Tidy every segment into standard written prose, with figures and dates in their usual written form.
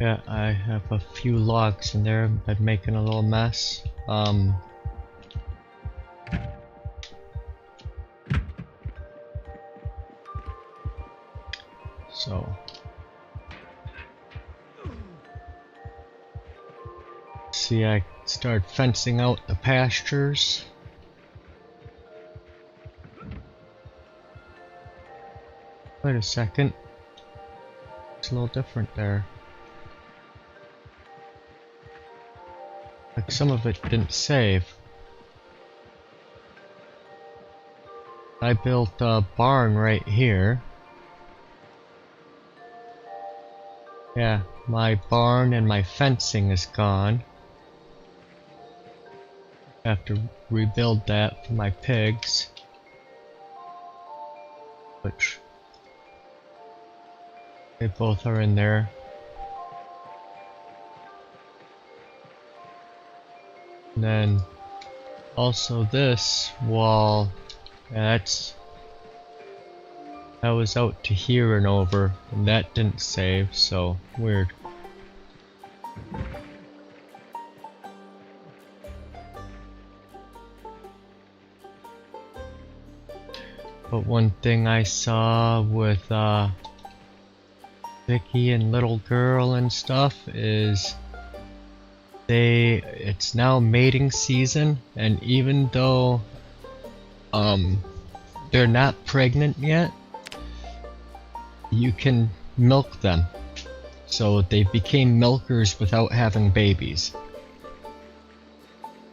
Yeah, I have a few logs in there. Been making a little mess. So see, I start fencing out the pastures. Wait a second. It's a little different there. Like some of it didn't save. I built a barn right here. Yeah, my barn and my fencing is gone. I have to rebuild that for my pigs. Which they both are in there. And then also this wall, that was out to here and over, and that didn't save, so weird. But one thing I saw with Vicky and little girl and stuff is it's now mating season, and even though they're not pregnant yet, you can milk them. So they became milkers without having babies.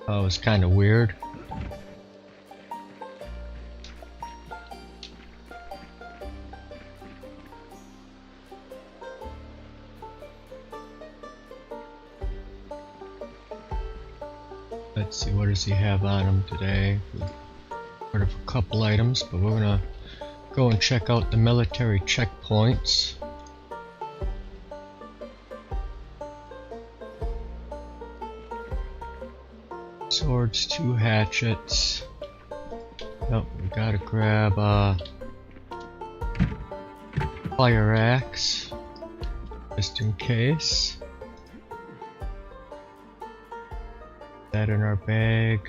That was kind of weird. Let's see, what does he have on him today? We've heard of a couple items, but we're gonna go and check out the military checkpoints. Swords, 2 hatchets. Nope, we gotta grab a fire axe, just in case. That in our bag.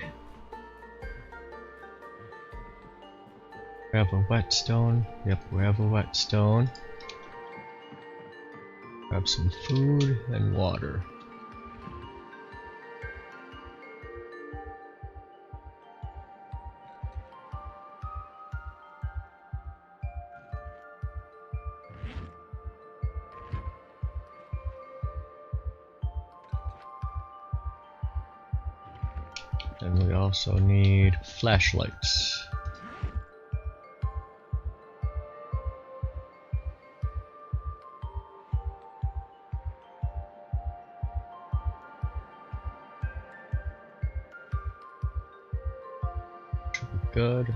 We have a whetstone. Yep, we have a whetstone. Grab some food and water. And we also need flashlights. Should be good.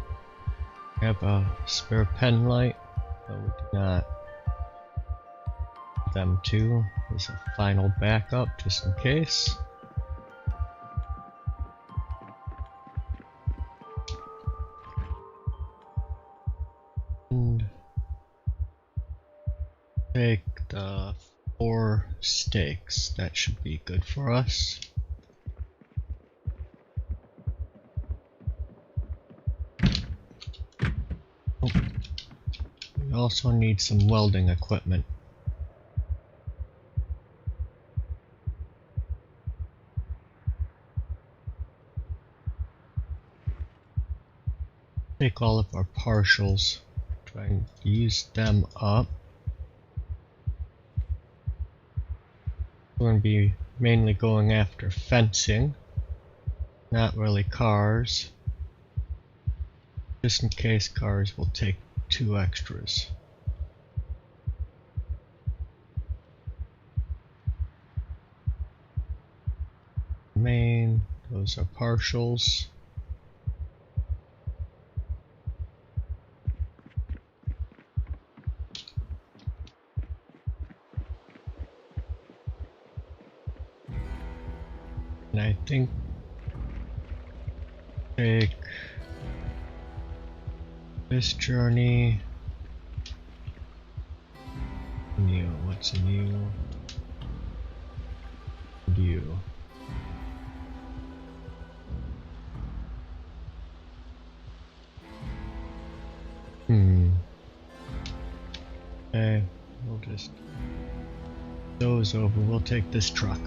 We have a spare pen light, but we do not. Them too as a final backup, just in case. And take the 4 steaks. That should be good for us. Oh. We also need some welding equipment. Take all of our partials, try and use them up. We're going to be mainly going after fencing, not really cars. Just in case cars, will take 2 extras. Main, those are partials. And I think take this journey. New, what's new? you. Okay, we'll just those over. We'll take this truck.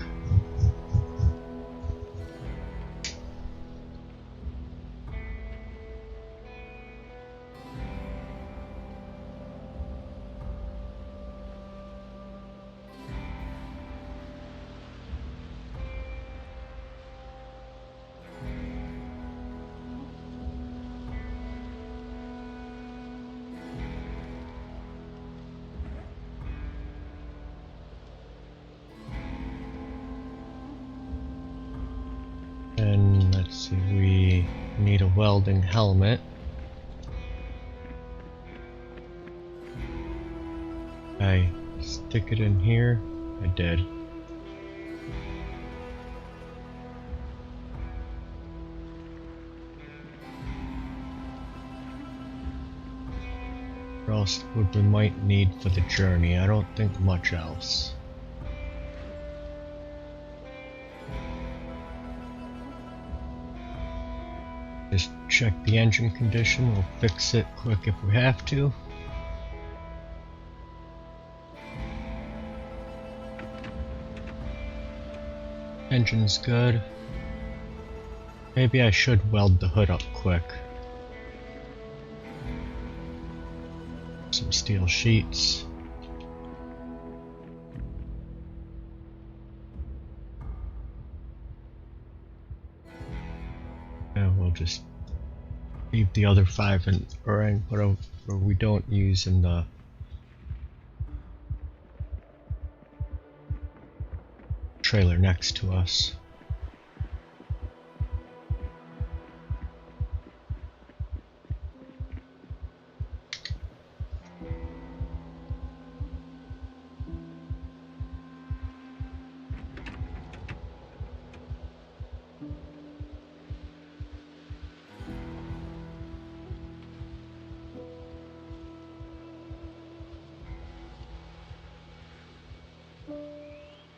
And let's see, we need a welding helmet. I stick it in here? I did. What else would we might need for the journey? I don't think much else. Just check the engine condition, we'll fix it quick if we have to. Engine's good. Maybe I should weld the hood up quick. Some steel sheets. And we'll just leave the other 5 in, or whatever we don't use in the trailer next to us.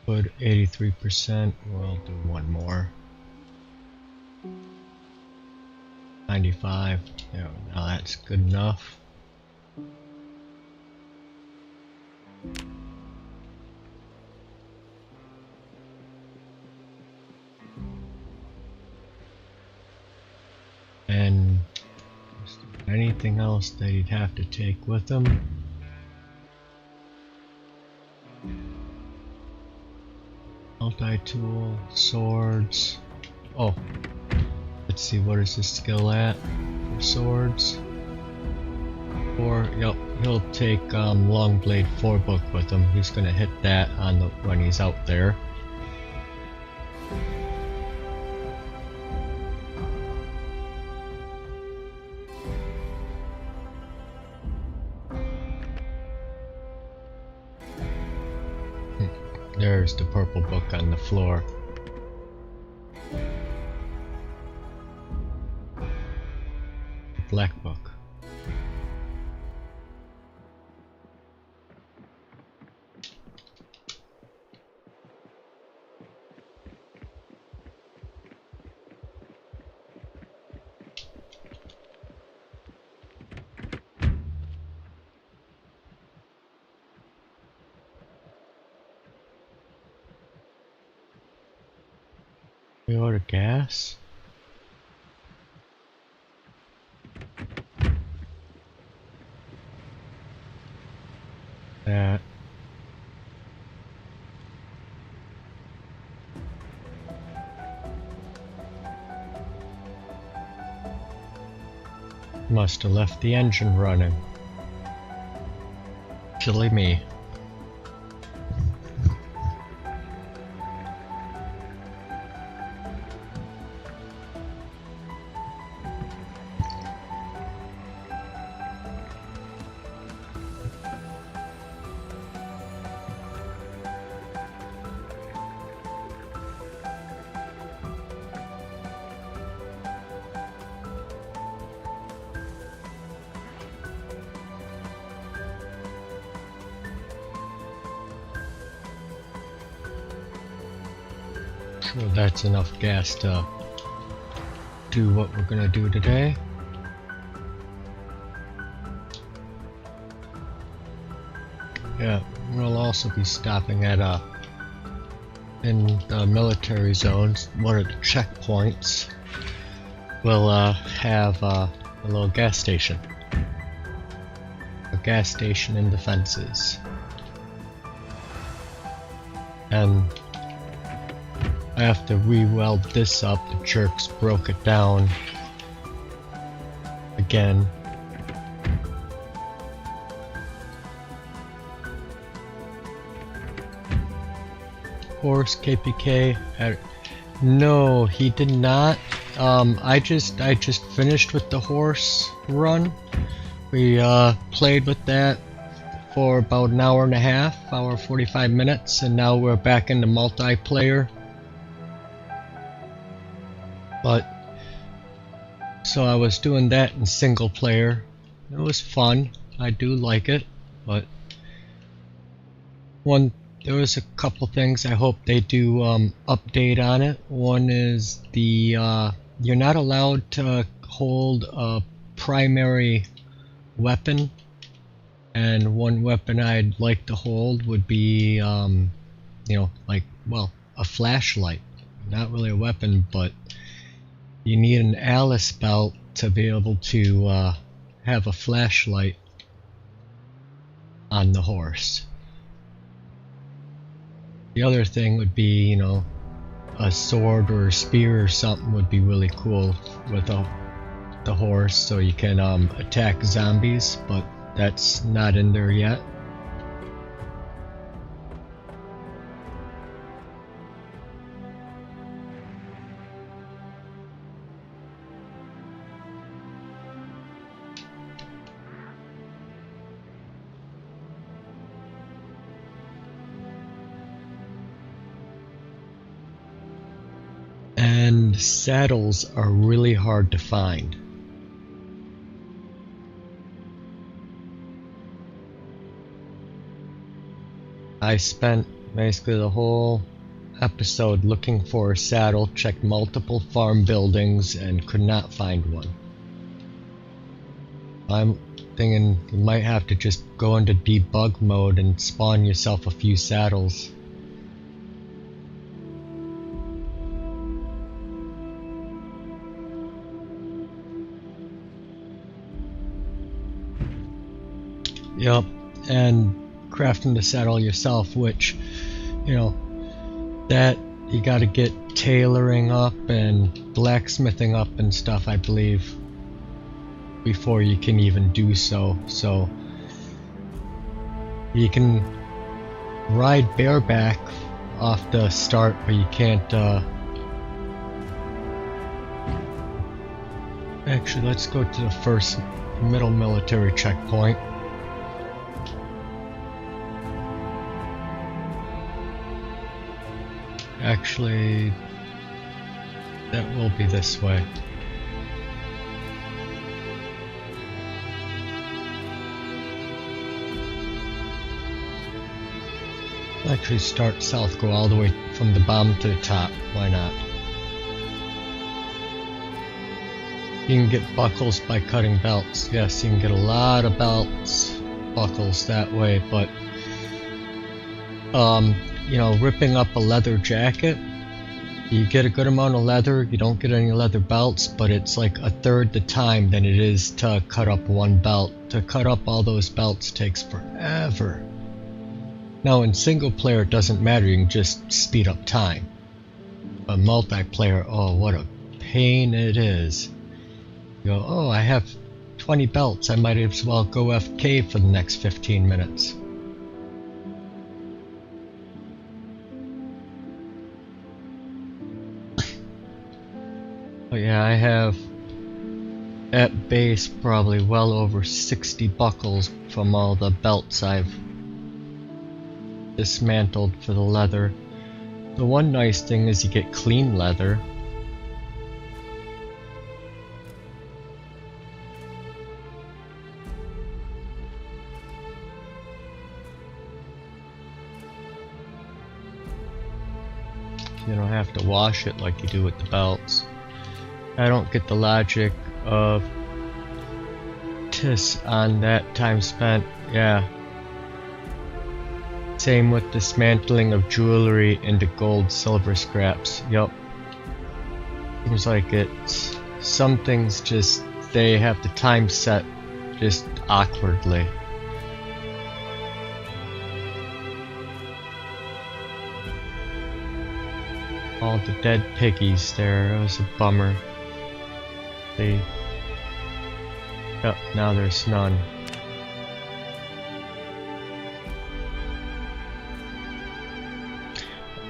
Put 83%, we'll do one more. 95, yeah, now that's good enough. And anything else that he'd have to take with him? Multi-tool, swords. Oh, let's see, what is his skill at for swords? 4, yep, he'll take long blade 4 book with him. He's gonna hit that on the when he's out there. There's the purple book on the floor. Black book. We order gas? That. Must have left the engine running. Silly me. Sure, that's enough gas to do what we're gonna do today. Yeah, we'll also be stopping at in the military zones, one of the checkpoints. We'll have a little gas station. A gas station in the fences. And I have to re-weld this up. The jerks broke it down again. Horse KPK. No, he did not. I just finished with the horse run. We played with that for about an hour and a half, hour 45 minutes, and now we're back into multiplayer. But so I was doing that in single player. It was fun. I do like it, but there was a couple things I hope they do update on it. One is the you're not allowed to hold a primary weapon, and one weapon I'd like to hold would be you know, like, well, a flashlight. Not really a weapon, but you need an Alice belt to be able to have a flashlight on the horse. The other thing would be, you know, a sword or a spear or something would be really cool with the horse, so you can attack zombies, but that's not in there yet. And saddles are really hard to find. I spent basically the whole episode looking for a saddle, checked multiple farm buildings, and could not find one. I'm thinking you might have to just go into debug mode and spawn yourself a few saddles. Yep, and crafting the saddle yourself, which, you know, that you gotta get tailoring up and blacksmithing up and stuff, I believe, before you can even do so. So you can ride bareback off the start, but you can't actually, let's go to the first middle military checkpoint. Actually, that will be this way. Actually start south, go all the way from the bottom to the top, why not? You can get buckles by cutting belts. Yes, you can get a lot of belts, buckles that way, but you know, ripping up a leather jacket, you get a good amount of leather, you don't get any leather belts, but it's like a third the time than it is to cut up one belt. To cut up all those belts takes forever. Now in single player it doesn't matter, you can just speed up time. But multiplayer, oh, what a pain it is. You go, oh, I have 20 belts, I might as well go FK for the next 15 minutes. But yeah, I have at base probably well over 60 buckles from all the belts I've dismantled for the leather. The one nice thing is you get clean leather. You don't have to wash it like you do with the belts. I don't get the logic of TIS on that time spent. Yeah. Same with dismantling of jewelry into gold, silver scraps. Yup. Seems like it's some things just they have the time set just awkwardly. All the dead piggies there, it was a bummer. Yep, now there's none.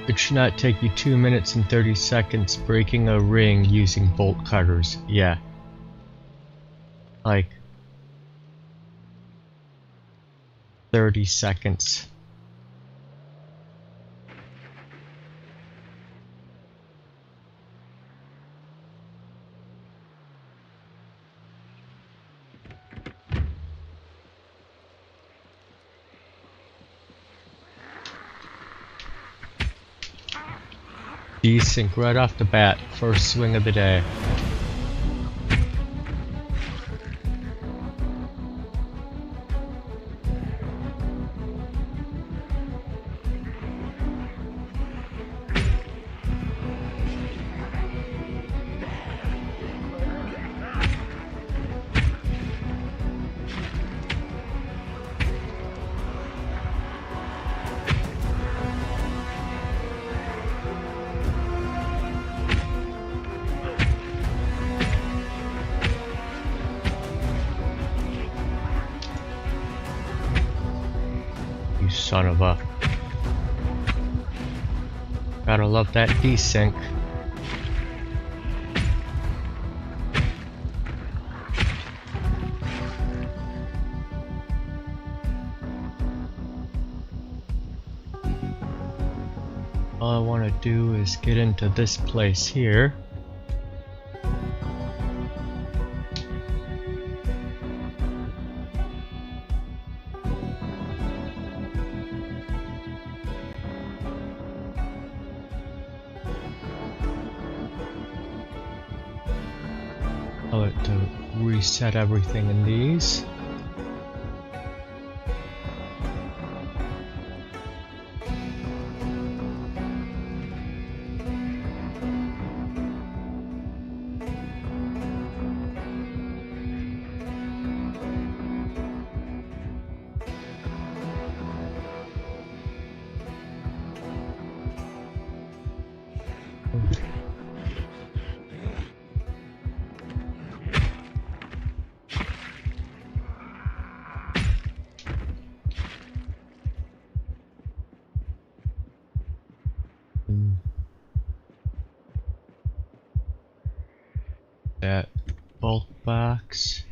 It should not take you 2 minutes and 30 seconds breaking a ring using bolt cutters. Yeah. Like 30 seconds. Desync right off the bat, first swing of the day. Son of a... Gotta love that desync. All I want to do is get into this place here. Tell it to reset everything in these. That bulk box.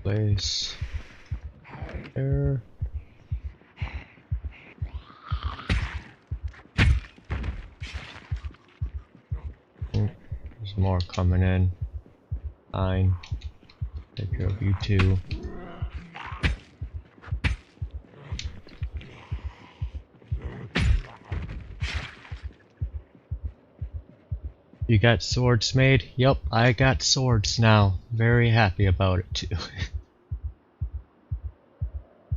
Place there. There's more coming in. Fine. Take care of you too. You got swords made? Yup, I got swords now. Very happy about it too.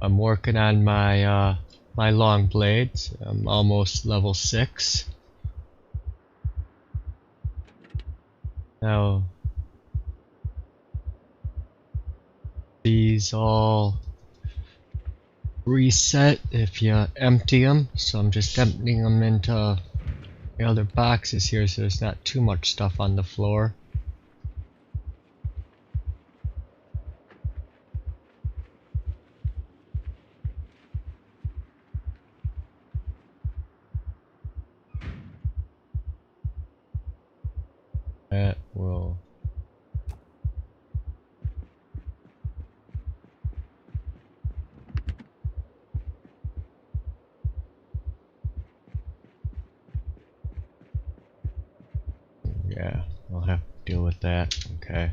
I'm working on my my long blades. I'm almost level 6. Now these all reset if you empty them, so I'm just emptying them into the other boxes here so there's not too much stuff on the floor. That will... Yeah, I'll have to deal with that. Okay.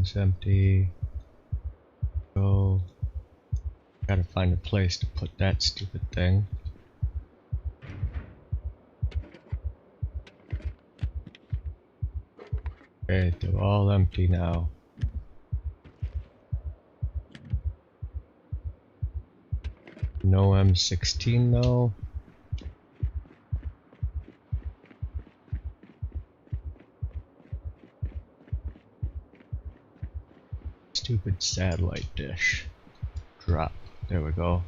one's empty. Go. Gotta find a place to put that stupid thing. Okay, they're all empty now. No M16 though. Stupid satellite dish. Drop. There we go.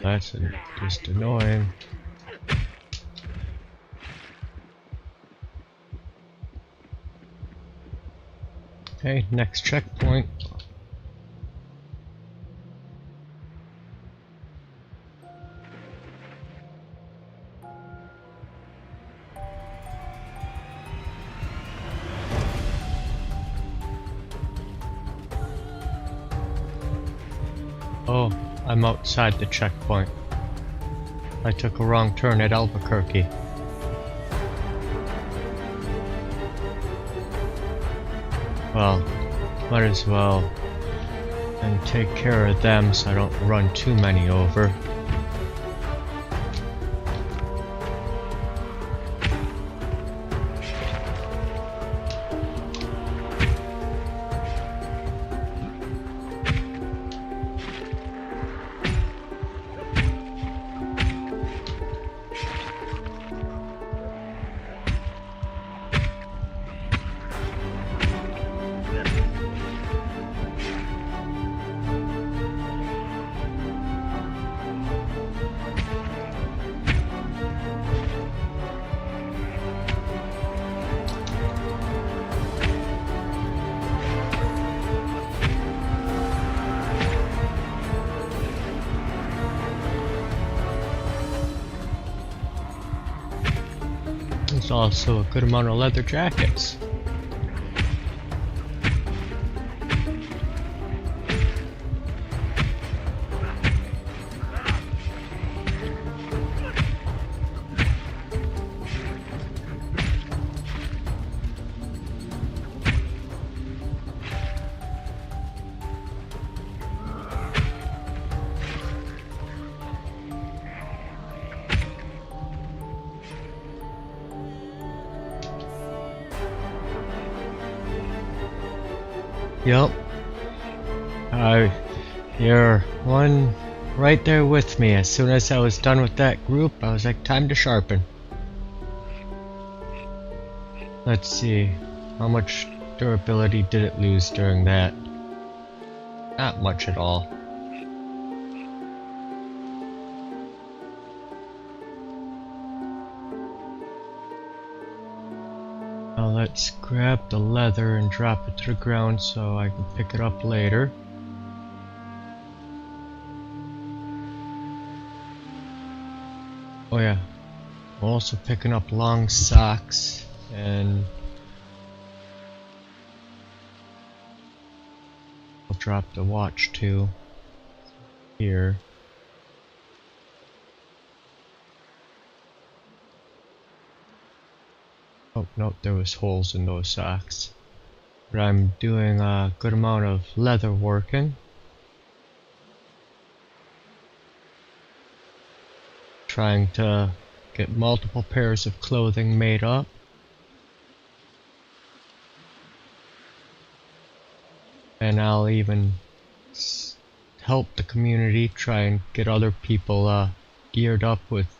That's just annoying. Okay, next checkpoint. Oh, I'm outside the checkpoint. I took a wrong turn at Albuquerque. Well, might as well and take care of them so I don't run too many over. There's also a good amount of leather jackets. Yep. You're one right there with me. As soon as I was done with that group, I was like, time to sharpen. Let's see. How much durability did it lose during that? Not much at all. Now let's grab the leather and drop it to the ground so I can pick it up later. Oh yeah, I'm also picking up long socks and I'll drop the watch too here. Oh no, there was holes in those socks. But I'm doing a good amount of leather working. Trying to get multiple pairs of clothing made up. And I'll even help the community try and get other people geared up with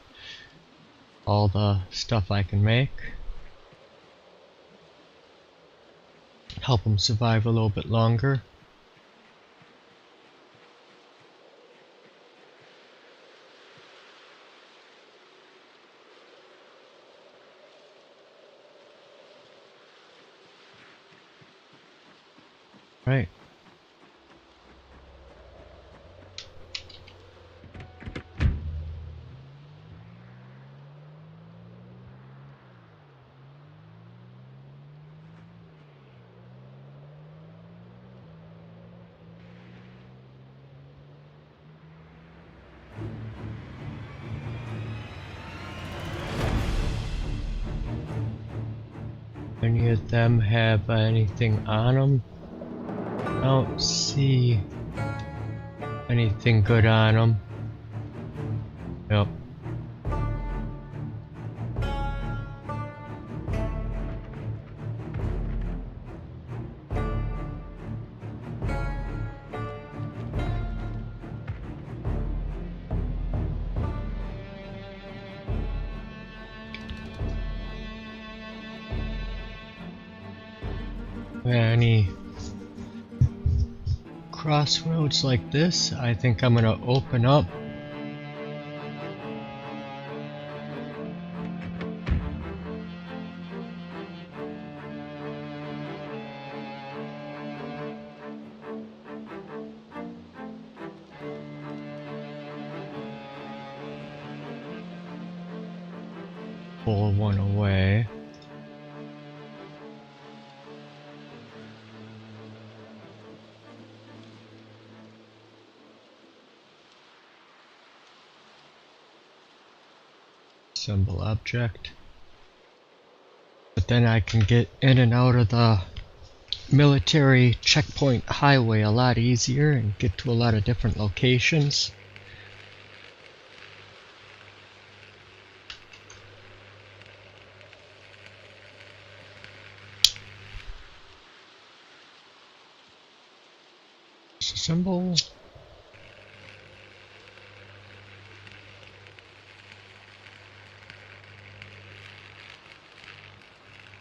all the stuff I can make. Help them survive a little bit longer. Right. Any of them have anything on them? I don't see anything good on them. Yep. Any crossroads like this, I think I'm gonna open up. Pull one away. Symbol object. But then I can get in and out of the military checkpoint highway a lot easier and get to a lot of different locations. Symbol.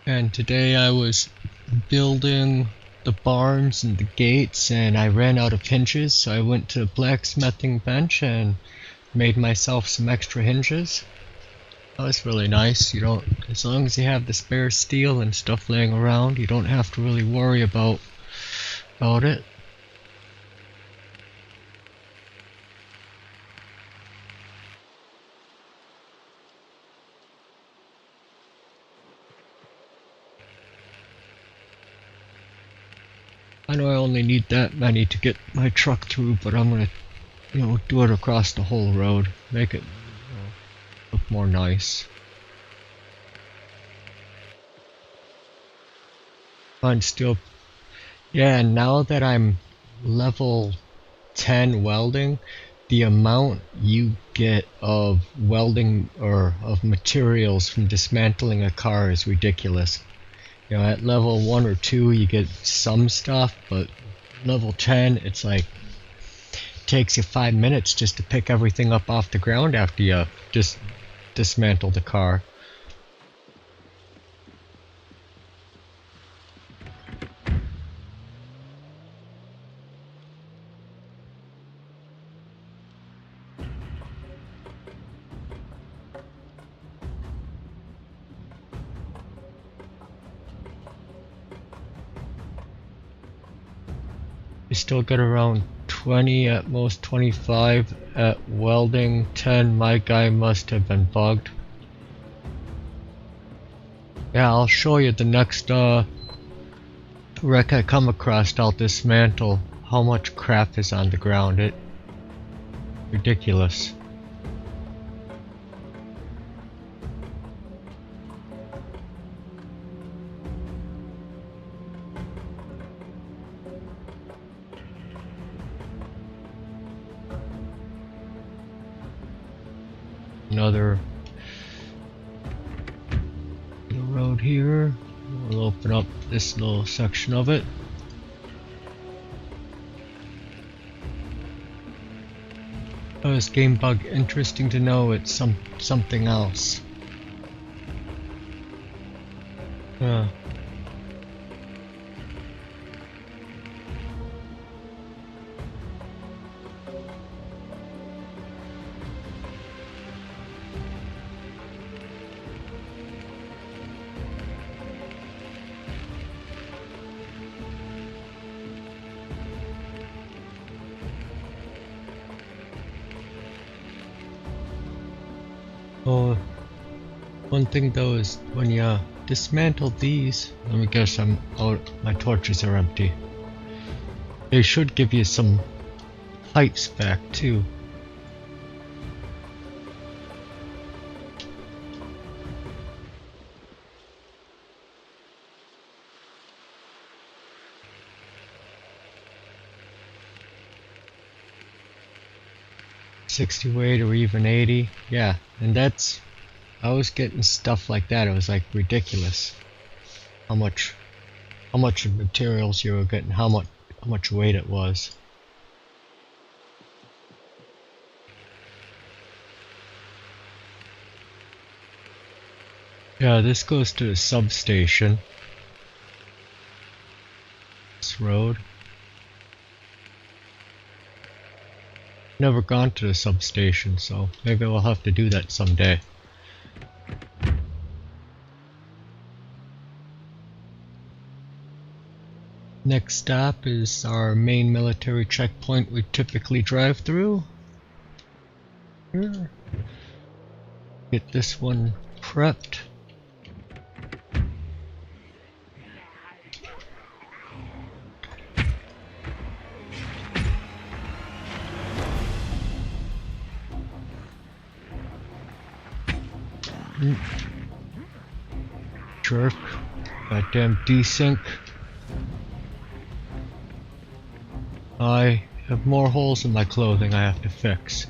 And today I was building the barns and the gates and I ran out of hinges, so I went to a blacksmithing bench and made myself some extra hinges. That was really nice. You don't, as long as you have the spare steel and stuff laying around, you don't have to really worry about it. I know I only need that many to get my truck through, but I'm gonna, do it across the whole road, make it look more nice. Fine steel. Yeah, and now that I'm level 10 welding, the amount you get of welding or of materials from dismantling a car is ridiculous. At level 1 or 2 you get some stuff, but level 10 it's like takes you 5 minutes just to pick everything up off the ground after you just dismantle the car. You still get around 20, at most 25 at welding 10. My guy must have been bugged. Yeah, I'll show you the next wreck I come across. I'll dismantle how much crap is on the ground. It's ridiculous. Another road here. We'll open up this little section of it. Oh, this game bug, interesting to know it's something else. Oh, one thing though is when you dismantle these, let me guess, my torches are empty. They should give you some pipes back too. 60 weight or even 80. Yeah, and that's, I was getting stuff like that. It was like ridiculous how much of materials you were getting, how much weight it was. Yeah, this goes to the substation. This road. Never gone to the substation, so maybe we'll have to do that someday. Next stop is our main military checkpoint we typically drive through. Here. Get this one prepped. Jerk. Goddamn desync. I have more holes in my clothing I have to fix.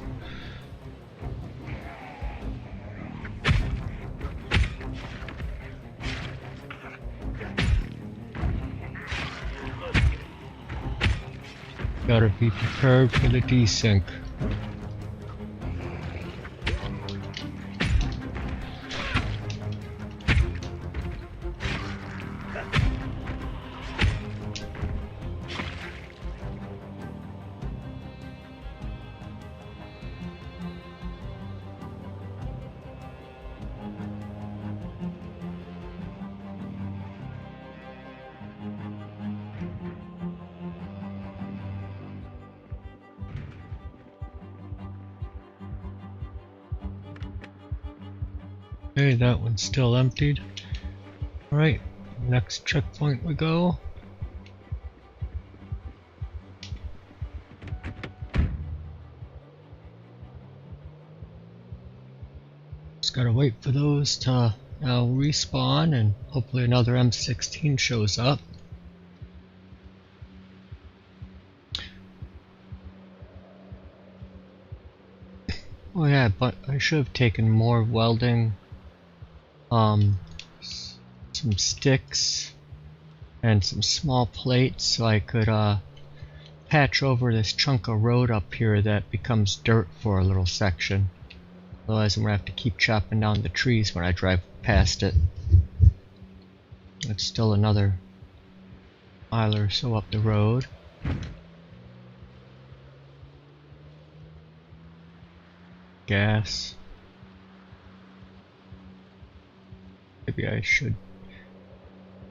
Gotta be prepared for the desync. Okay, that one's still emptied. Alright, next checkpoint we go. Just gotta wait for those to now respawn and hopefully another M16 shows up. Oh yeah, but I should have taken more welding, some sticks, and some small plates so I could patch over this chunk of road up here that becomes dirt for a little section. Otherwise I'm gonna have to keep chopping down the trees when I drive past it. It's still another mile or so up the road. Gas. Maybe I should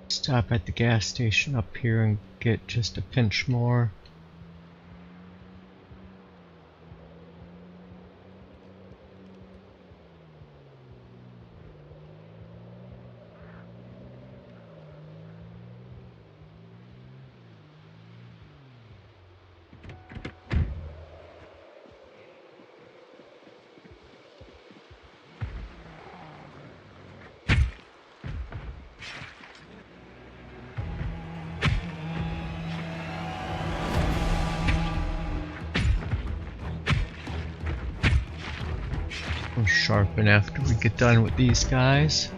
stop at the gas station up here and get just a pinch more. We'll sharpen after we get done with these guys.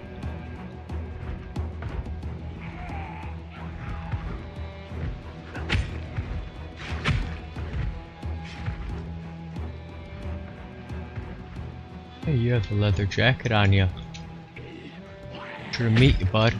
Hey, you have a leather jacket on you. Sure to meet you, bud.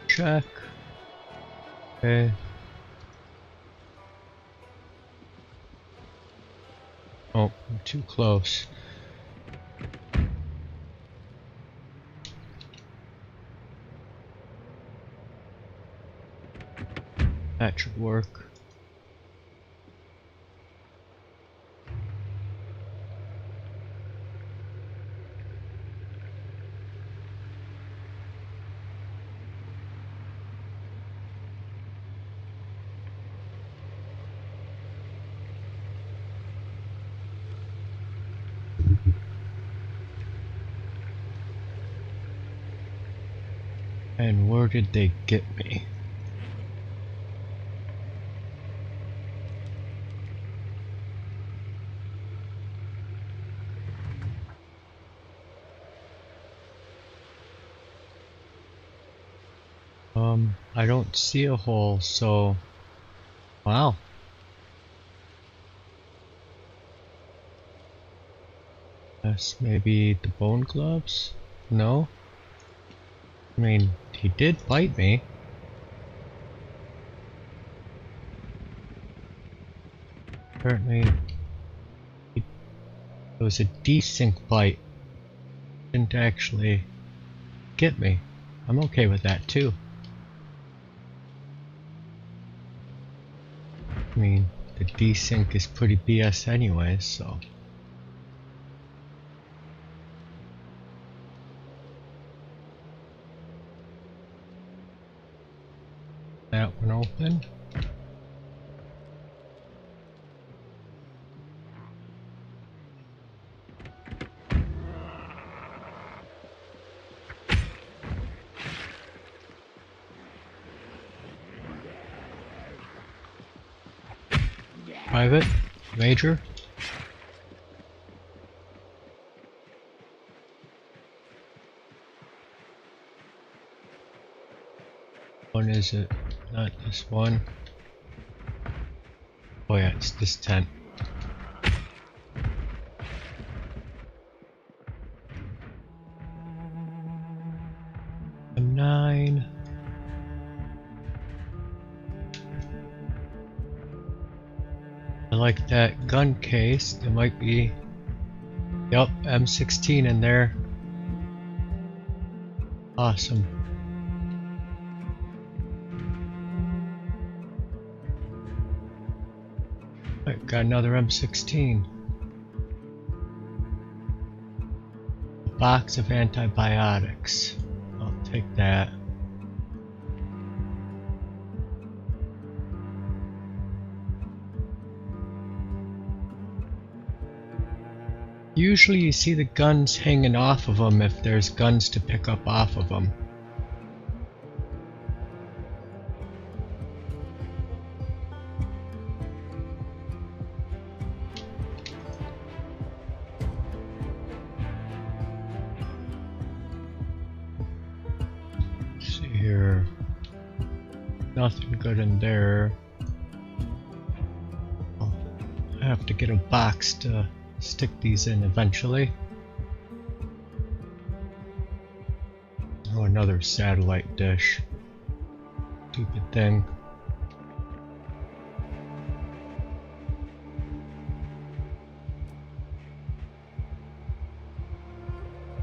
Check. Okay. Oh, I'm too close. That should work. And where did they get me? I don't see a hole, so wow. That's maybe the bone gloves? No? I mean, he did bite me. Apparently, it was a desync bite. Didn't actually get me. I'm okay with that too. I mean, the desync is pretty BS anyway, so. That one open. Private, major. One is it? Not this one. Oh yeah, it's this tent. A 9. I like that gun case. There might be, yep, M16 in there. Awesome. I got another M16. A box of antibiotics. I'll take that. Usually you see the guns hanging off of them if there's guns to pick up off of them. Let's see here. Nothing good in there. Oh, I have to get a box to stick these in eventually. Oh, another satellite dish. Stupid thing.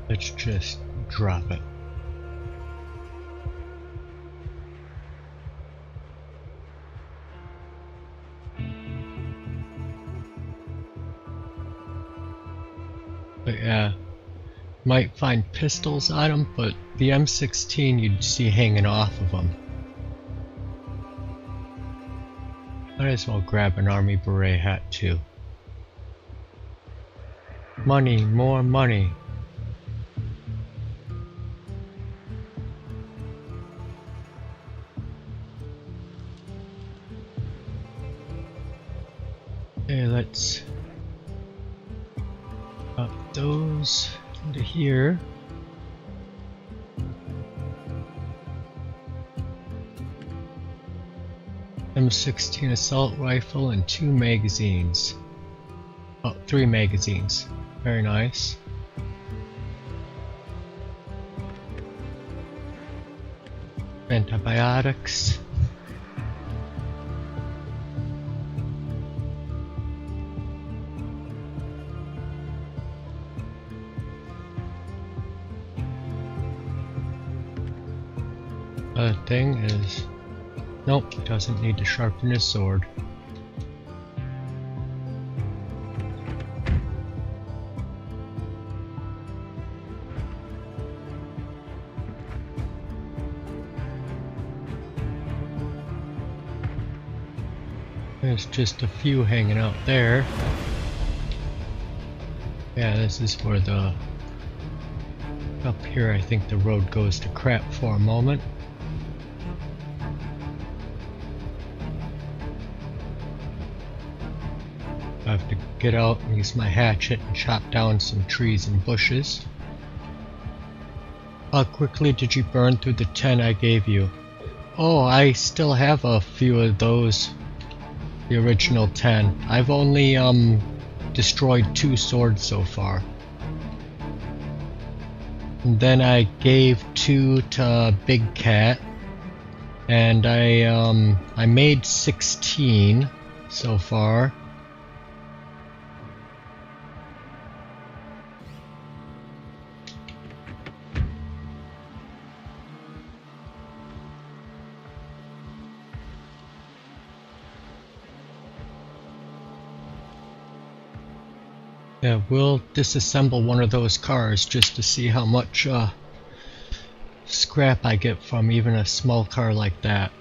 Let's just drop it. But yeah, might find pistols on them, but the M16 you'd see hanging off of them. Might as well grab an army beret hat too. Money, more money. Okay, let's up those into here. M16 assault rifle and 2 magazines. Oh, 3 magazines. Very nice. Antibiotics. Other thing is, nope, doesn't need to sharpen his sword. There's just a few hanging out there. Yeah, this is where the up here, I think the road goes to crap for a moment. I have to get out and use my hatchet and chop down some trees and bushes. How quickly did you burn through the 10 I gave you? Oh, I still have a few of those. The original 10. I've only destroyed 2 swords so far. And then I gave 2 to Big Cat. And I made 16 so far. Yeah, we'll disassemble one of those cars just to see how much scrap I get from even a small car like that.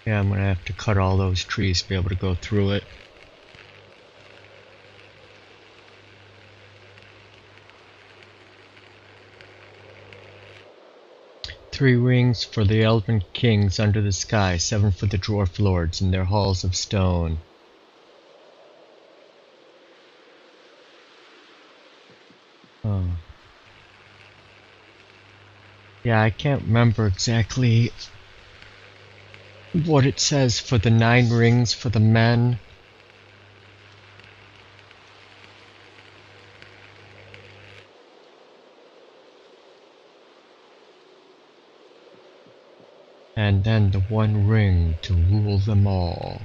Yeah, I'm gonna have to cut all those trees to be able to go through it. Three rings for the elven kings under the sky, 7 for the dwarf lords in their halls of stone. Oh. Yeah, I can't remember exactly what it says for the 9 rings for the men. And then the 1 ring to rule them all.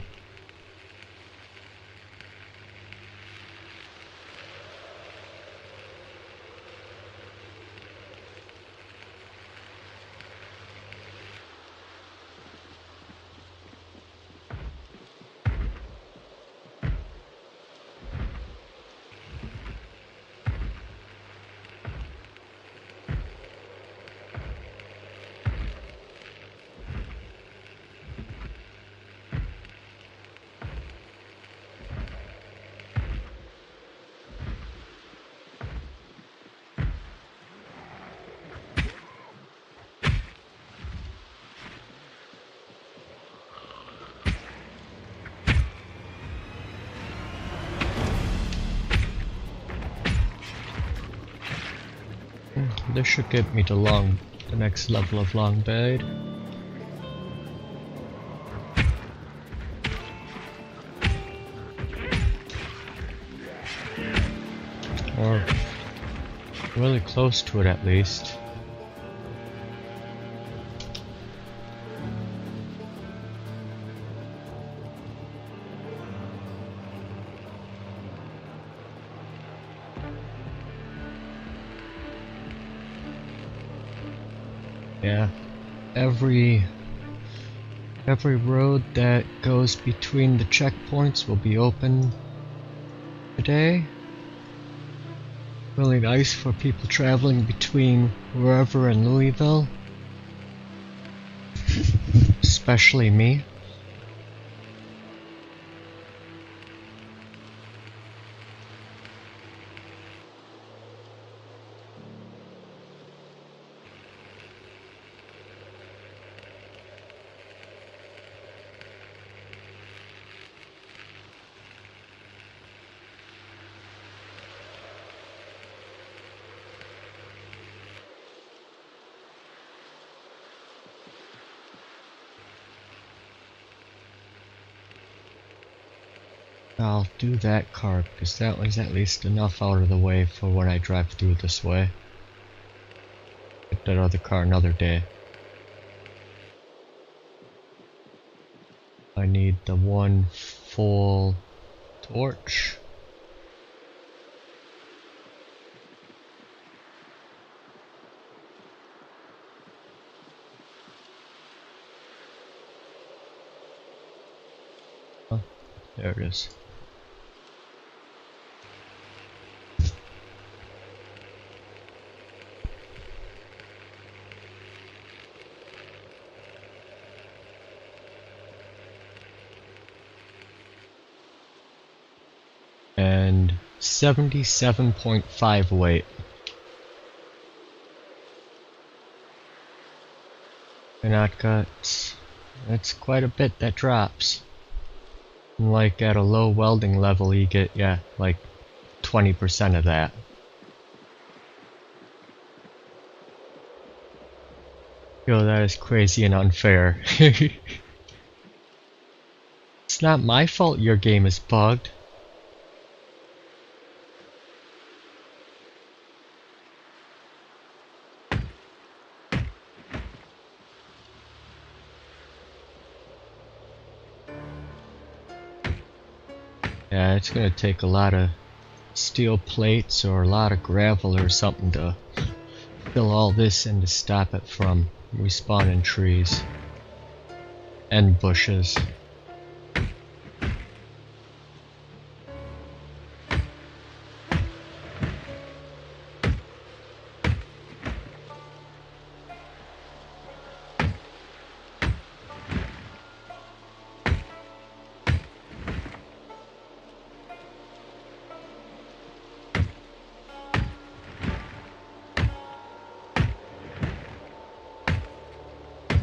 This should get me to the next level of Long Blade. Or really close to it at least. Yeah, every road that goes between the checkpoints will be open today. Really nice for people traveling between wherever in Louisville, especially me. I'll do that car because that one's at least enough out of the way for when I drive through this way. Get that other car another day. I need the 1 full torch. Oh, there it is. and 77.5 weight. And that's quite a bit that drops. And like at a low welding level you get, yeah, like 20% of that. Yo, that is crazy and unfair. It's not my fault your game is bugged. Yeah, it's gonna take a lot of steel plates or a lot of gravel or something to fill all this in to stop it from respawning trees and bushes.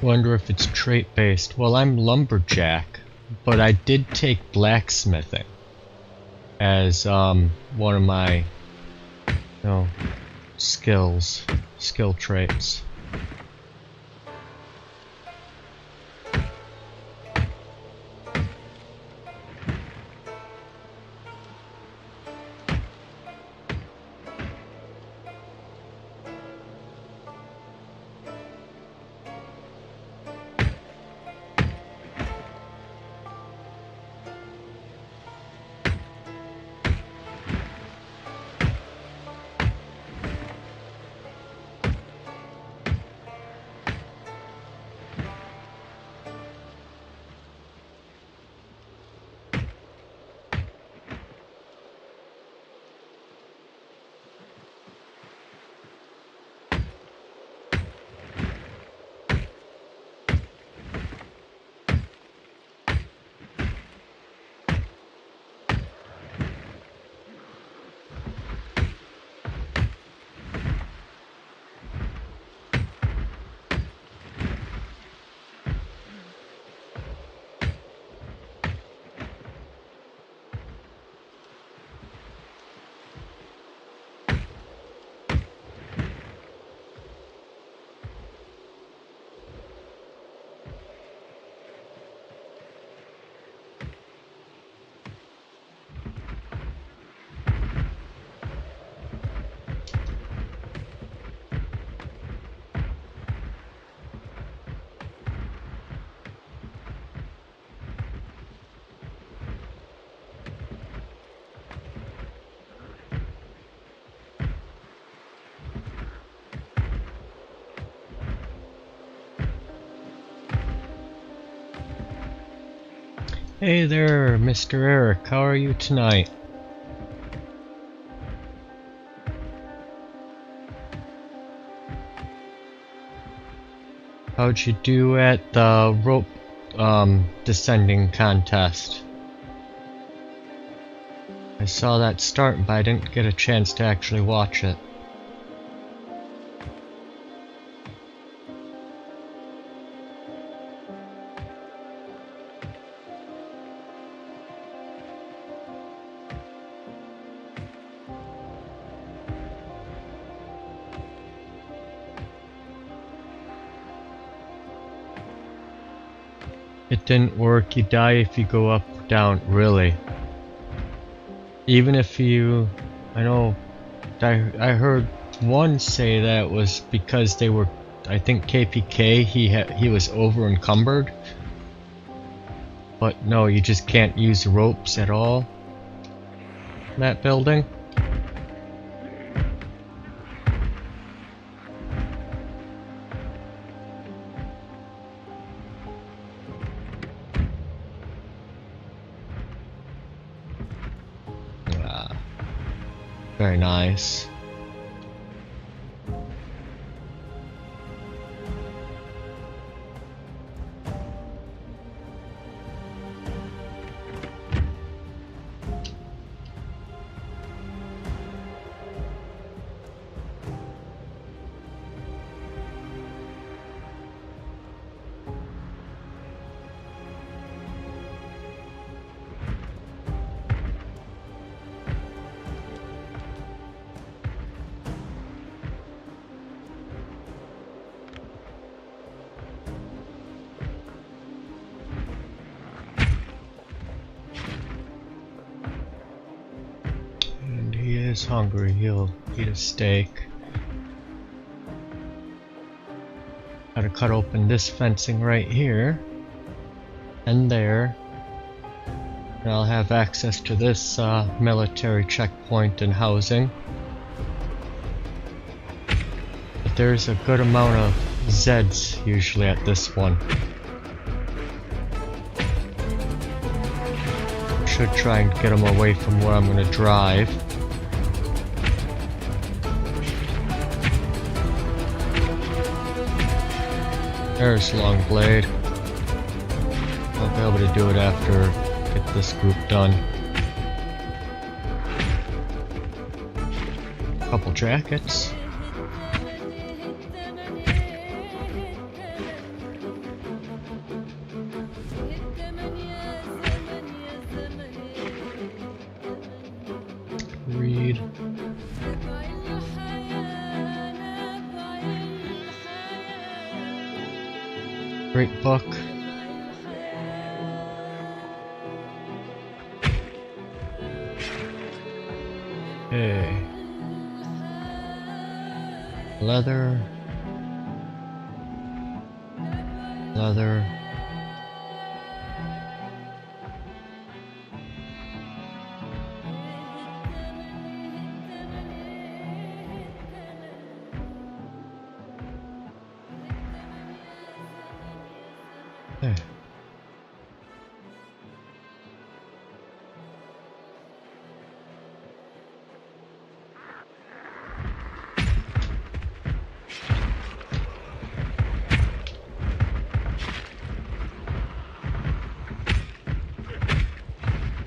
Wonder if it's trait based. Well, I'm lumberjack, but I did take blacksmithing as one of my skill traits. Hey there, Mr. Eric, how are you tonight? How'd you do at the rope descending contest? I saw that start, but I didn't get a chance to actually watch it. It didn't work, you die if you go up or down, really. Even if you... I know... I heard one say that it was because they were... I think KPK, he was over encumbered. But no, you just can't use ropes at all in that building. Very nice. is hungry, he'll eat a steak. Gotta cut open this fencing right here and there, and I'll have access to this military checkpoint and housing. But there's a good amount of Zeds usually at this one. Should try and get them away from where I'm gonna drive. There's Long Blade. I'll be able to do it after I get this group done. Couple jackets. Read. Great book. Okay. Leather. Leather. Okay.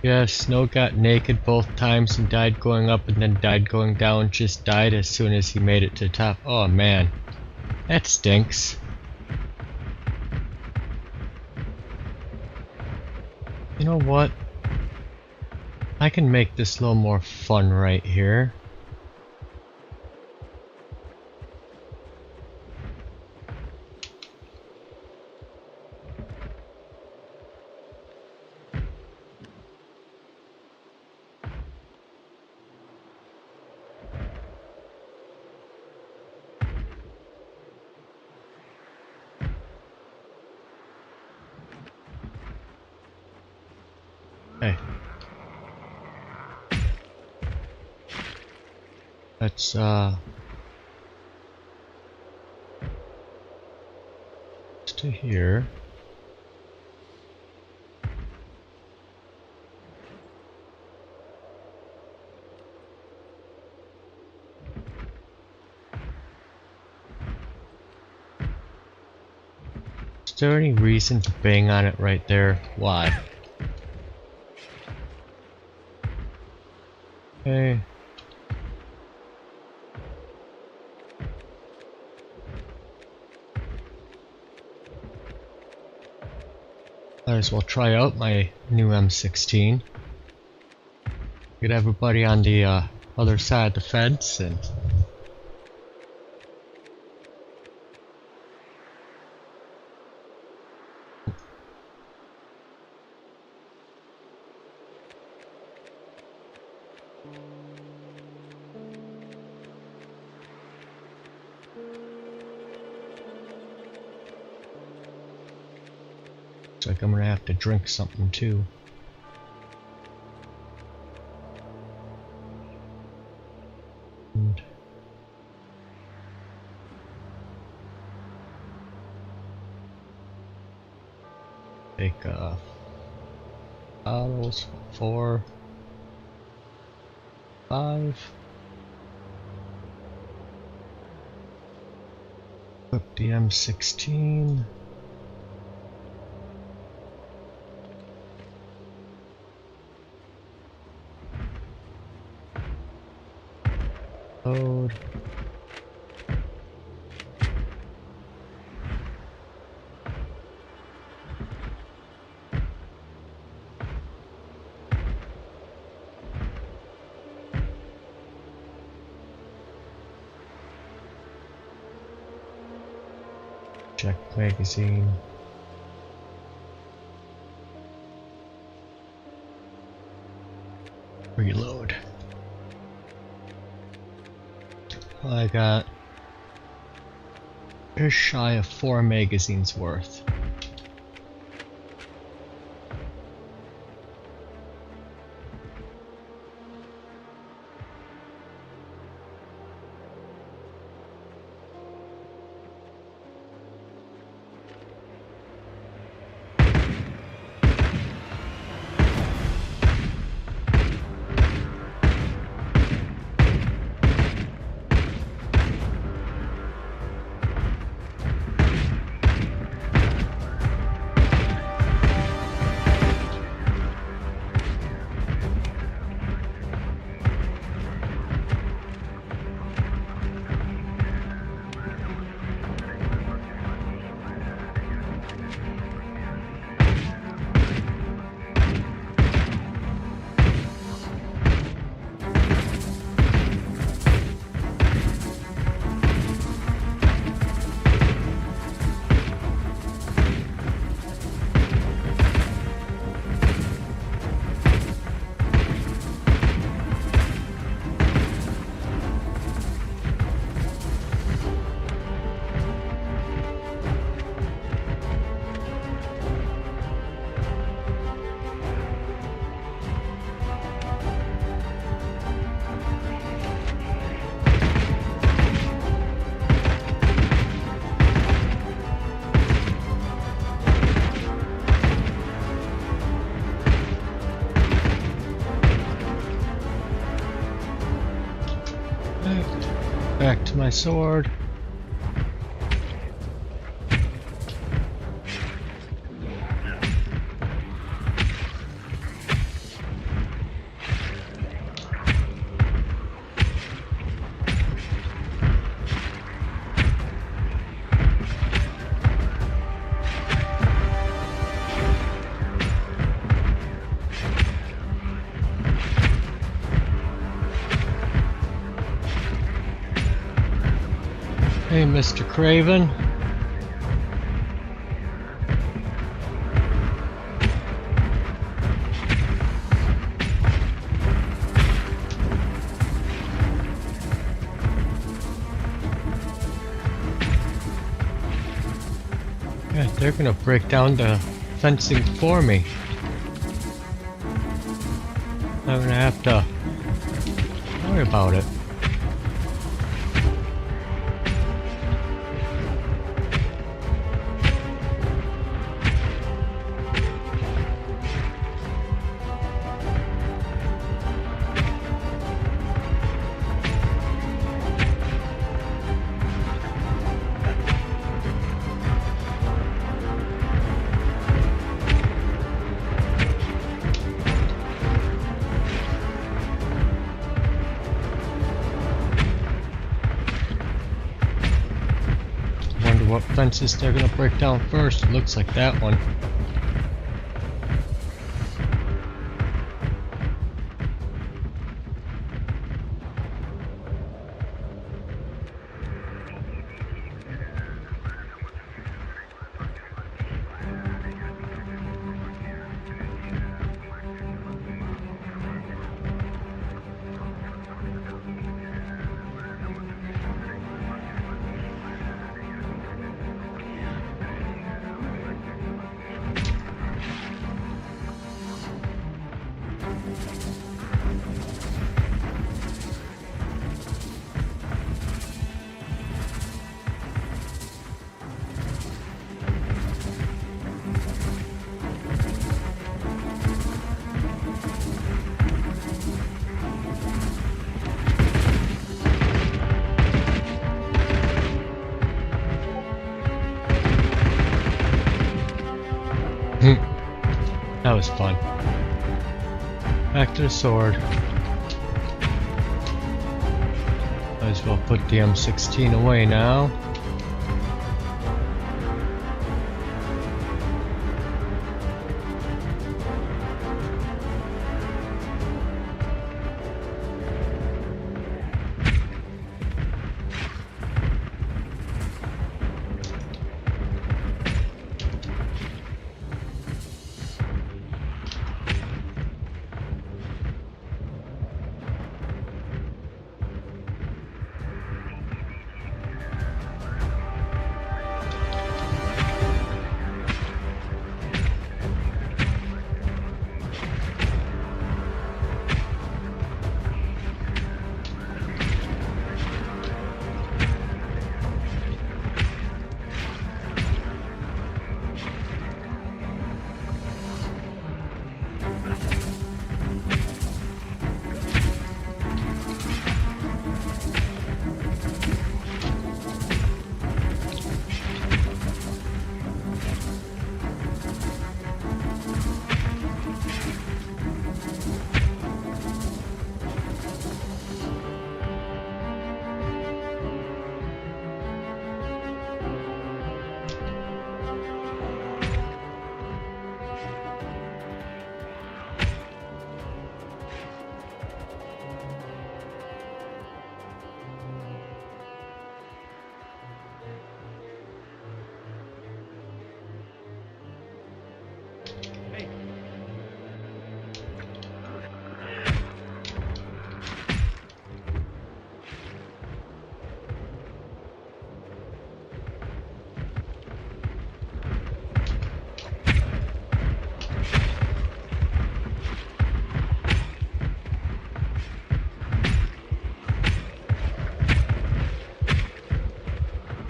Yeah, Snow got naked both times and died going up and then died going down, just died as soon as he made it to the top. Oh man, that stinks. You know what? I can make this a little more fun right here. Hey. Let's to here. Is there any reason to bang on it right there? Why? Okay. Might as well try out my new M16. Get everybody on the other side of the fence and looks like I'm gonna have to drink something too. And take bottles, 4, 5. Equip the M16. Load. Check magazine. Reload. got just shy of 4 magazines worth. Back to my sword. Hey, Mr. Craven. Yeah, they're gonna break down the fencing for me. I'm gonna have to worry about it. What fences they're gonna break down first? Looks like that one. That was fun. Back to the sword. Might as well put the M16 away now.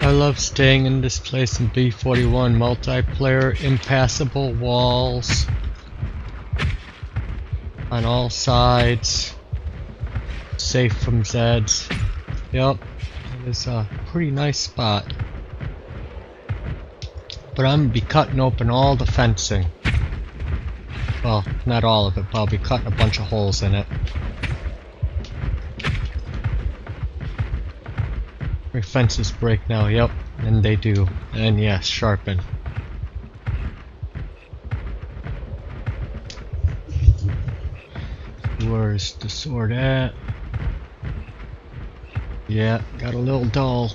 I love staying in this place in B41. Multiplayer, impassable walls on all sides, safe from Zeds. Yep, it is a pretty nice spot. But I'm gonna be cutting open all the fencing. Well, not all of it, but I'll be cutting a bunch of holes in it. My fences break now, yep, and they do. And yes, sharpen. Where's the sword at? Yeah, got a little dull.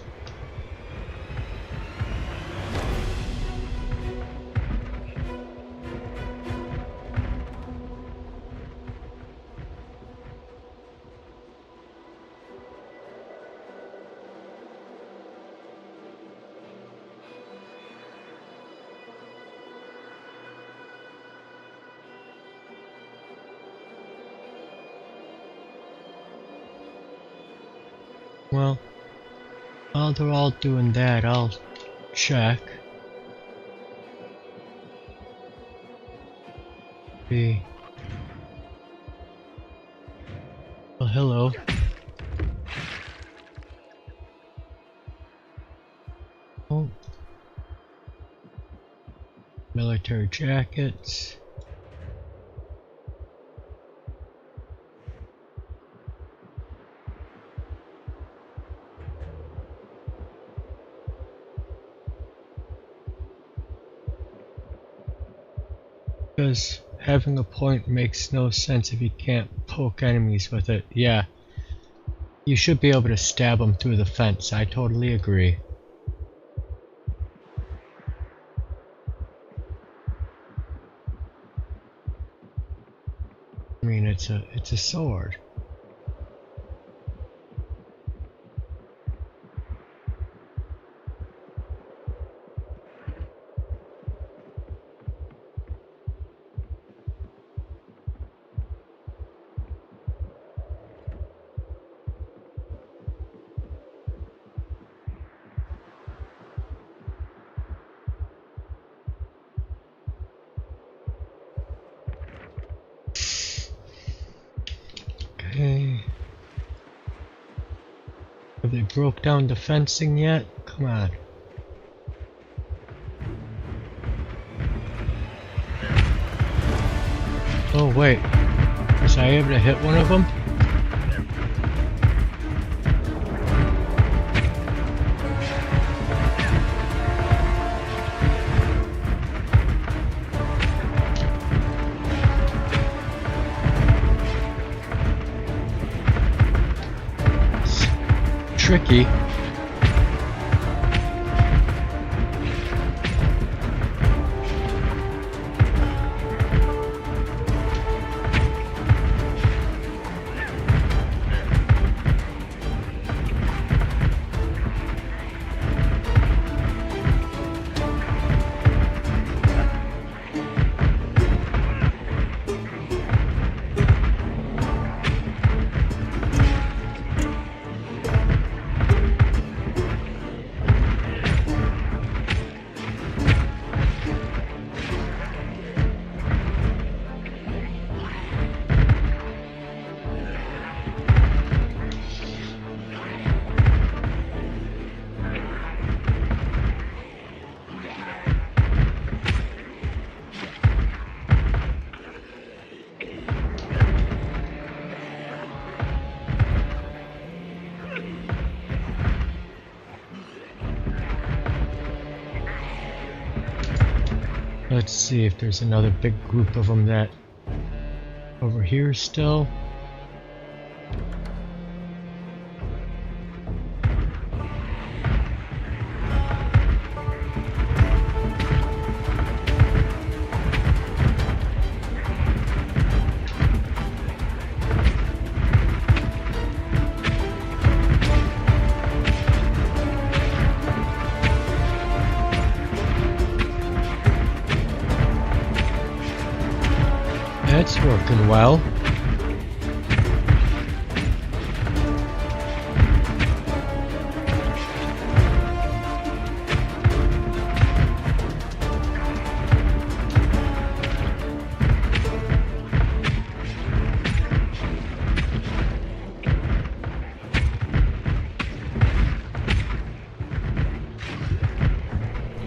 Well, while they're all doing that, I'll check. Well, hello. Oh. Military jackets. Because having a point makes no sense if you can't poke enemies with it. Yeah, you should be able to stab them through the fence. I totally agree. I mean, it's a sword. Okay. Have they broke down the fencing yet? Come on. Oh wait, was I able to hit one of them? Tricky. Let's see if there's another big group of them that over here still. That's working well.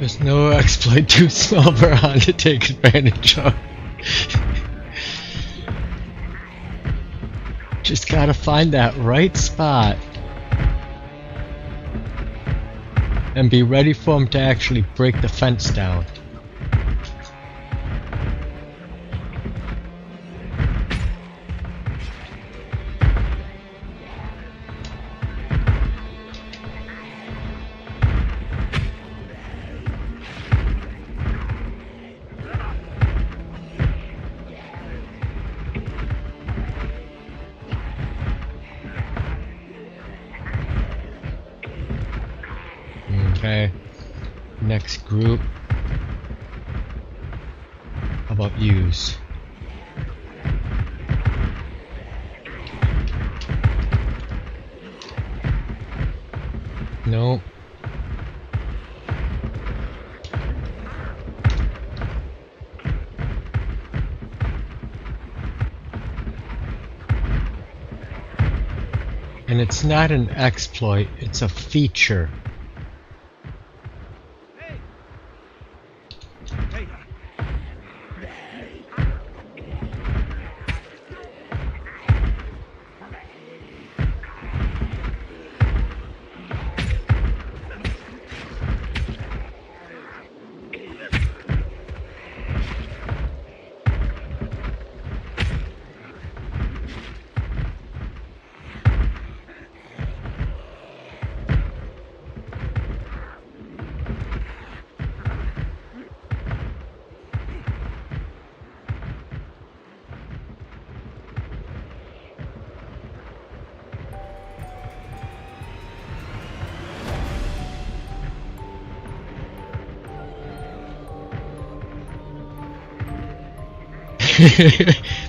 There's no exploit too small for Han to take advantage of. Just gotta find that right spot. And be ready for him to actually break the fence down. Okay, next group. How about yous? Nope. And it's not an exploit, it's a feature.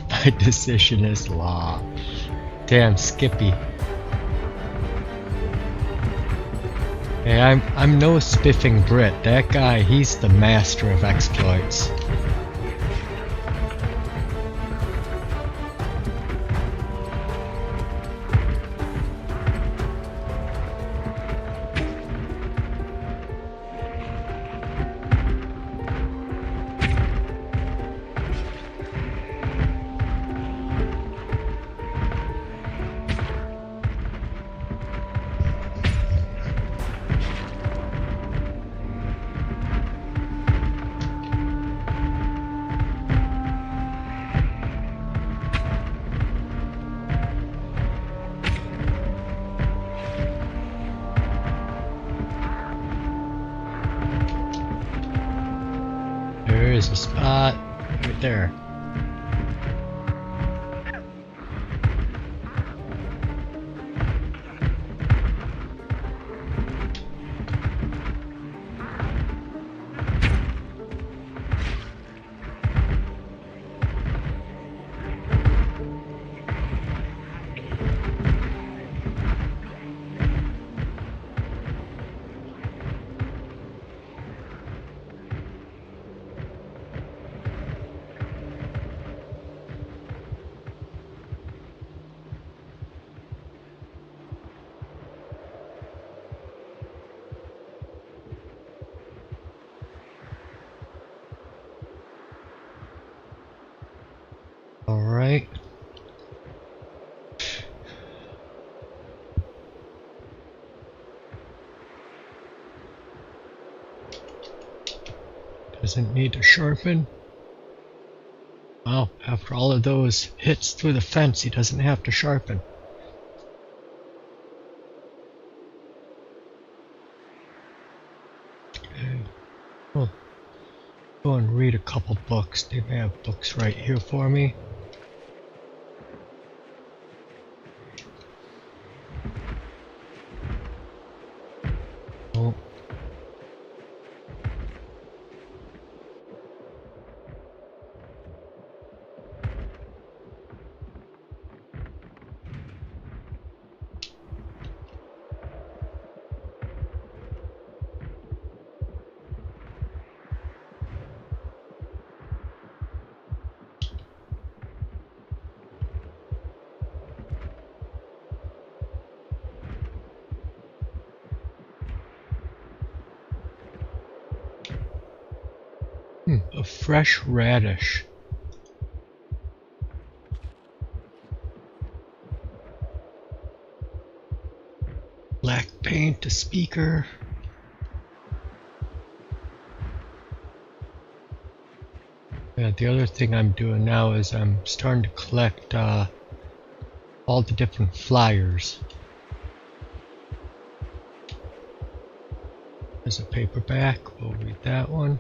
My decision is law. Damn, Skippy. Hey, I'm no spiffing Brit. That guy, he's the master of exploits. There's a spot right there. Alright. Doesn't need to sharpen. Well, after all of those hits through the fence, he doesn't have to sharpen. Okay. Well, go and read a couple books. They may have books right here for me. Oh. A fresh radish. Black paint, a speaker. Yeah, the other thing I'm doing now is I'm starting to collect all the different flyers. There's a paperback, we'll read that one.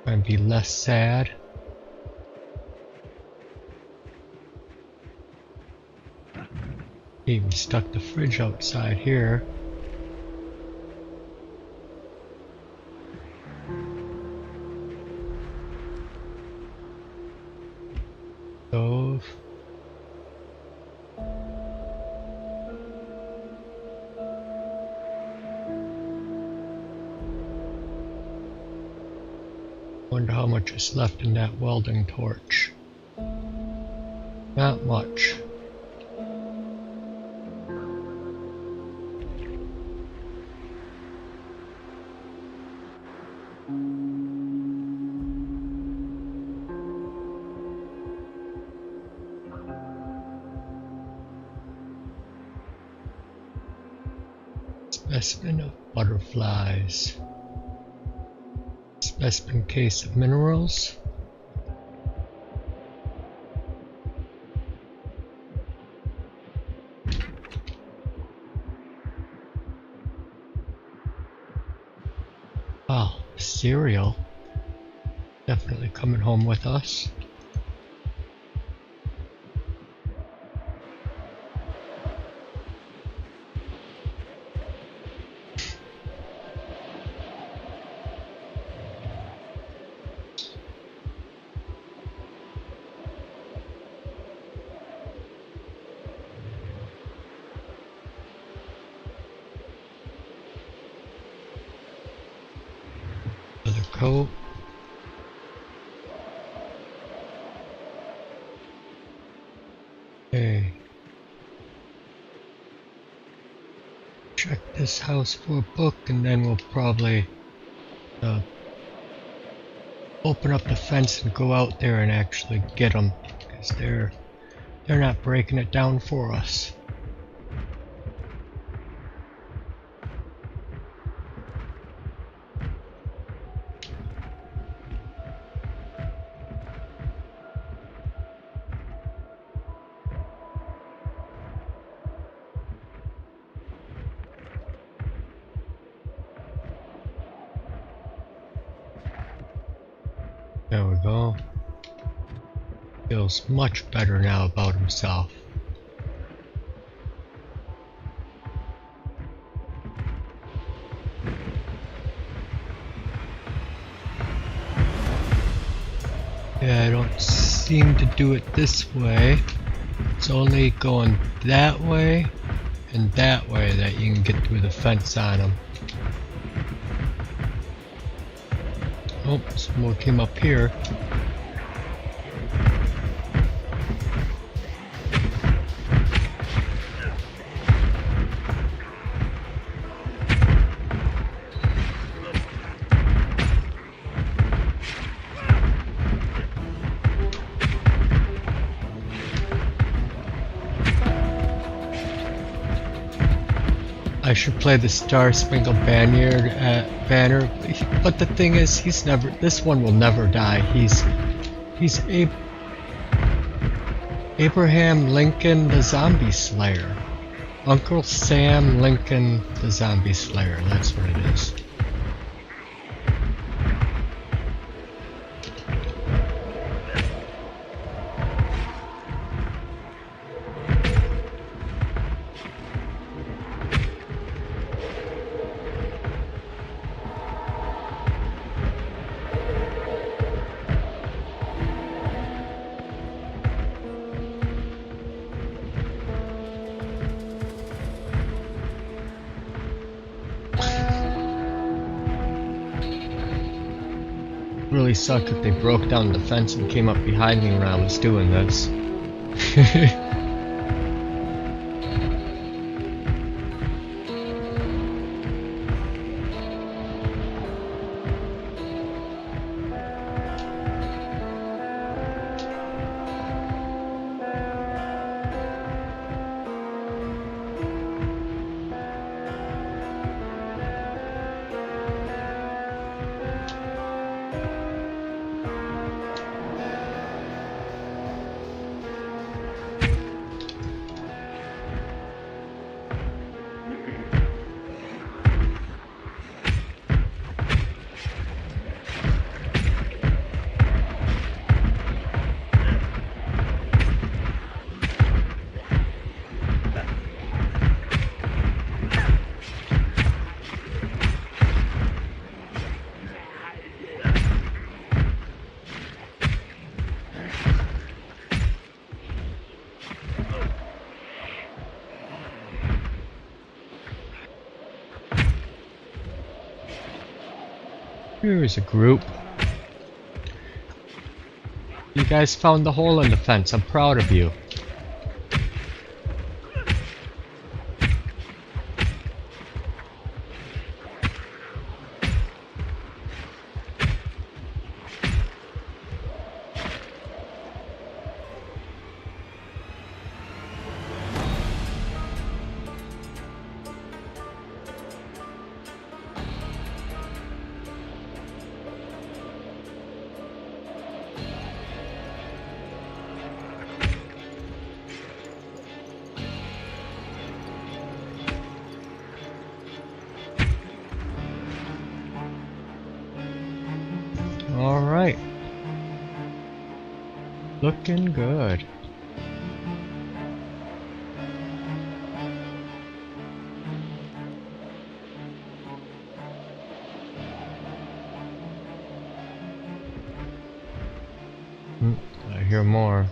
Try and be less sad. Even stuck the fridge outside here. Stove. Wonder how much is left in that welding torch. Not much. Specimen of butterflies. Specimen case of minerals. Wow, cereal. Definitely coming home with us. Another coat. Okay. Check this house for a book, and then we'll probably open up the fence and go out there and actually get them, because they're not breaking it down for us. There we go. Feels much better now about himself. Yeah, I don't seem to do it this way. It's only going that way and that way that you can get through the fence on them. Oh, some more came up here. I should play the Star Spangled Banner, but the thing is, this one will never die. He's Abraham Lincoln the Zombie Slayer. Uncle Sam Lincoln the Zombie Slayer, that's what it is. Really sucked if they broke down the fence and came up behind me when I was doing this. Here is a group. You guys found the hole in the fence. I'm proud of you. Alright. Looking good. I hear more.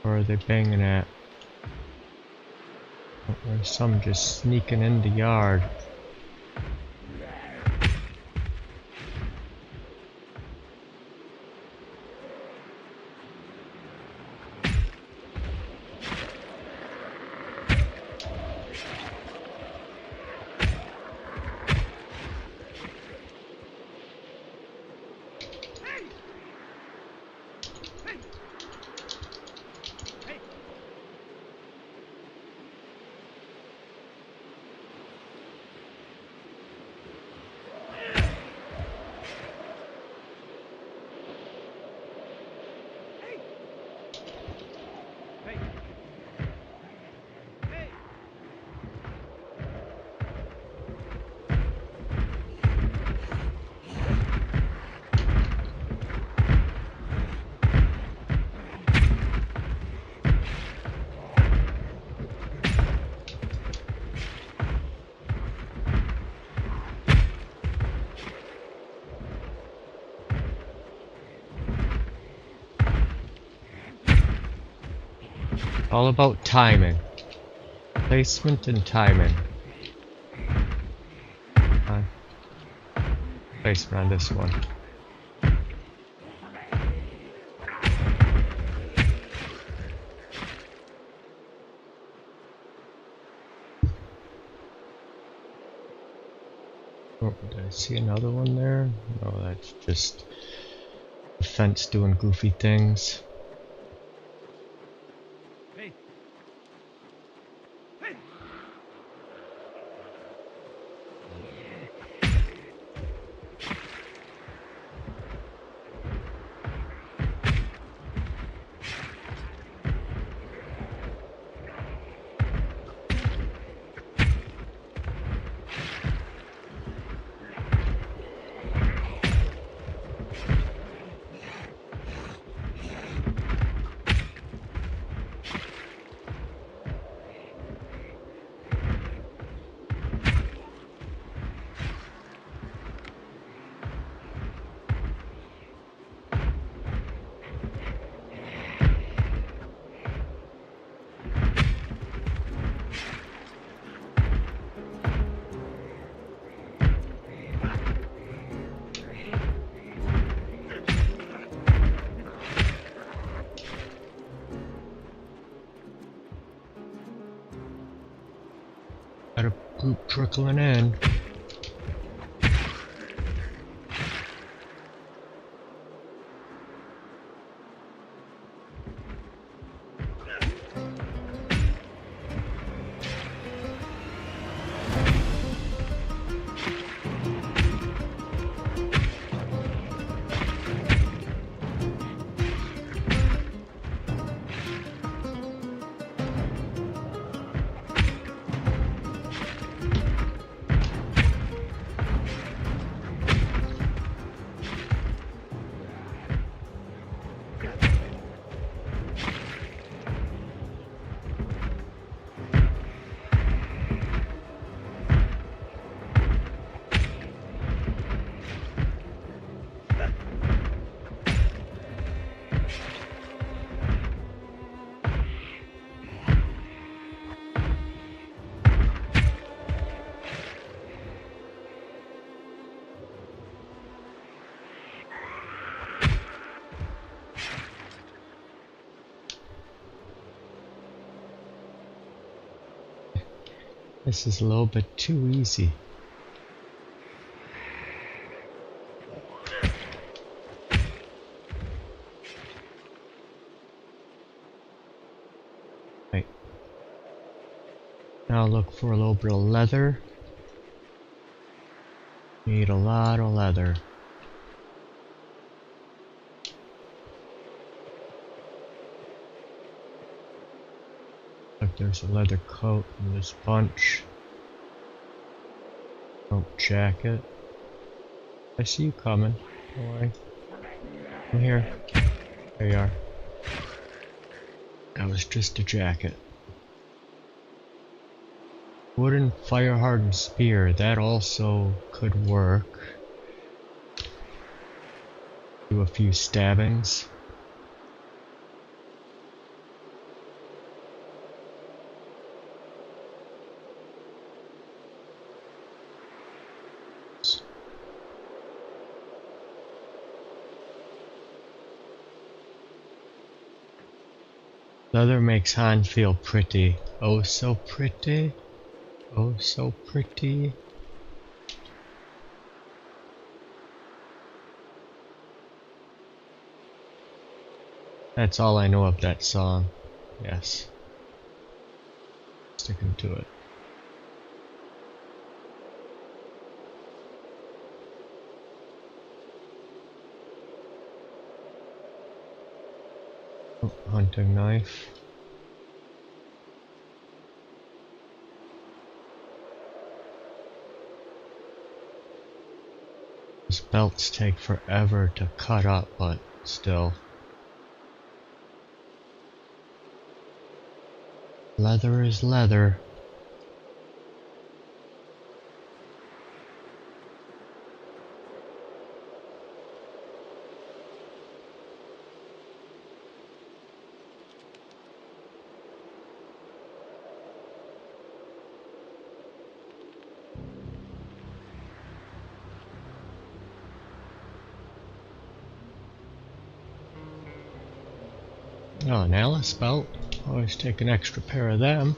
Where are they banging at? There's some just sneaking in the yard. All about timing. Placement and timing. Placement on this one. Oh, did I see another one there? No, that's just the fence doing goofy things. Got a group trickling in. This is a little bit too easy. Right. Now look for a little bit of leather. Need a lot of leather. Look, there's a leather coat in this bunch. Oh, jacket. I see you coming. Don't worry. I'm here. There you are. That was just a jacket. Wooden fire hardened spear. That also could work. Do a few stabbings. Leather makes Han feel pretty. Oh, so pretty. Oh, so pretty. That's all I know of that song. Yes. Sticking to it. Oh, hunting knife. These belts take forever to cut up, but still. Leather is leather. Oh, an Alice belt. Always take an extra pair of them.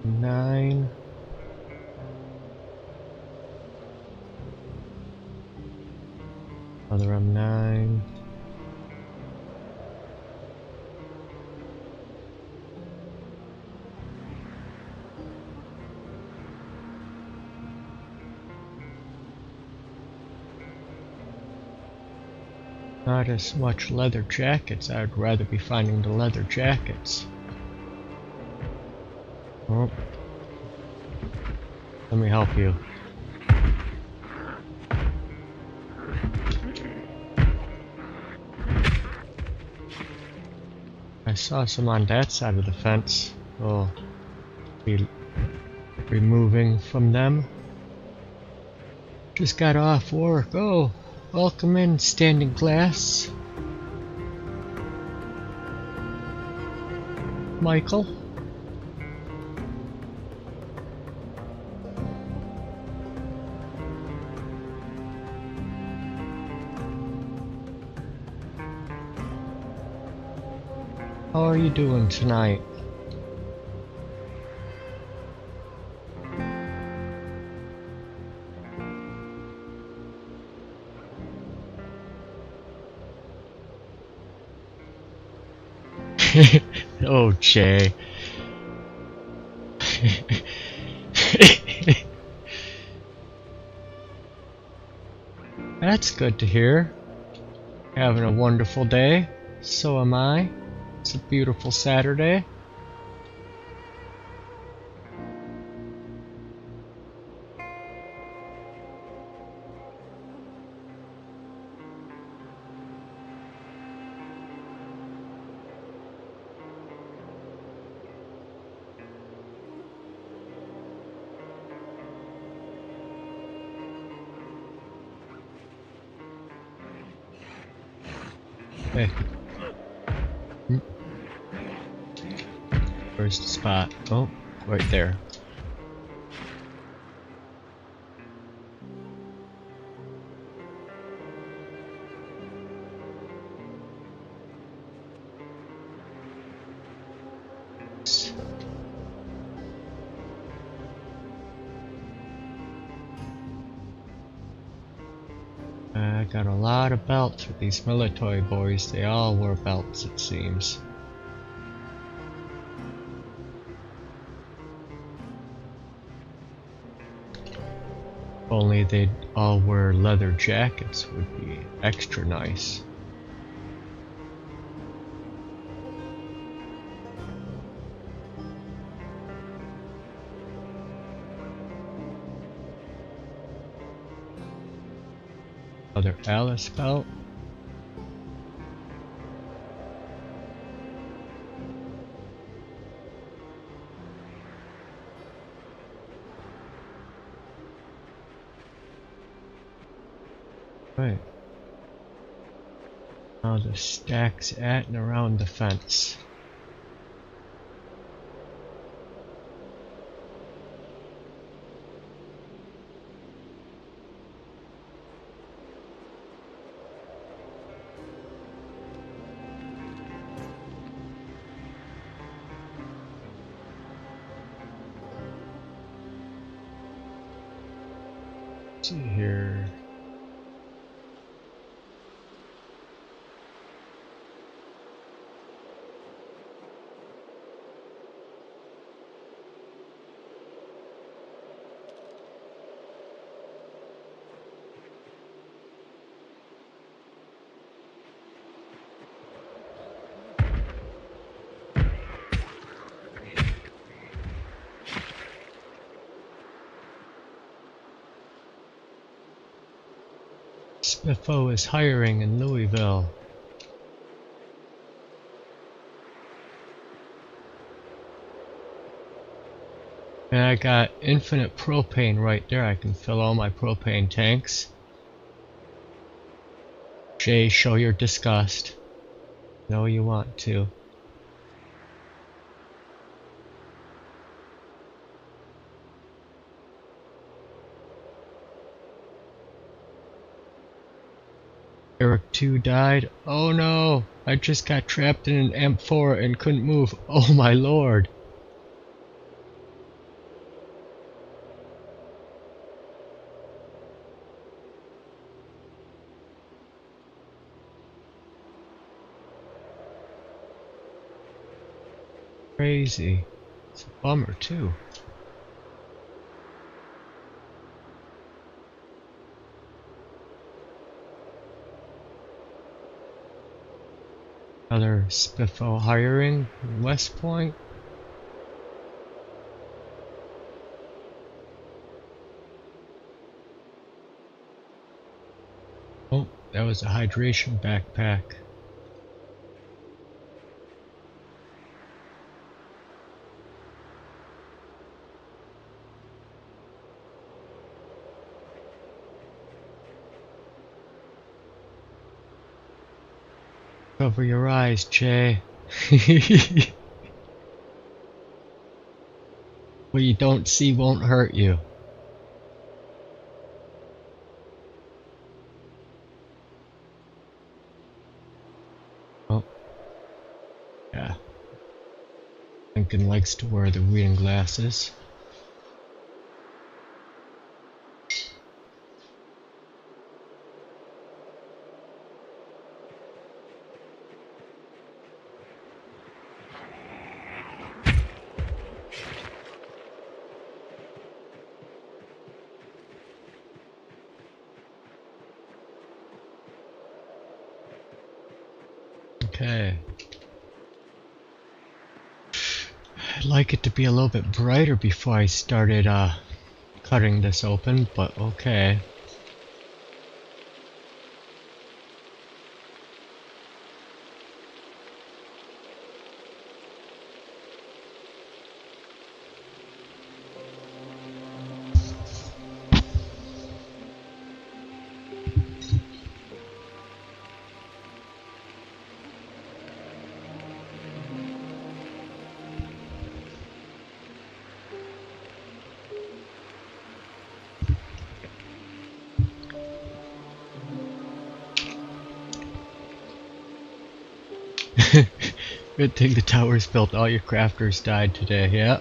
Nine. Another M9. Not as much leather jackets. I'd rather be finding the leather jackets. Oh. Let me help you. I saw some on that side of the fence. We'll be removing from them. Just got off work. Oh, welcome in, standing glass. Michael. How are you doing tonight? Oh, Jay. That's good to hear. Having a wonderful day. So am I. It's a beautiful Saturday. Hey. Where's the spot? Oh, right there. got a lot of belts with these military boys. They all wear belts, it seems. Only they'd all wear leather jackets would be extra nice. Another Alice belt. Right. Now the stacks at and around the fence. Let's see here. Spiffo is hiring in Louisville. And I got infinite propane right there. I can fill all my propane tanks. Jay, show your disgust. No, you want to. Eric 2 died. Oh no! I just got trapped in an M4 and couldn't move. Oh my lord! Crazy. It's a bummer too. Another Spiffo hiring in West Point. Oh, that was a hydration backpack. Cover your eyes, Jay. What you don't see won't hurt you. Oh. Yeah. Lincoln likes to wear the reading glasses. Okay. I'd like it to be a little bit brighter before I started cutting this open, but okay. Good thing the tower's built, all your crafters died today, yeah.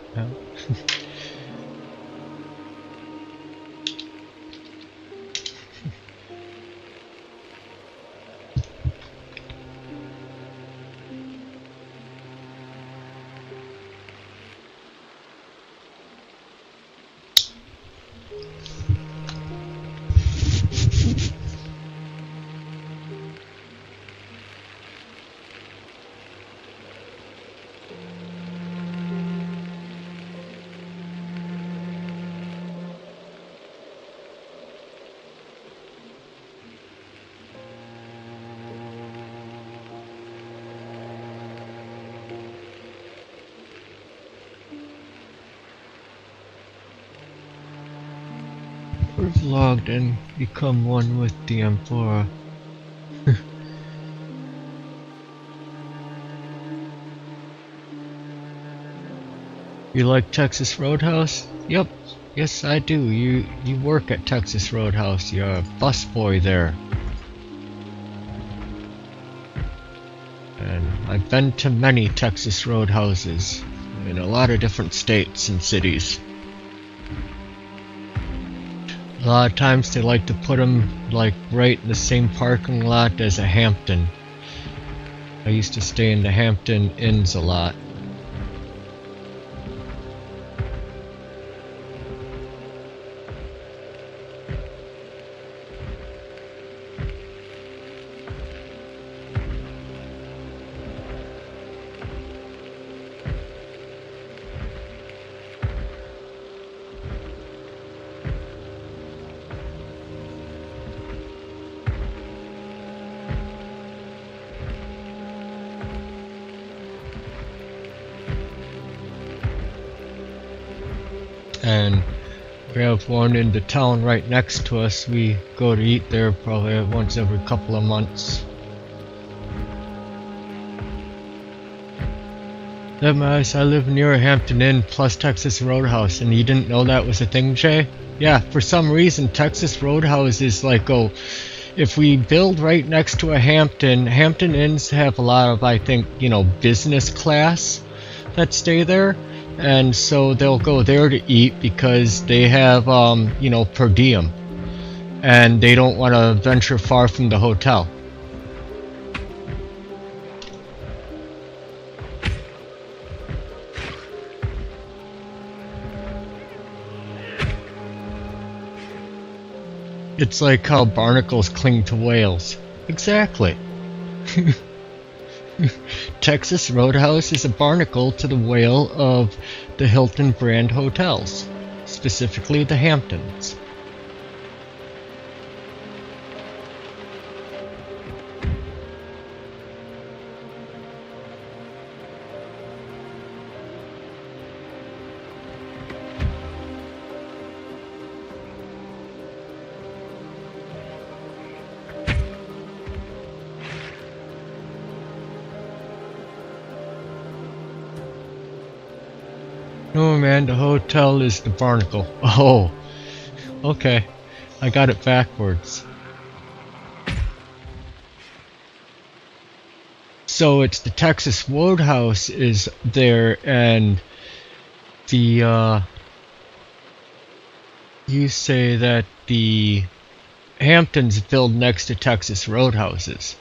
vlogged and become one with the Emperor. You like Texas Roadhouse? Yep, yes I do. You work at Texas Roadhouse. You're a busboy there. And I've been to many Texas Roadhouses in a lot of different states and cities. A lot of times they like to put them like right in the same parking lot as a Hampton. I used to stay in the Hampton Inns a lot. And we have one in the town right next to us. We go to eat there probably once every couple of months. I live near a Hampton Inn plus Texas Roadhouse, and you didn't know that was a thing, Jay? Yeah, for some reason Texas Roadhouse is like, oh, if we build right next to a Hampton Inns have a lot of, I think, you know, business class that stay there. And so they'll go there to eat because they have, you know, per diem. And they don't want to venture far from the hotel. It's like how barnacles cling to whales. Exactly. Texas Roadhouse is a barnacle to the whale of the Hilton brand hotels, specifically the Hamptons. No man, the hotel is the barnacle. Oh, okay. I got it backwards. So it's the Texas Roadhouse is there, and the, you say that the Hamptons build next to Texas Roadhouses.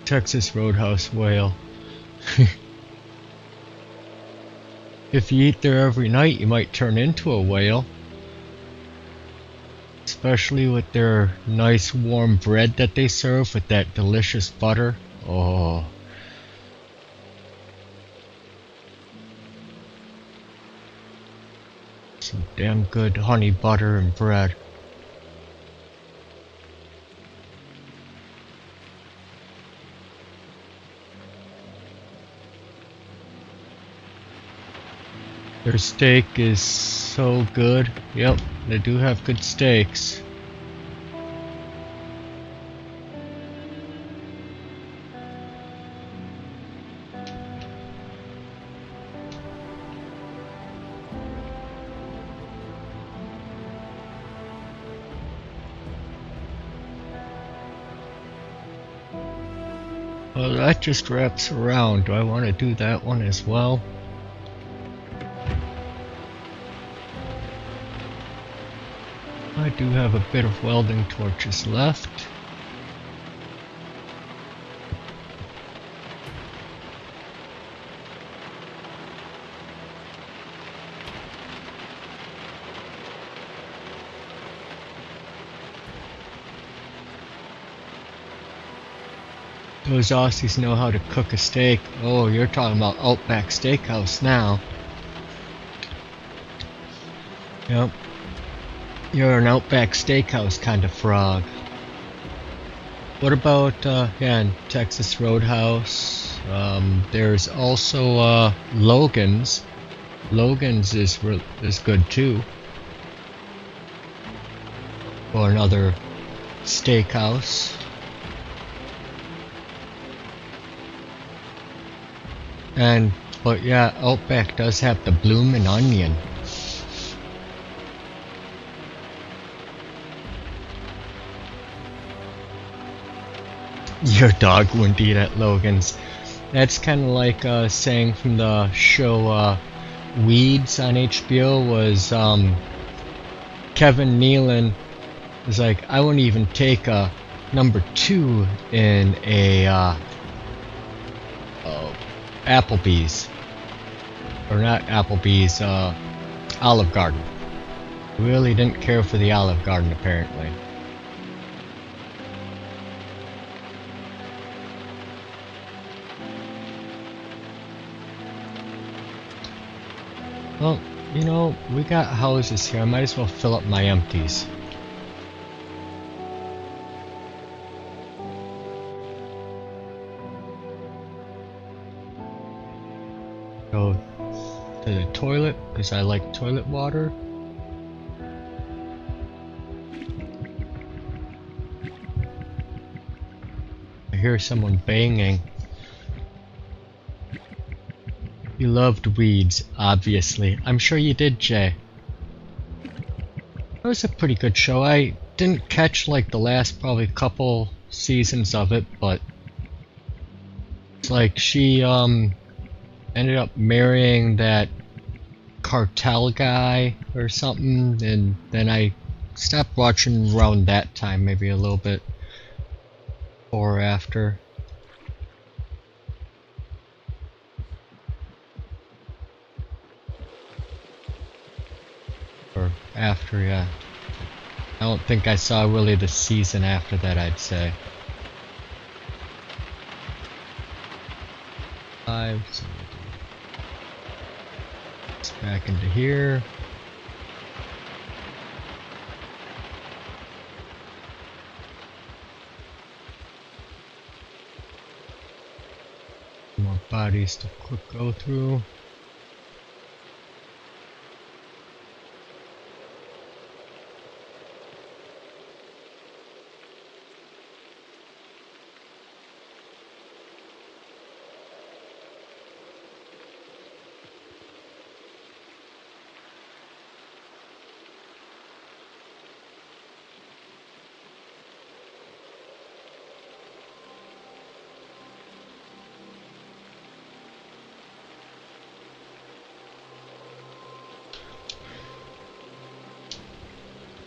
Texas Roadhouse whale. If you eat there every night, you might turn into a whale. Especially with their nice warm bread that they serve with that delicious butter. Oh. Some damn good honey butter and bread. Their steak is so good. Yep, they do have good steaks. Well, that just wraps around. Do I want to do that one as well? I do have a bit of welding torches left. Those Aussies know how to cook a steak. Oh, you're talking about Outback Steakhouse now. Yep. You're an Outback Steakhouse kind of frog. What about, yeah, Texas Roadhouse? There's also, Logan's. Logan's is good too. Or another steakhouse. But yeah, Outback does have the bloomin' onion. Your dog wouldn't eat at Logan's. That's kind of like a saying from the show Weeds on HBO was Kevin Nealon was like, I wouldn't even take a number 2 in a Applebee's. Or not Applebee's, Olive Garden. Really didn't care for the Olive Garden apparently. Well, you know, we got houses here. I might as well fill up my empties. Go to the toilet, because I like toilet water. I hear someone banging. You loved Weeds, obviously. I'm sure you did, Jay. It was a pretty good show. I didn't catch like the last probably couple seasons of it, but it's like she ended up marrying that cartel guy or something, and then I stopped watching around that time, maybe a little bit or after. Or after, yeah. I don't think I saw really the season after that, I'd say. 5, so it's back into here. More bodies to quick go through.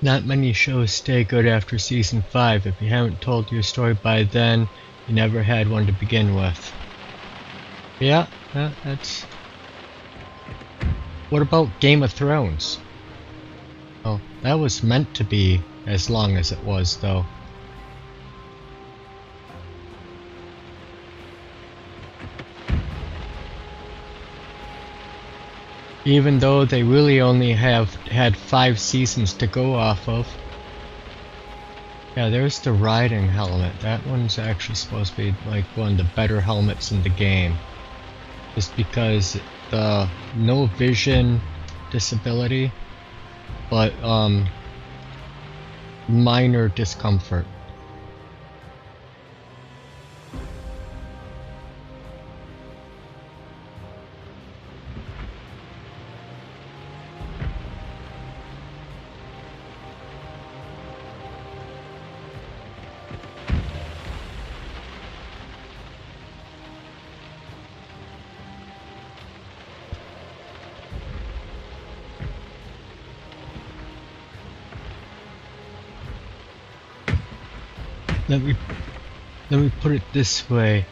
Not many shows stay good after season 5. If you haven't told your story by then, you never had one to begin with. Yeah, that's... What about Game of Thrones? Oh, that was meant to be as long as it was, though. Even though they really only have had 5 seasons to go off of. Yeah, there's the riding helmet. That one's actually supposed to be like one of the better helmets in the game. Just because the no vision disability, but minor discomfort. Let me put it this way.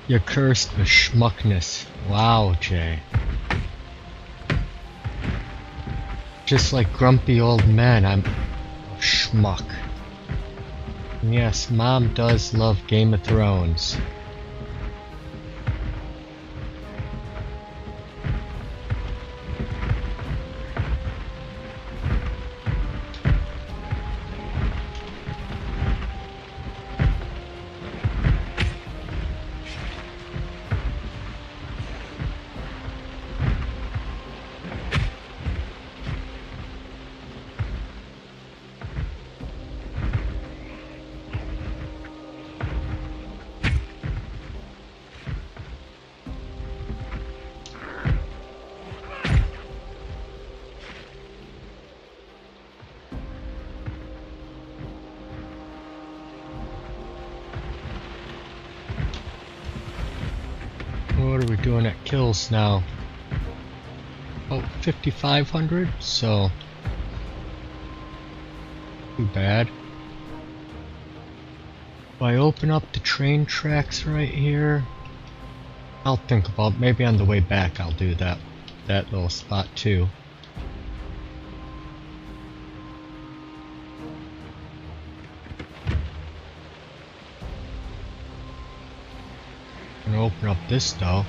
You're cursed with schmuckness. Wow, Jay. Just like grumpy old men, I'm a schmuck. And yes, Mom does love Game of Thrones. What are we doing at kills now? Oh, 5,500, so too bad. If I open up the train tracks right here, I'll think about maybe on the way back I'll do that little spot too. I'm gonna open up this though.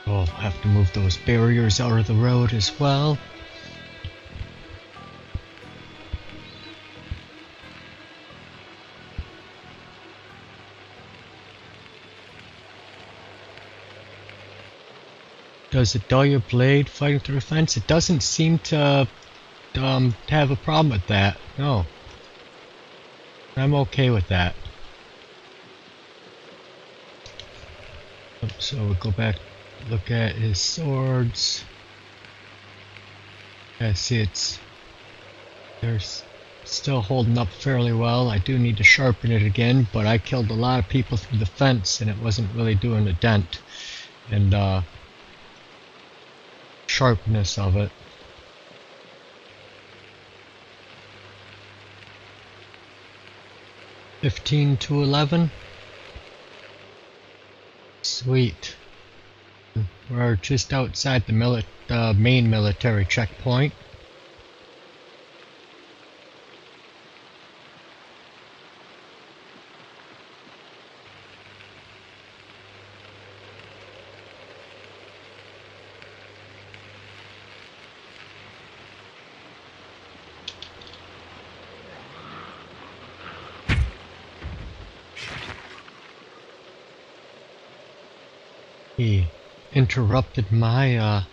I'll have to move those barriers out of the road as well. Does it dull your blade fighting through the fence? It doesn't seem to have a problem with that. No. I'm okay with that. So we'll go back, look at his swords. Yeah, see they're still holding up fairly well. I do need to sharpen it again, but I killed a lot of people through the fence and it wasn't really doing a dent. And sharpness of it. $15 to $11. Sweet. We're just outside the main military checkpoint. He interrupted my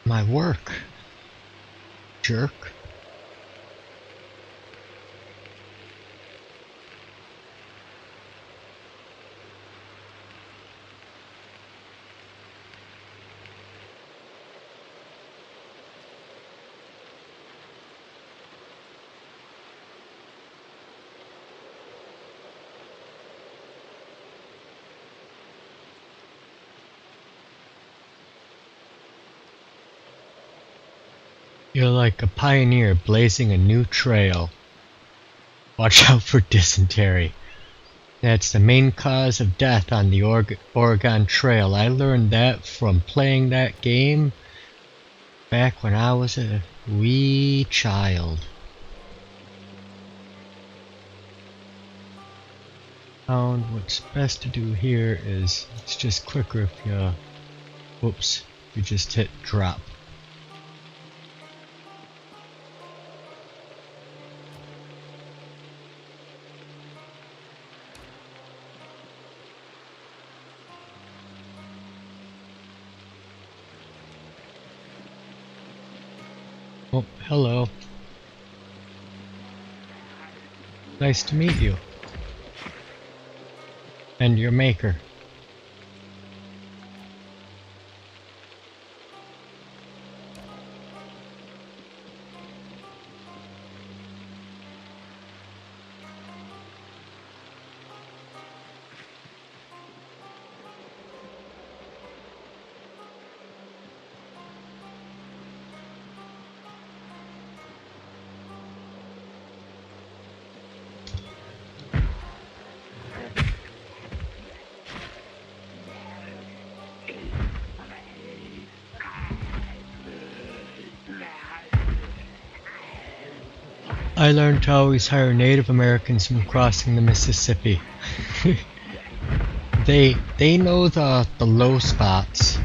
my work. Jerk. You're like a pioneer blazing a new trail. Watch out for dysentery. That's the main cause of death on the Oregon Trail. I learned that from playing that game back when I was a wee child. Found what's best to do here is it's just quicker if you, whoops, you just hit drop. Oh, hello. Nice to meet you. And your maker. I learned to always hire Native Americans from crossing the Mississippi. They know the low spots.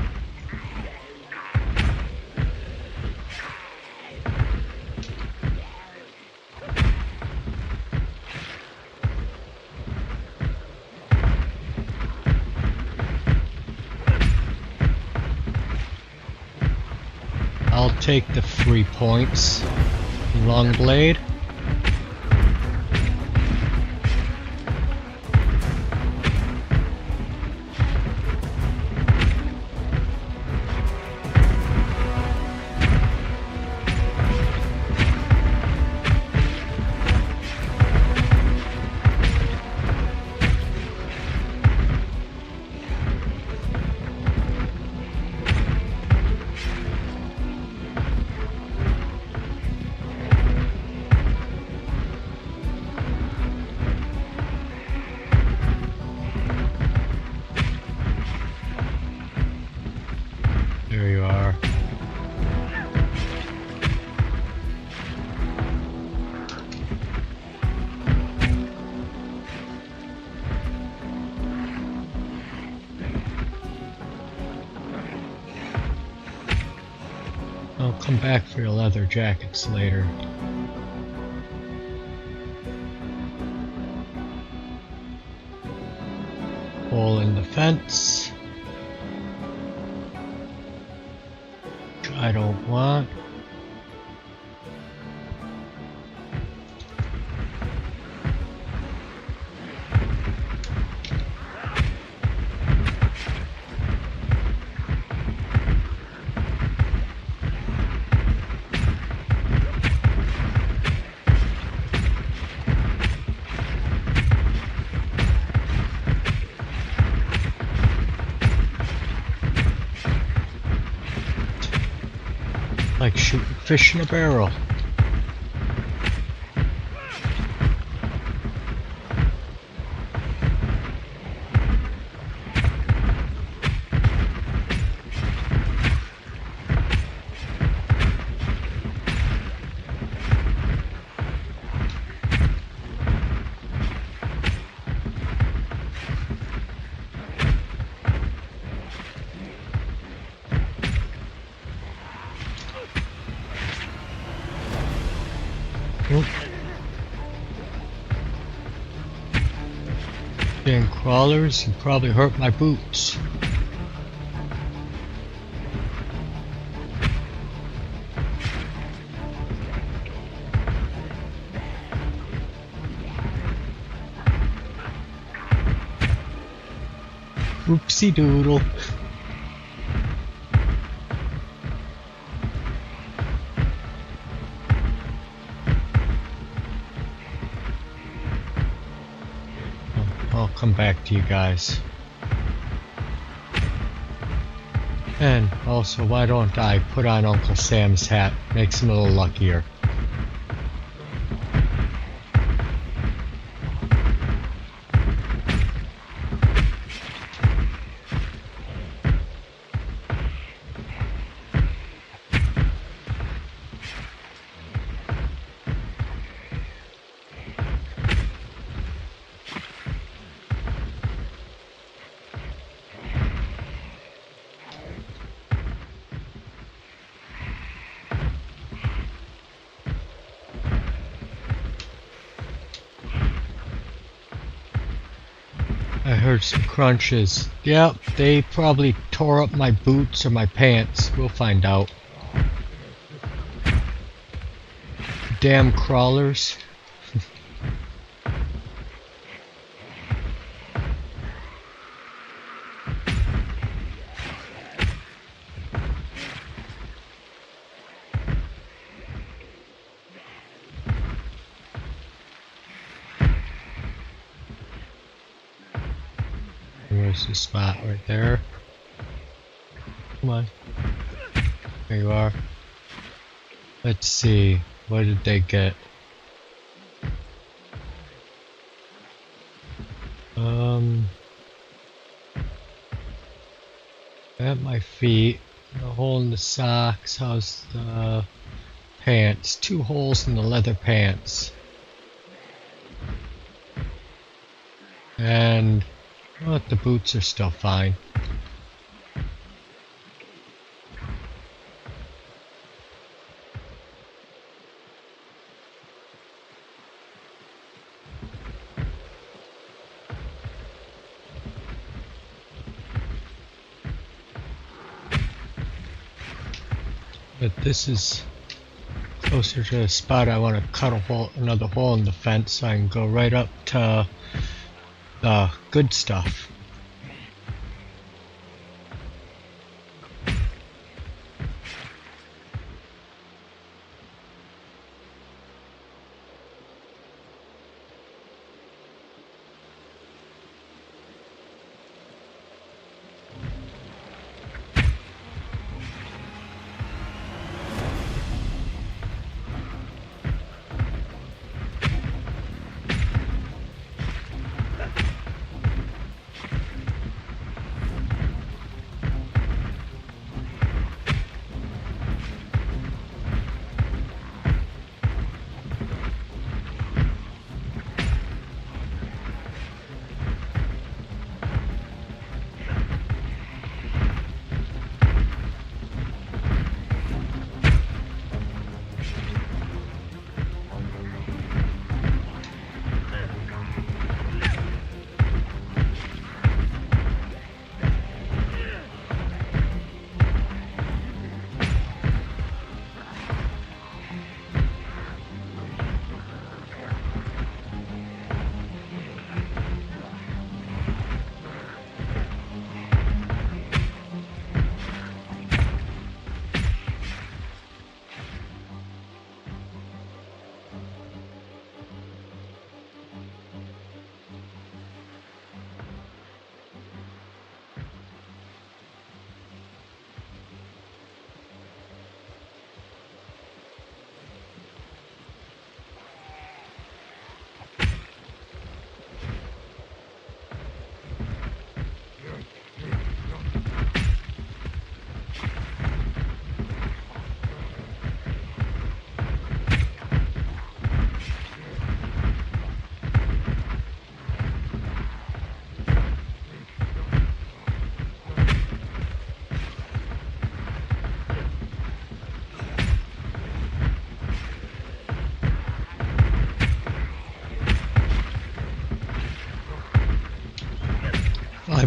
I'll take the 3 points. Long blade. There you are. I'll come back for your leather jackets later. Hole in the fence. Which I don't want. Like shooting fish in a barrel. Dang crawlers, you probably hurt my boots. Oopsie doodle. I'll come back to you guys. And also, why don't I put on Uncle Sam's hat? Makes him a little luckier. I heard some crunches. Yep, they probably tore up my boots or my pants. We'll find out. damn crawlers. There's the spot right there. Come on. There you are. Let's see. What did they get? At my feet. A hole in the socks. How's the pants? 2 holes in the leather pants. And well, the boots are still fine. But this is closer to the spot I want to cut a hole, another hole in the fence so I can go right up to the good stuff.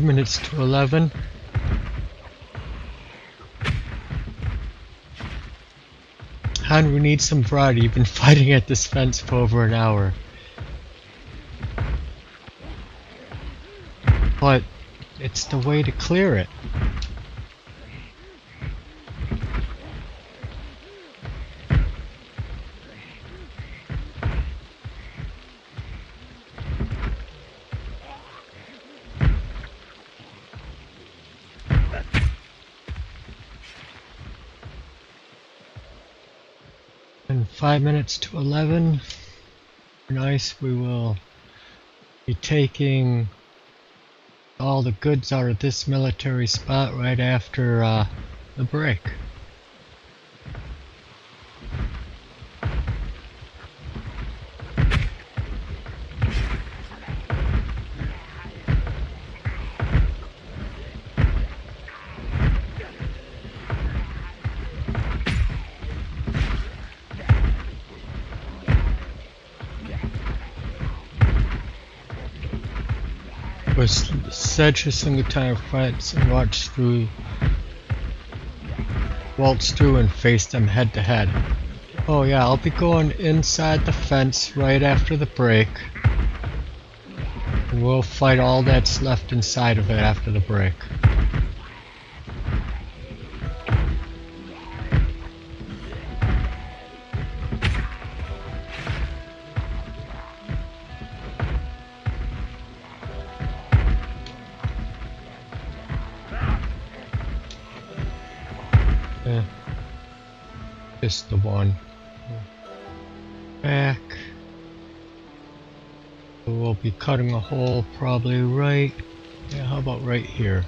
Minutes to 11. Han, we need some variety. You've been fighting at this fence for over an hour. But it's the way to clear it. In 5 minutes to 11, nice, we will be taking all the goods out of this military spot right after the break. Was such a single time fights and waltz through and face them head to head. Oh yeah, I'll be going inside the fence right after the break. And we'll fight all that's left inside of it after the break. Just the one. Back. So we'll be cutting a hole probably right. Yeah, how about right here?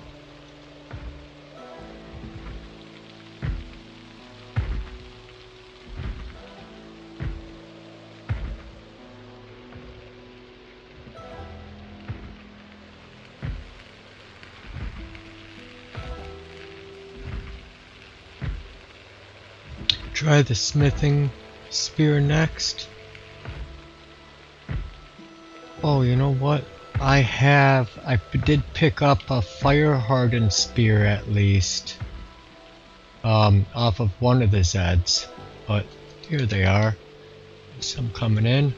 Try the smithing spear next. Oh, you know what? I did pick up a fire hardened spear at least. Off of one of the Zeds. But here they are. Some coming in.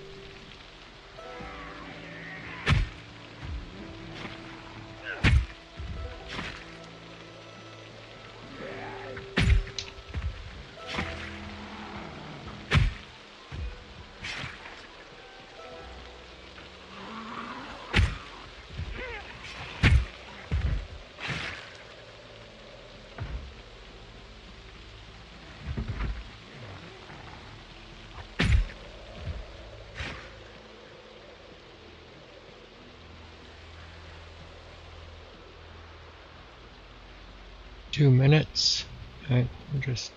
Two minutes. Okay, we'll just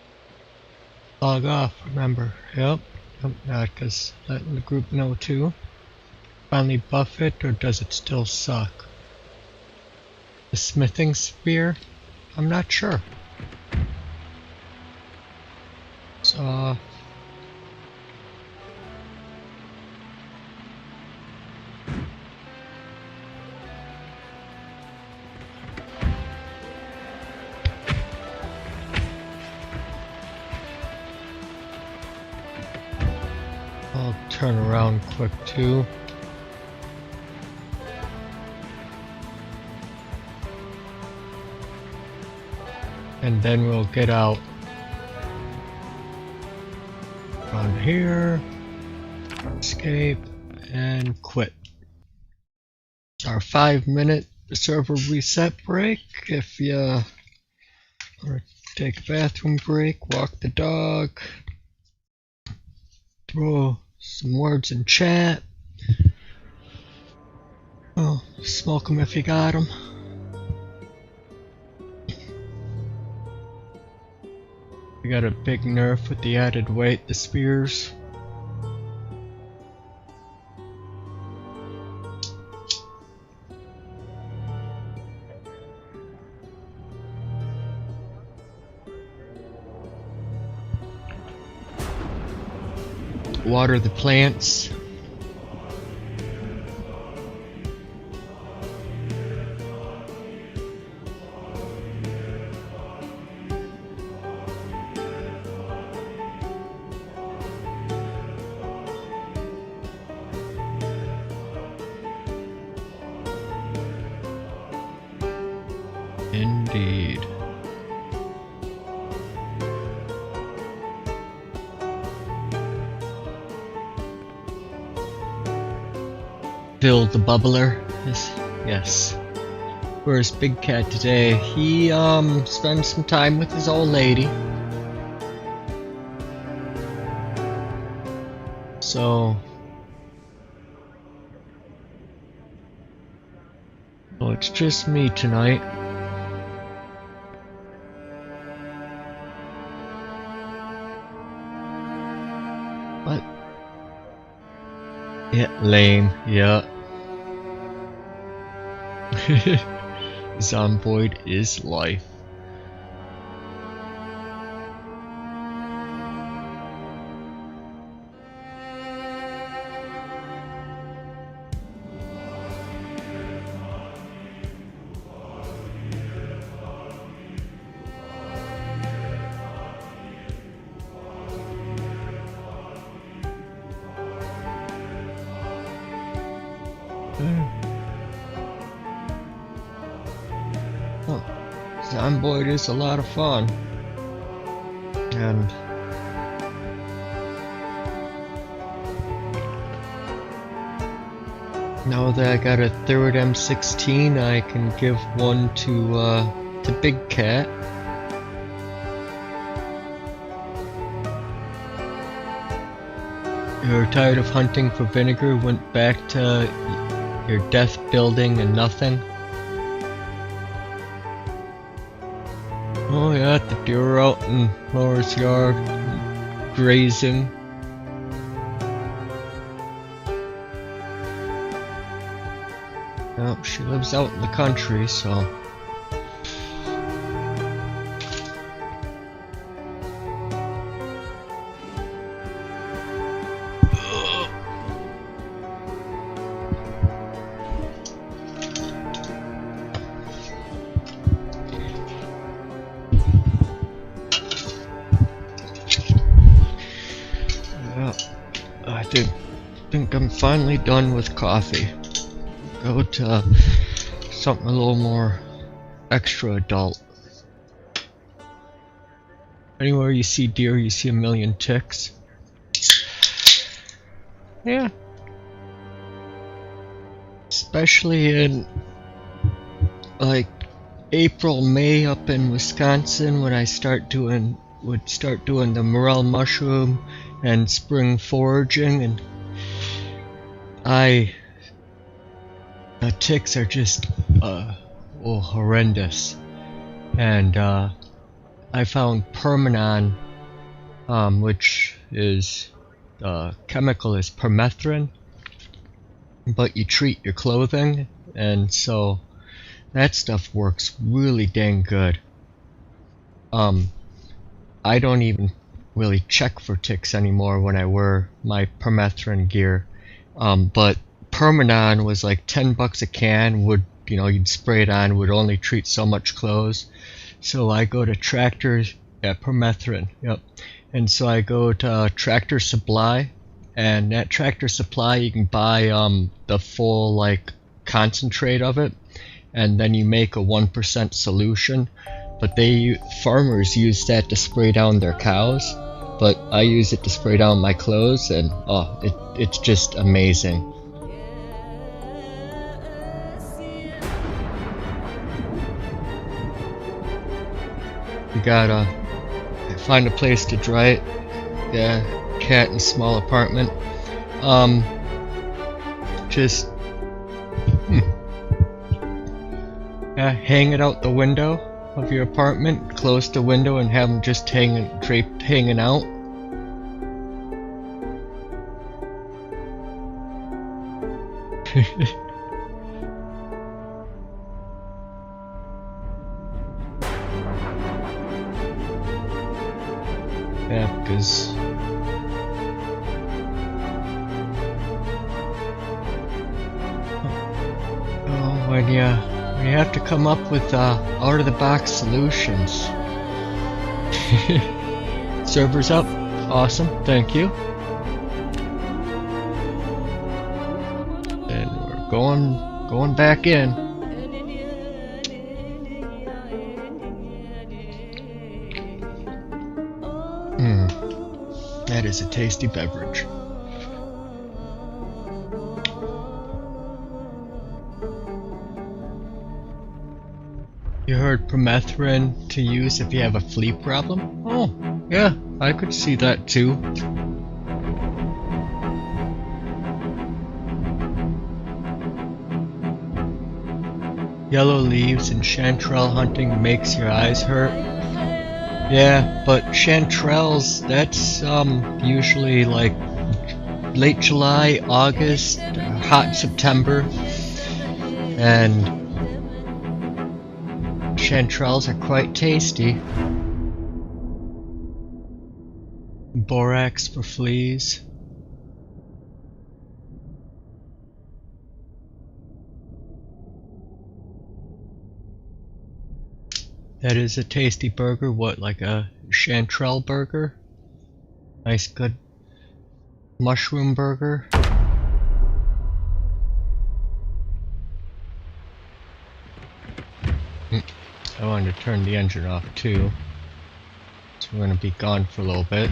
log off, remember. Yep, not because letting the group know too. Finally buff it, or does it still suck? The smithing spear? I'm not sure. So I'll turn around quick too. And then we'll get out around here, escape, and quit. It's our 5-minute server reset break. If you want to take a bathroom break, walk the dog, throw some words in chat, oh, smoke them if you got them. We got a big nerf with the added weight, the spears. Water the plants. Indeed. Bill the bubbler. Yes. Where's Big Cat today? He spent some time with his old lady. So it's just me tonight. What? Yeah, lame, yeah. Zomboid is life. Zomboid is a lot of fun. And now that I got a third M16, I can give one to Big Cat. You're tired of hunting for vinegar, went back to your death building and nothing. Oh yeah, the deer are out in Laura's yard, grazing. Well, she lives out in the country, so... Yeah, I think I'm finally done with coffee. Go to something a little more extra adult. Anywhere you see deer, you see a million ticks. Yeah. Especially in like April, May up in Wisconsin when I would start doing the morel mushroom and spring foraging, and the ticks are just horrendous. And I found Permanon, which is chemical is permethrin, but you treat your clothing, and so that stuff works really dang good. I don't even really check for ticks anymore when I wear my permethrin gear, but Permanon was like $10 a can. You'd spray it on, would only treat so much clothes. So I go to Tractor's, permethrin, yep. And so I go to Tractor Supply, and at Tractor Supply you can buy the full like concentrate of it, and then you make a 1% solution. But farmers use that to spray down their cows, but I use it to spray down my clothes, and it's just amazing. You gotta find a place to dry it. Yeah, cat in a small apartment. Hang it out the window of your apartment. Close the window and have them just hanging out. Yeah, because when you have to come up with out-of-the-box solutions. Servers up, awesome, thank you. And we're going back in. That is a tasty beverage. You heard permethrin to use if you have a flea problem? Oh, yeah, I could see that too. Yellow leaves and chanterelle hunting makes your eyes hurt. Yeah, but chanterelles, that's usually like late July, August, hot September, and chanterelles are quite tasty. Borax for fleas. That is a tasty burger. What, like a chanterelle burger? Nice good mushroom burger. I wanted to turn the engine off too. So we're going to be gone for a little bit.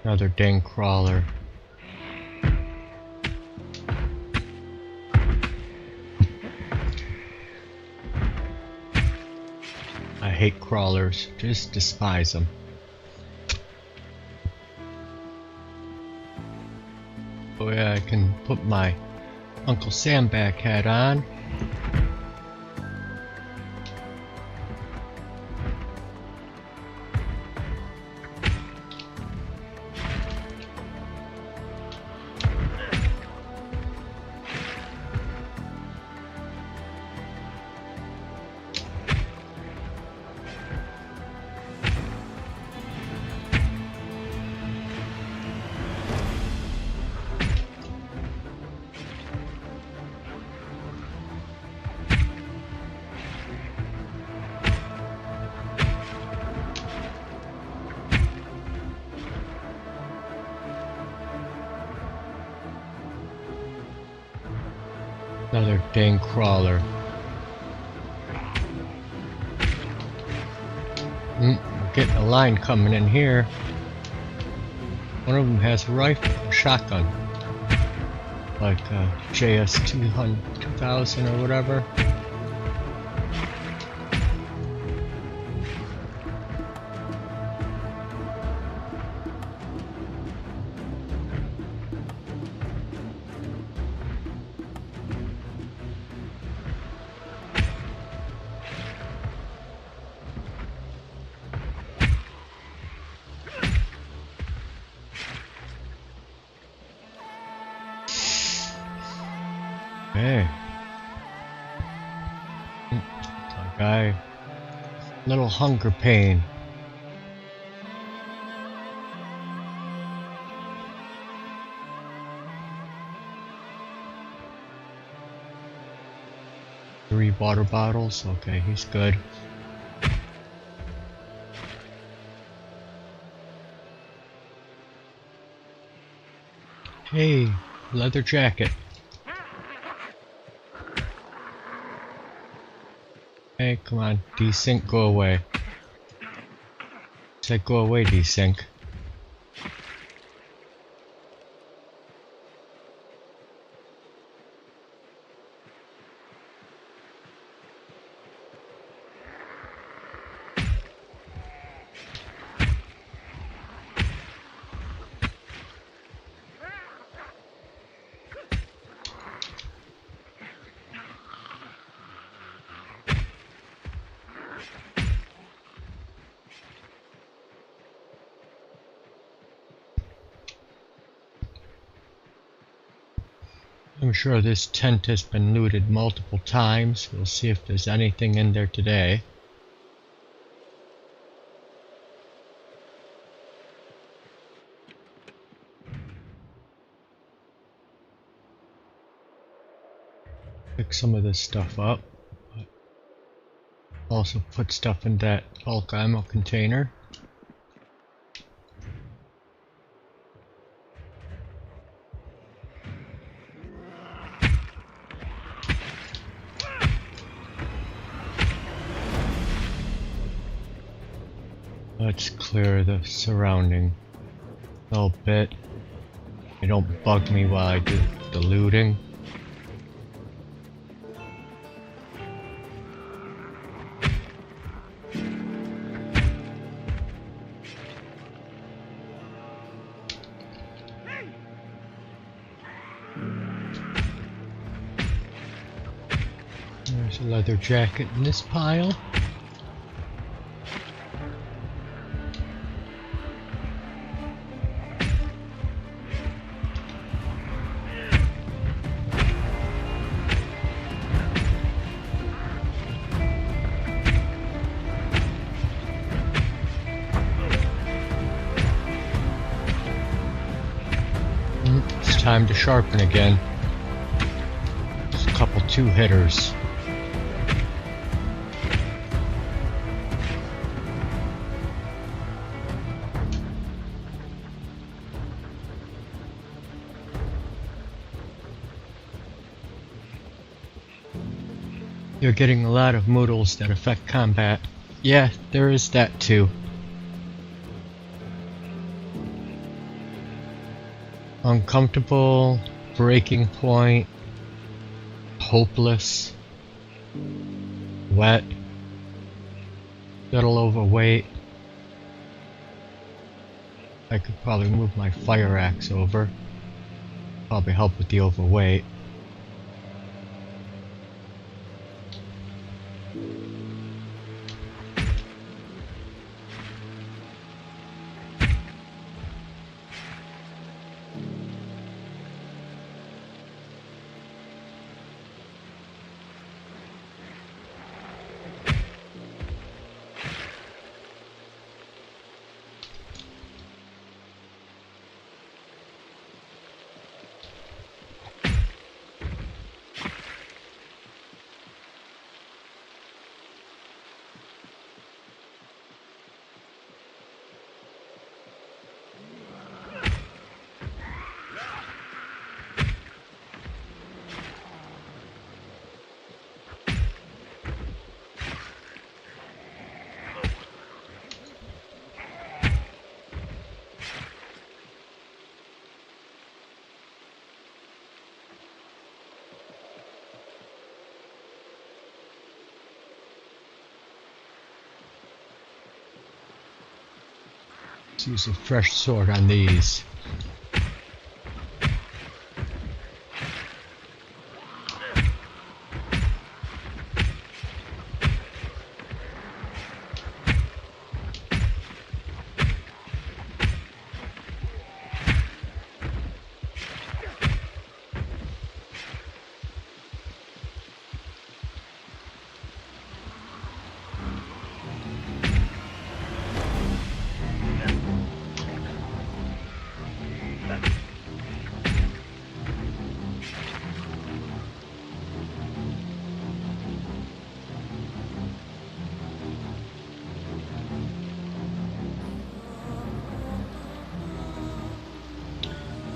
Another dang crawler. I hate crawlers, just despise them. Oh yeah, I can put my Uncle Sam back hat on. Another dang crawler. We're getting a line coming in here. One of them has a rifle, a shotgun. Like JS 2000 or whatever. Hey. Like I... little hunger pain. Three water bottles? Okay, he's good. Hey, leather jacket. Hey, come on, desync, go away. Said go away, desync. I'm sure this tent has been looted multiple times. We'll see if there's anything in there today. Pick some of this stuff up. Also put stuff in that bulk ammo container. Let's clear the surrounding a little bit. They don't bug me while I do the looting. There's a leather jacket in this pile. time to sharpen again. Just a couple two-hitters. You're getting a lot of moodles that affect combat. Yeah, there is that too. Uncomfortable, breaking point, hopeless, wet, little overweight. I could probably move my fire axe over. Probably help with the overweight. Let's use a fresh sword on these.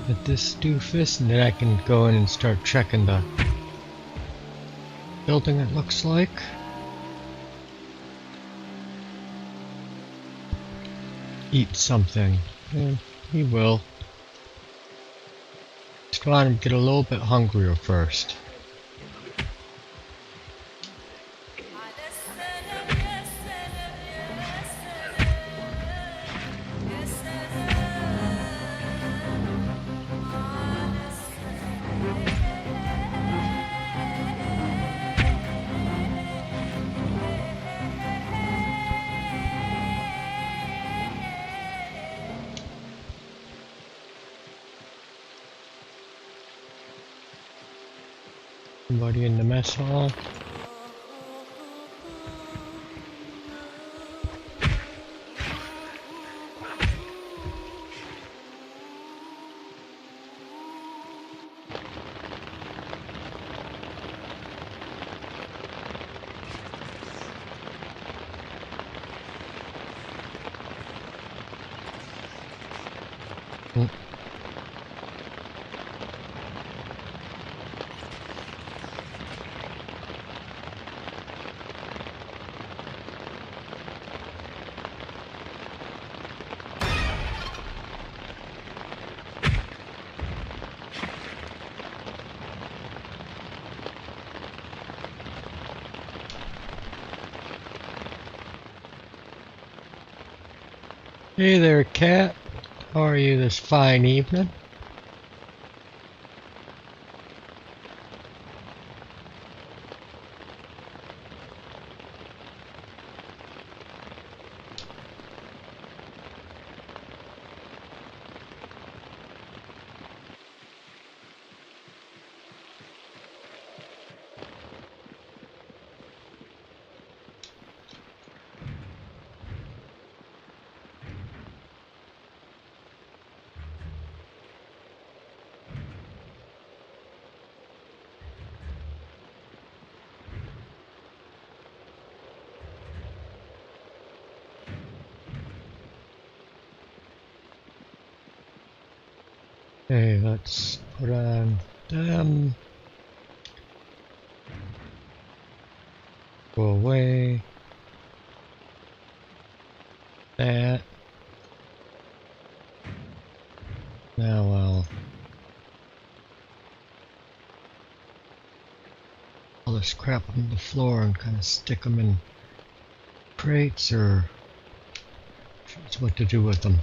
With this doofus, and then I can go in and start checking the building, it looks like. Eat something. Yeah, he will. Just want him to get a little bit hungrier first. Somebody in the mess hall. Hey there, cat. How are you this fine evening? Okay, let's put on them. Go away. That. Now I'll all this crap on the floor and kind of stick them in crates or choose what to do with them.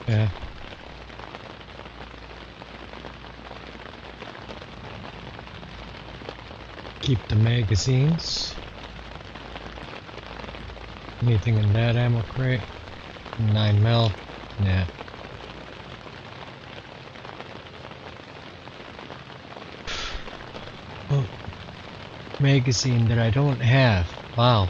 Yeah. Keep the magazines. Anything in that ammo crate? 9mm? Nah. Oh, magazine that I don't have. Wow.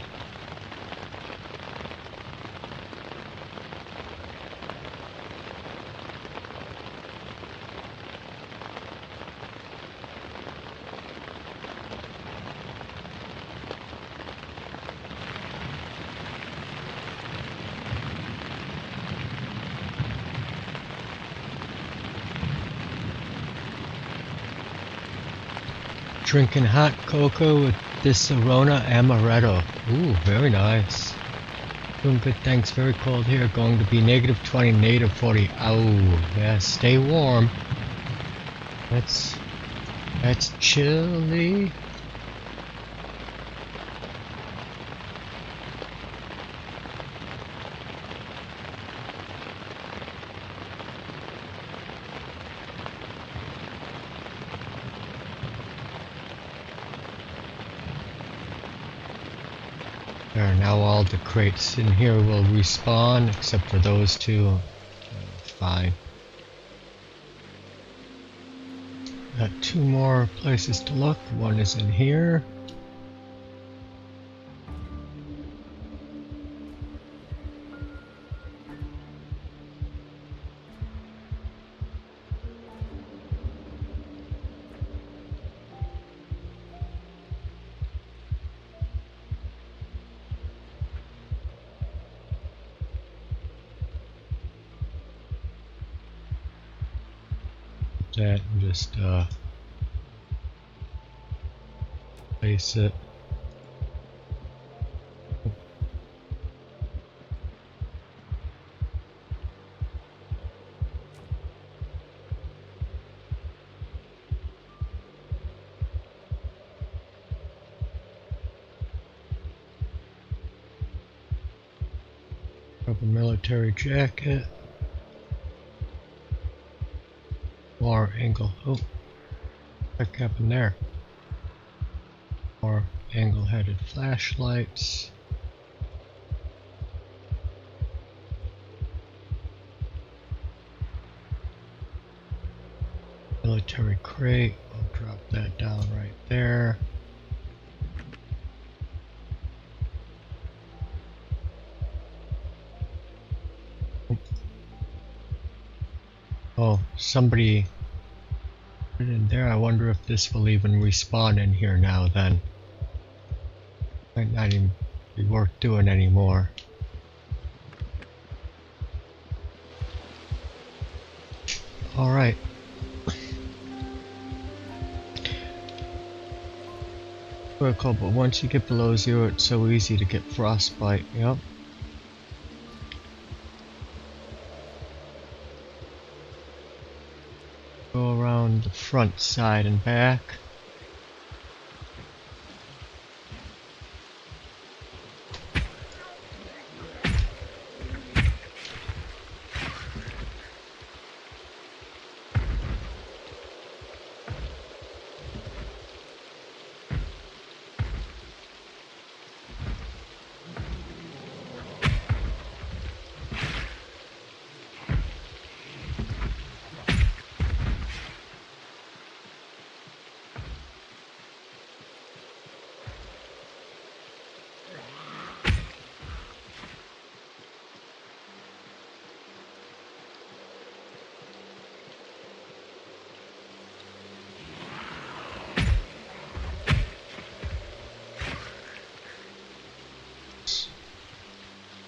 Drinking hot cocoa with this Corona Amaretto. Ooh, very nice. Doing good, thanks. Very cold here. Going to be -20, -40. Oh, yeah, stay warm. That's chilly. There, now all the crates in here will respawn, except for those two. Fine. Got two more places to look. One is in here. That and just place it. Grab a military jacket. More angle. Oh, what happened there? More angle-headed flashlights. Military crate. I'll drop that down right there. Oh, somebody put it in there. I wonder if this will even respawn in here now then. Might not even be worth doing anymore. Alright. Critical, but once you get below 0 it's so easy to get frostbite. Yep. Go around the front, side, and back.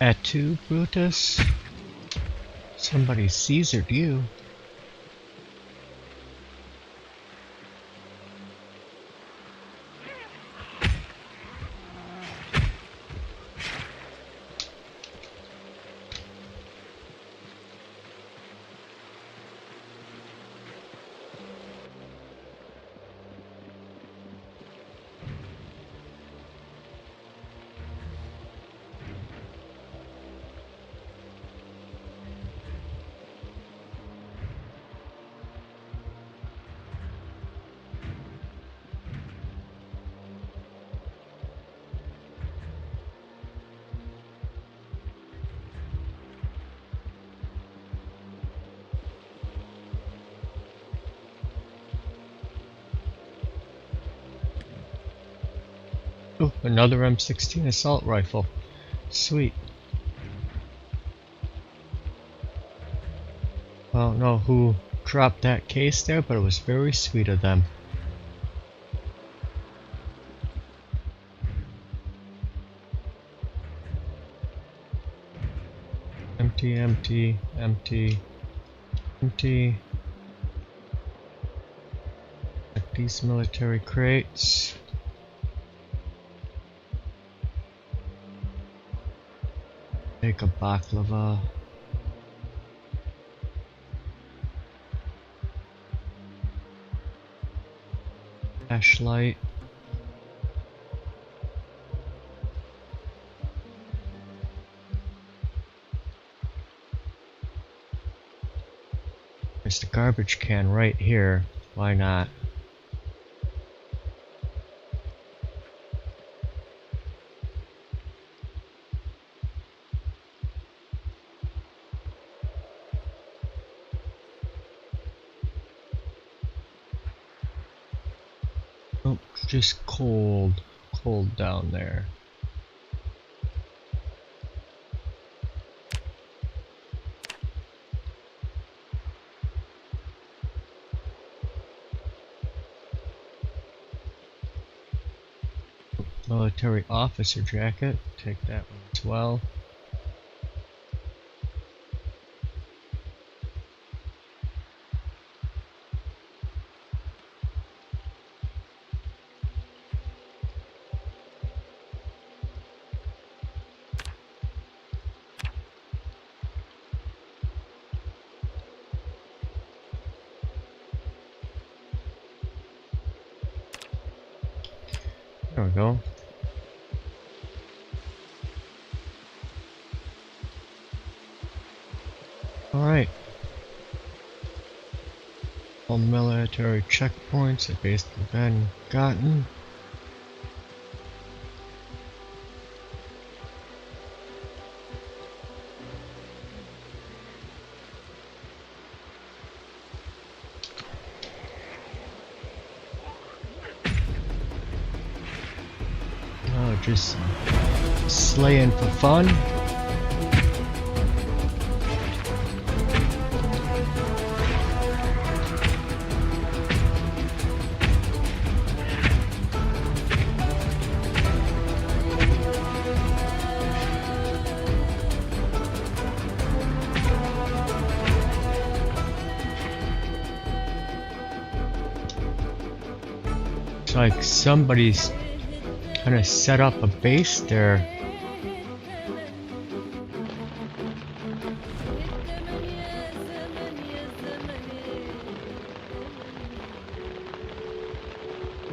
At 2, Brutus? Somebody Caesared you. Ooh, another M16 assault rifle. Sweet. I don't know who dropped that case there, but it was very sweet of them. Empty, empty, empty, empty. Like these military crates. Take a baklava. Flashlight. There's the garbage can right here. Why not? Oh, just cold down there. Military officer jacket, take that one as well. There we go. Alright. All military checkpoints have basically been gotten. Oh, just slaying for fun. It's like somebody's kind of set up a base there.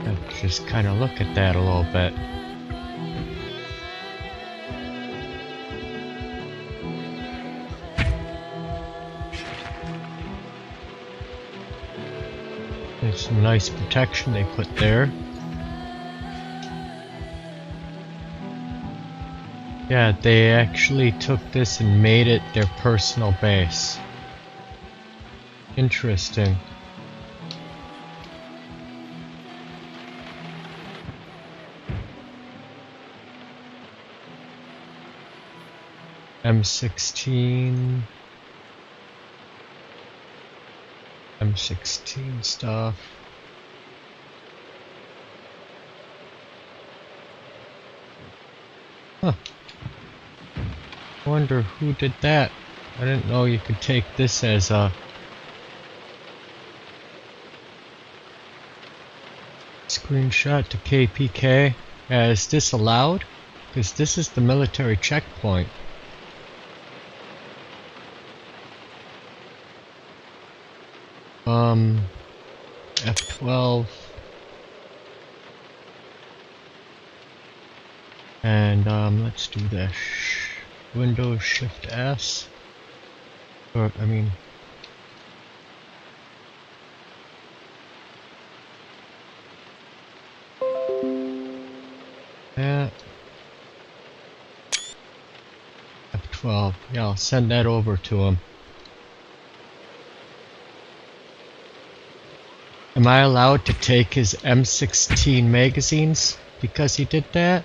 Let's just kind of look at that a little bit. There's some nice protection they put there. Yeah, they actually took this and made it their personal base. Interesting. M16 stuff. Huh. I wonder who did that. I didn't know you could take this as a screenshot to KPK. Is this allowed? Because this is the military checkpoint. F12. And let's do this. Windows Shift S. Or I mean, that. F12. Yeah, I'll send that over to him. Am I allowed to take his M16 magazines because he did that?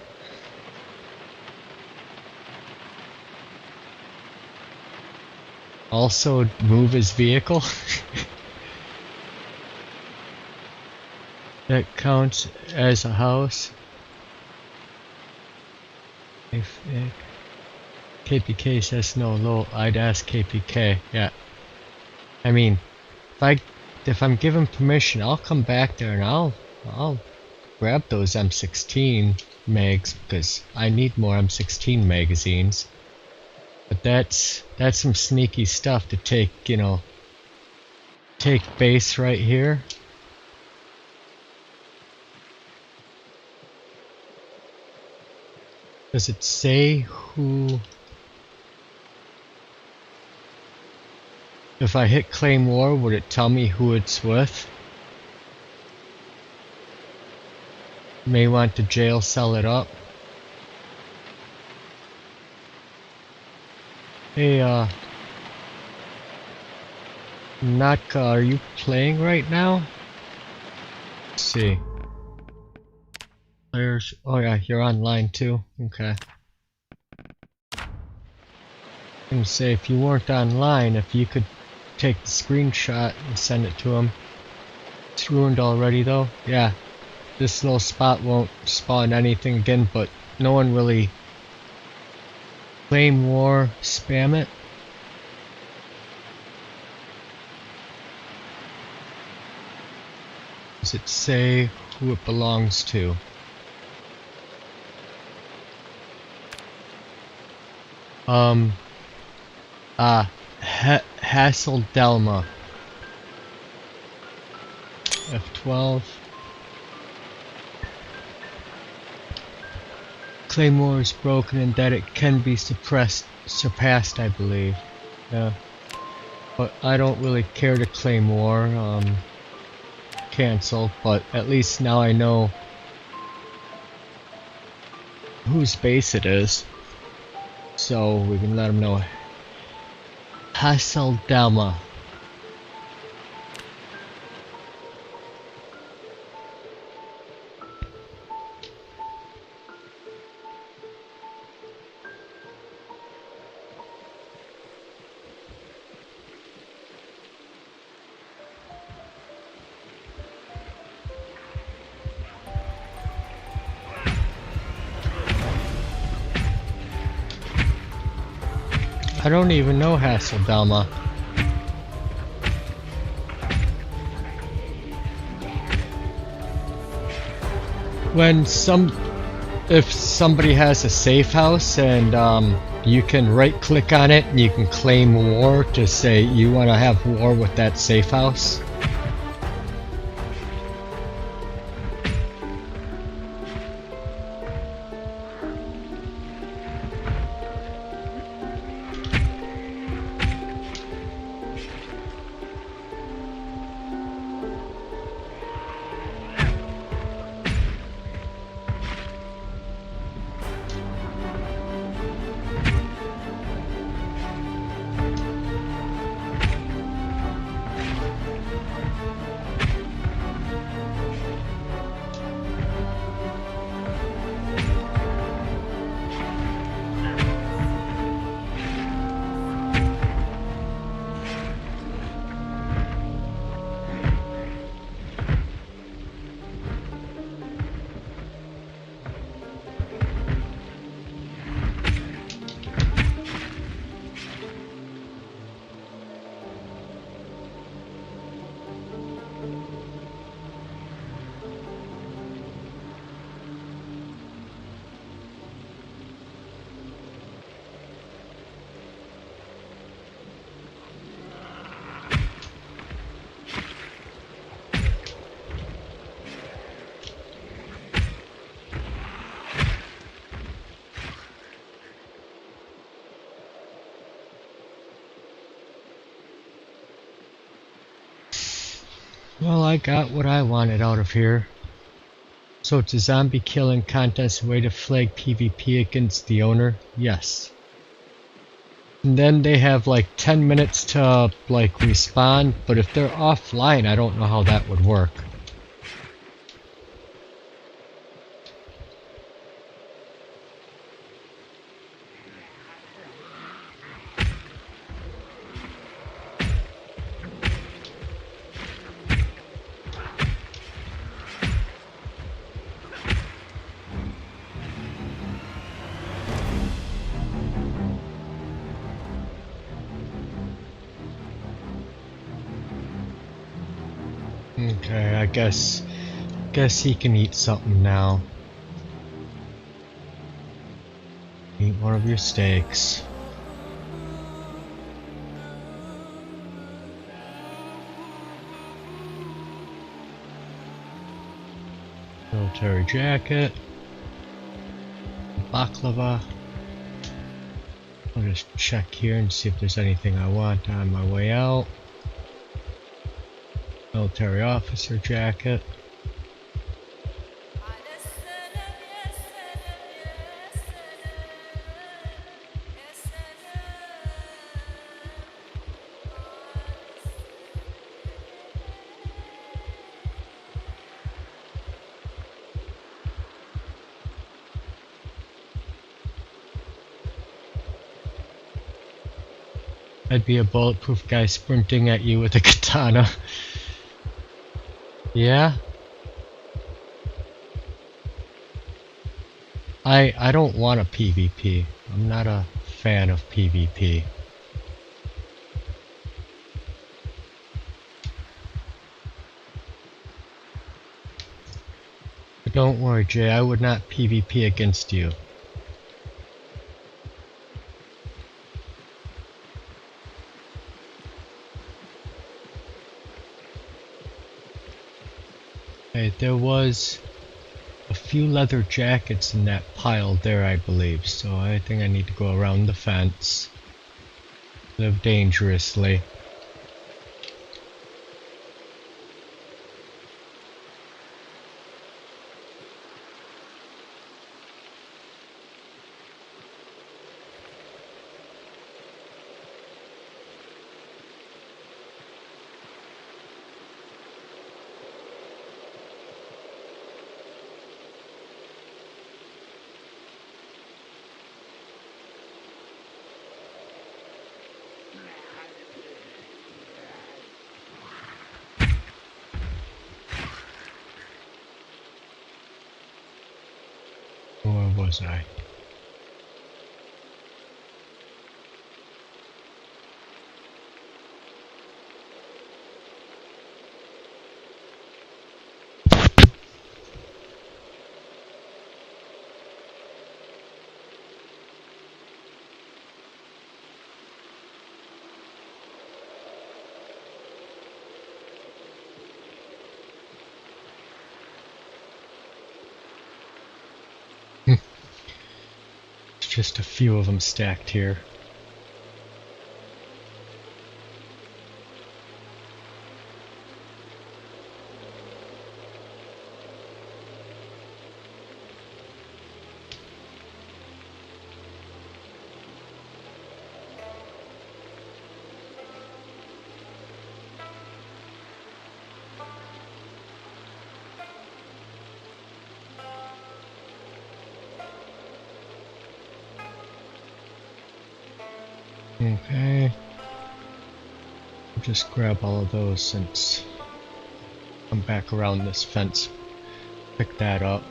Also move his vehicle? That counts as a house. If KPK says no, low, I'd ask KPK. Yeah. I mean, if I'm given permission, I'll come back there and I'll grab those M16 mags because I need more M16 magazines. But that's some sneaky stuff to take, you know, take base right here. Does it say who? If I hit claim war, would it tell me who it's with? May want to jail cell it up. Hey, Natka, are you playing right now? Let's see. Players. Oh yeah, you're online too. Okay. I can say if you weren't online, if you could take the screenshot and send it to him. It's ruined already though. Yeah. This little spot won't spawn anything again, but no one really claim war, spam it. Does it say who it belongs to? Hasseldelma. F12. Claymore is broken and that it can be surpassed, I believe. Yeah. But I don't really care to claim war, cancel, but at least now I know whose base it is. So we can let them know. Hasseldelma. I don't even know Hasseldelma. If somebody has a safe house and you can right click on it and you can claim war to say you want to have war with that safe house. Well, I got what I wanted out of here. So it's a zombie killing contest, way to flag PvP against the owner? Yes. And then they have like 10 minutes to like respawn, but if they're offline, I don't know how that would work. Okay, I guess he can eat something now. Eat one of your steaks. Military jacket. Baklava. I'll just check here and see if there's anything I want on my way out. Military officer jacket. I'd be a bulletproof guy sprinting at you with a katana. Yeah? I don't want a PvP. I'm not a fan of PvP. But don't worry, Jay, I would not PvP against you. Hey, there was a few leather jackets in that pile there, I believe, so I think I need to go around the fence. Live dangerously. Where was I? Just a few of them stacked here. Okay. I'll just grab all of those since I'm back around this fence. Pick that up.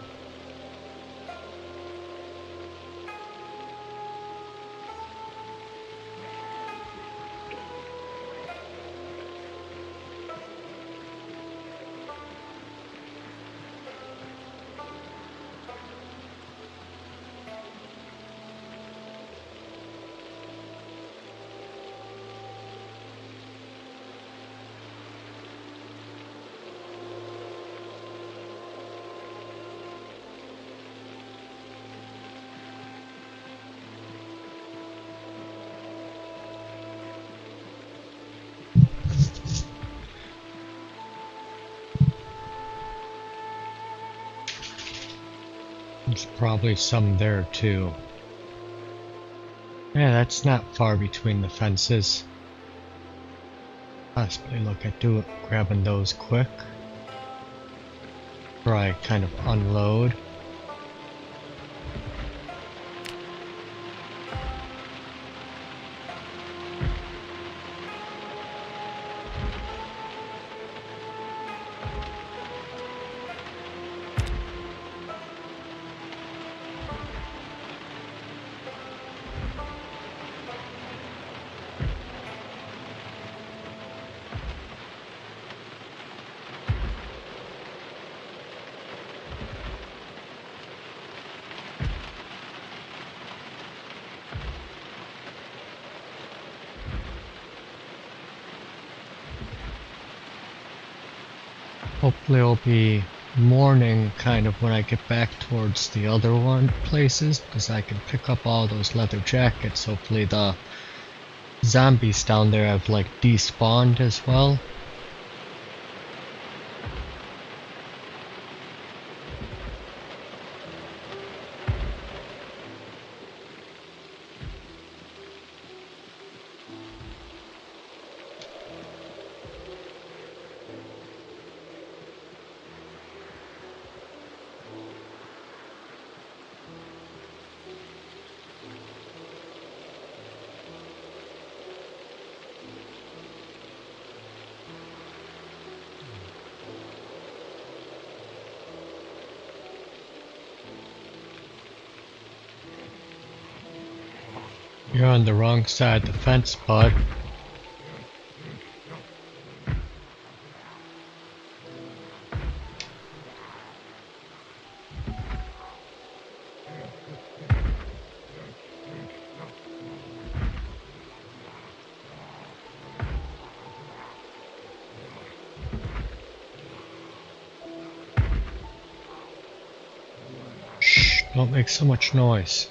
There's probably some there too. Yeah, that's not far between the fences. Possibly look at grabbing those quick. Or I kind of unload. Hopefully it'll be morning kind of when I get back towards the other places, because I can pick up all those leather jackets. Hopefully the zombies down there have like despawned as well. You're on the wrong side of the fence, bud. Shh, don't make so much noise.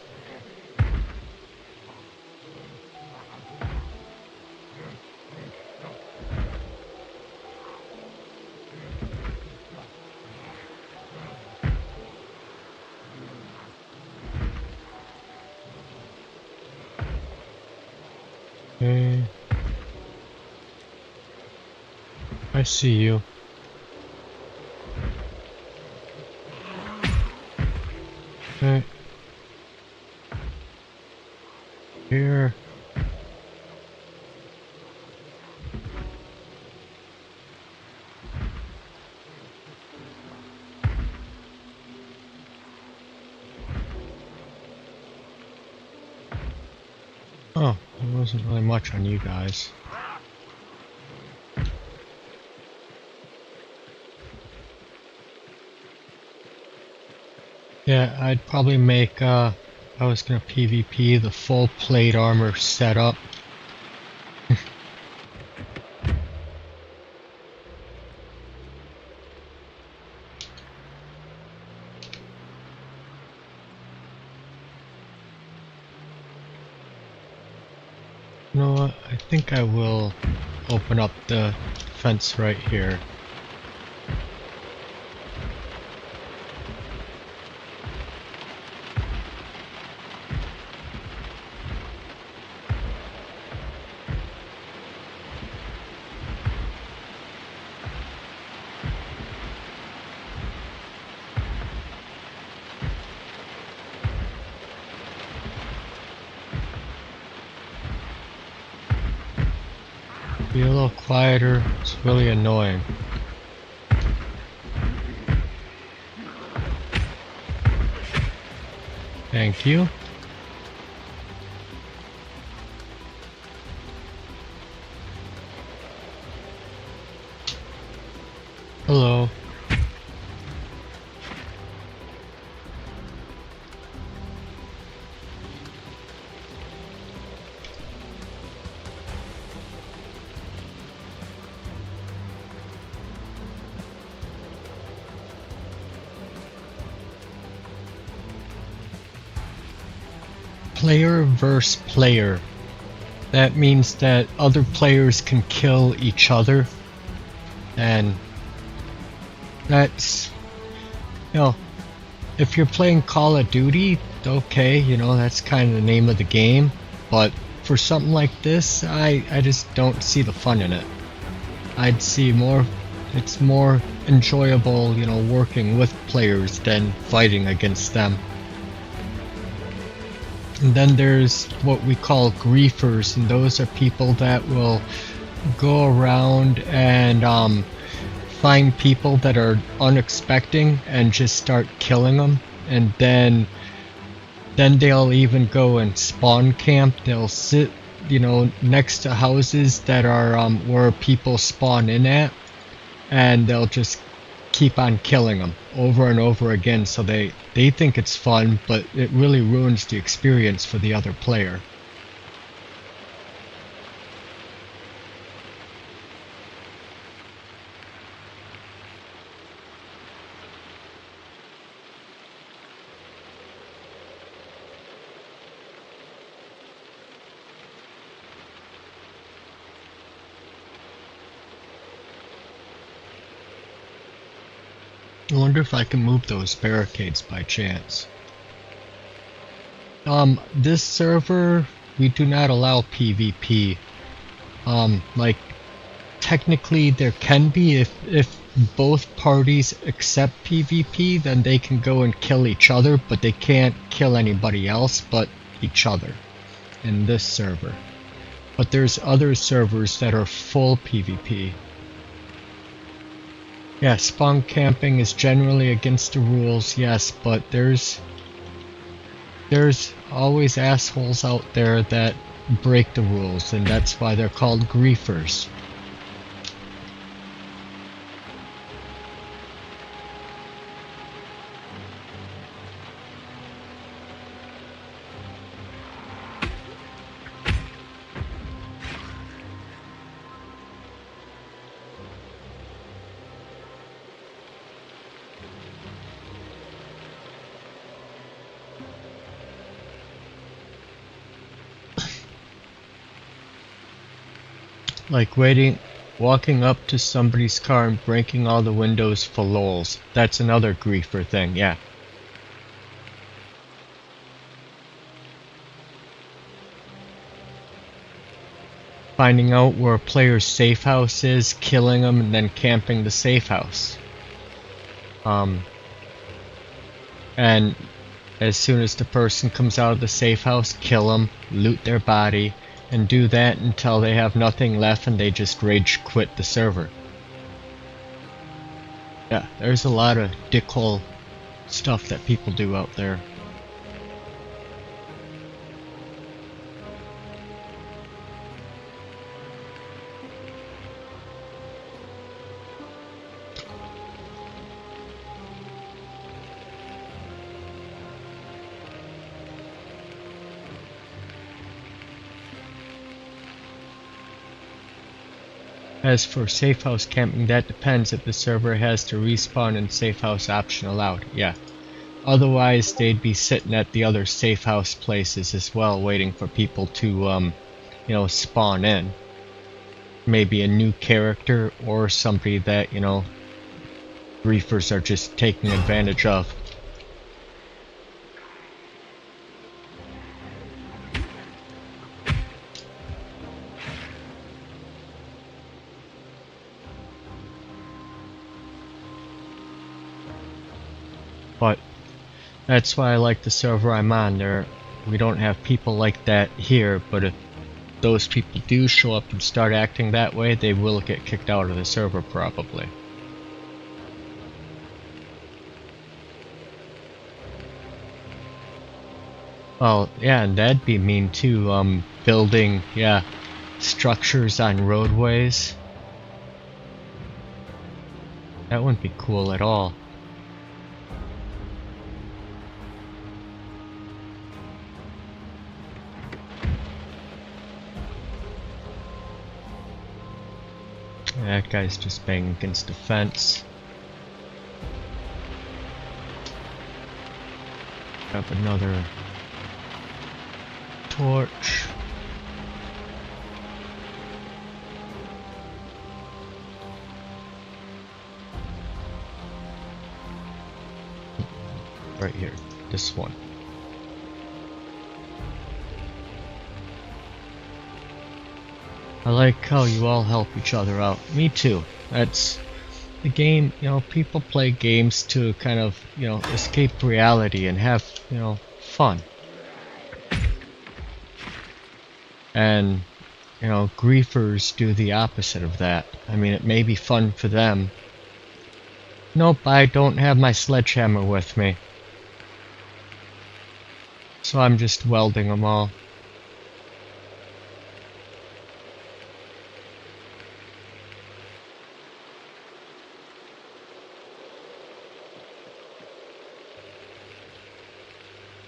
Okay. I see you. Okay. Here. Oh, there wasn't really much on you guys. Yeah, I'd probably make, I was gonna PvP the full plate armor setup. You know what? I think I will open up the fence right here. Be a little quieter, it's really annoying. Thank you. Hello. Player versus player. That means that other players can kill each other, and that's, you know, if you're playing Call of Duty, okay, you know, that's kind of the name of the game, but for something like this, I just don't see the fun in it. I'd see more, it's more enjoyable, you know, working with players than fighting against them. And then there's what we call griefers, and those are people that will go around and find people that are unexpecting and just start killing them, and then they'll even go and spawn camp. They'll sit, you know, next to houses that are where people spawn in at, and they'll just keep on killing them over and over again. So they think it's fun, but it really ruins the experience for the other player. I wonder if I can move those barricades by chance. This server, we do not allow PvP. Like, technically there can be if both parties accept PvP, then they can go and kill each other, but they can't kill anybody else but each other in this server. But there's other servers that are full PvP. Yeah, spawn camping is generally against the rules, yes, but there's always assholes out there that break the rules, and that's why they're called griefers. Like walking up to somebody's car and breaking all the windows for lols. That's another griefer thing, yeah. Finding out where a player's safe house is, killing them, and then camping the safe house. And as soon as the person comes out of the safe house, kill them, loot their body, and do that until they have nothing left and they just rage quit the server. Yeah, there's a lot of dickhole stuff that people do out there. As for safe house camping, that depends if the server has the respawn and safe house option allowed, yeah. Otherwise, they'd be sitting at the other safe house places as well, waiting for people to, you know, spawn in. Maybe a new character or somebody that, you know, griefers are just taking advantage of. But that's why I like the server I'm on. We don't have people like that here, but if those people do show up and start acting that way, they will get kicked out of the server probably. Well, yeah, and that'd be mean too, building, yeah, structures on roadways. That wouldn't be cool at all. That guy's just banging against the fence. Have another torch. right here. This one. I like how you all help each other out. Me too. That's the game, you know, people play games to kind of, you know, escape reality and have, you know, fun. And, you know, griefers do the opposite of that. I mean, it may be fun for them. Nope, I don't have my sledgehammer with me. So I'm just welding them all.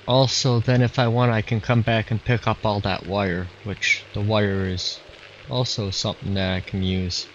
Also, then if I want, I can come back and pick up all that wire, which the wire is also something that I can use.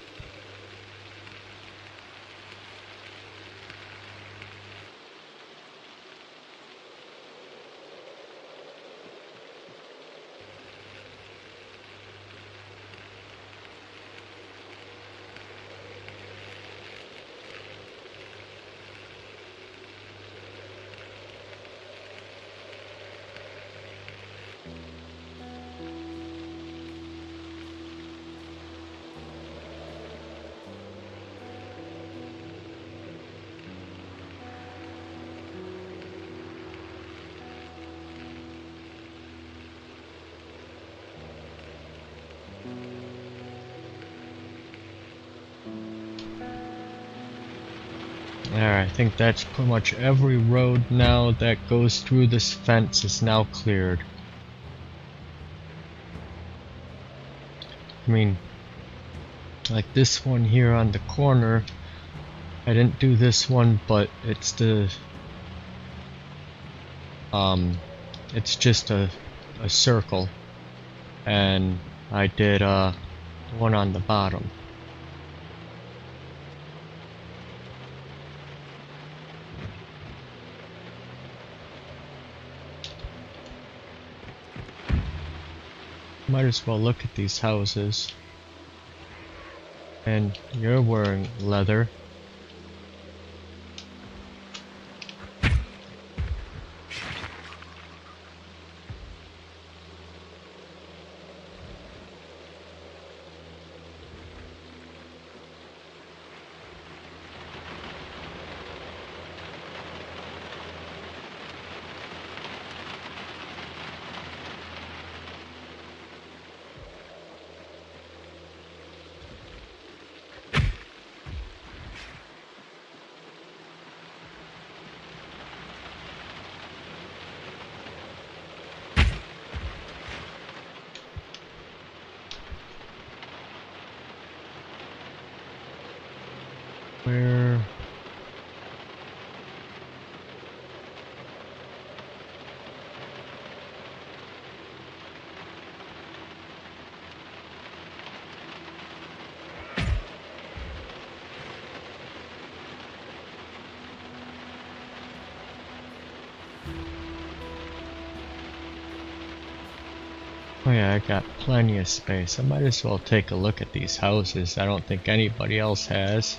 There, I think that's pretty much every road now that goes through this fence is now cleared. I mean, like this one here on the corner, I didn't do this one, but it's the it's just a circle, and I did one on the bottom. Might as well look at these houses. And you're wearing leather. Where? Oh yeah, I got plenty of space. I might as well take a look at these houses. I don't think anybody else has.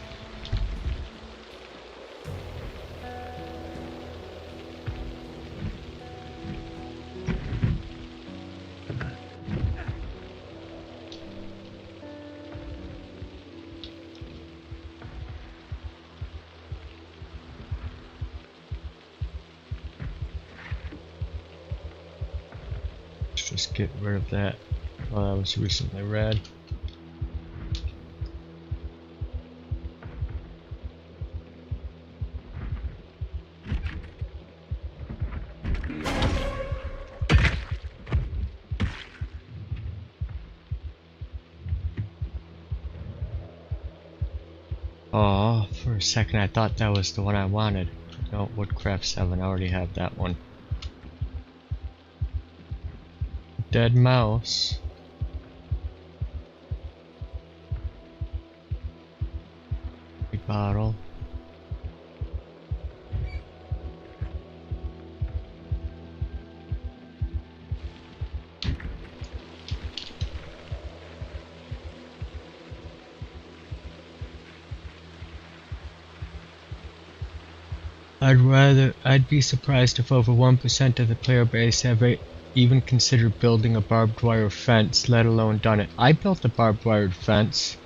Just get rid of that. Oh, that was recently read. Oh, for a second I thought that was the one I wanted. No, Woodcraft 7, I already have that one. Dead mouse. Big bottle. I'd be surprised if over 1% of the player base have even considered building a barbed wire fence, let alone done it. I built a barbed wire fence.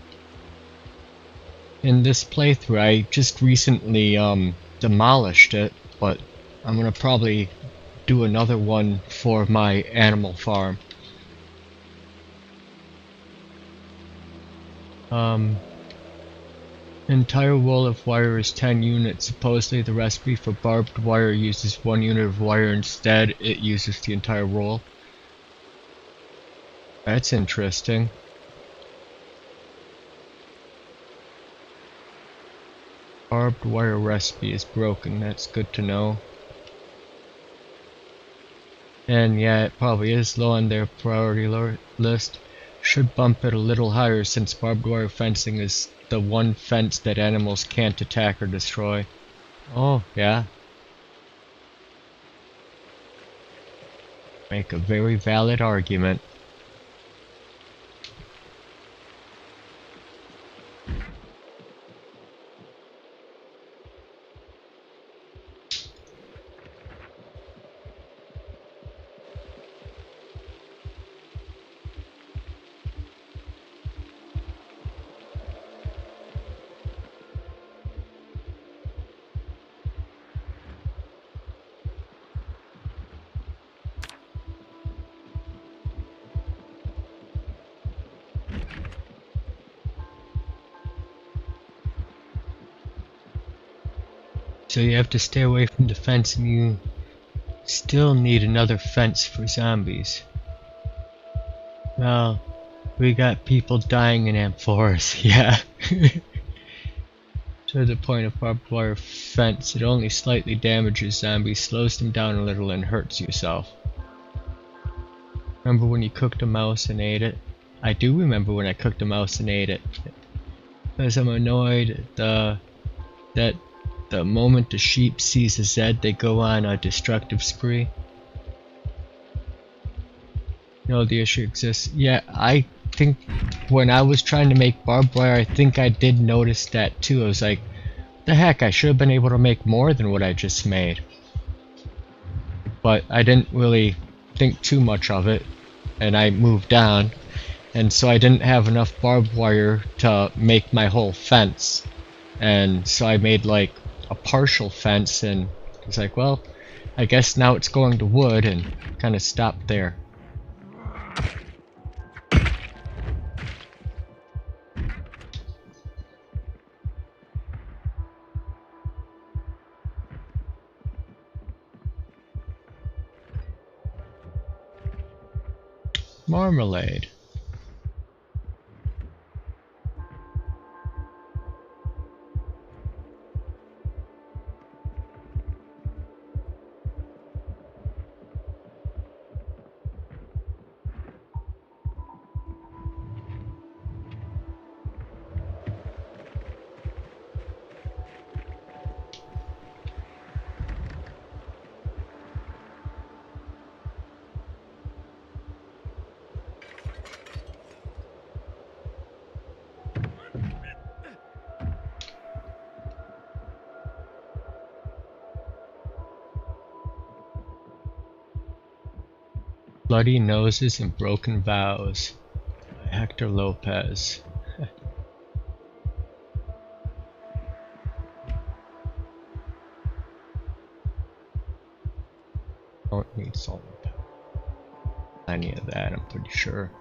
In this playthrough, I just recently demolished it, but I'm gonna probably do another one for my animal farm. Entire roll of wire is 10 units. Supposedly the recipe for barbed wire uses 1 unit of wire. Instead, it uses the entire roll. That's interesting. Barbed wire recipe is broken. That's good to know. And yeah, it probably is low on their priority list. Should bump it a little higher since barbed wire fencing is the one fence that animals can't attack or destroy. Oh, yeah. Make a very valid argument. So you have to stay away from the fence, and you still need another fence for zombies. Well, we got people dying in amphoras, yeah. To the point of barbed wire fence, it only slightly damages zombies, slows them down a little, and hurts yourself. Remember when you cooked a mouse and ate it? I do remember when I cooked a mouse and ate it. Because I'm annoyed that the moment the sheep sees a Z, they go on a destructive spree. No, the issue exists. Yeah, I think when I was trying to make barbed wire, I think I did notice that too. I was like, the heck, I should have been able to make more than what I just made. But I didn't really think too much of it, and I moved on. And so I didn't have enough barbed wire to make my whole fence. And so I made like a partial fence, and it's like, well, I guess now it's going to wood, and kind of stopped there. Marmalade. Bloody Noses and Broken Vows by Hector Lopez. Don't need salt and pepper. Plenty of that, I'm pretty sure.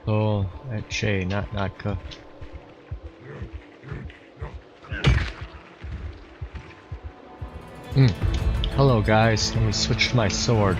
Oh, that's Shay, not cooked. Hello guys, let me switch to my sword.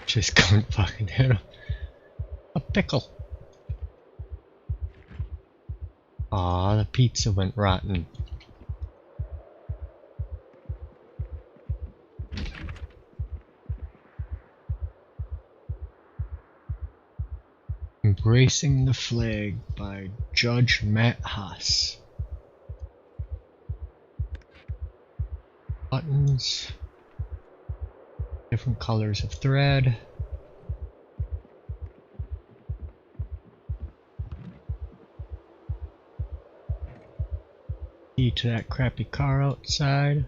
Just couldn't fucking hit him. A pickle. Aw, the pizza went rotten. Embracing the Flag by Judge Matt Haas. Buttons. Different colors of thread. Key to that crappy car outside.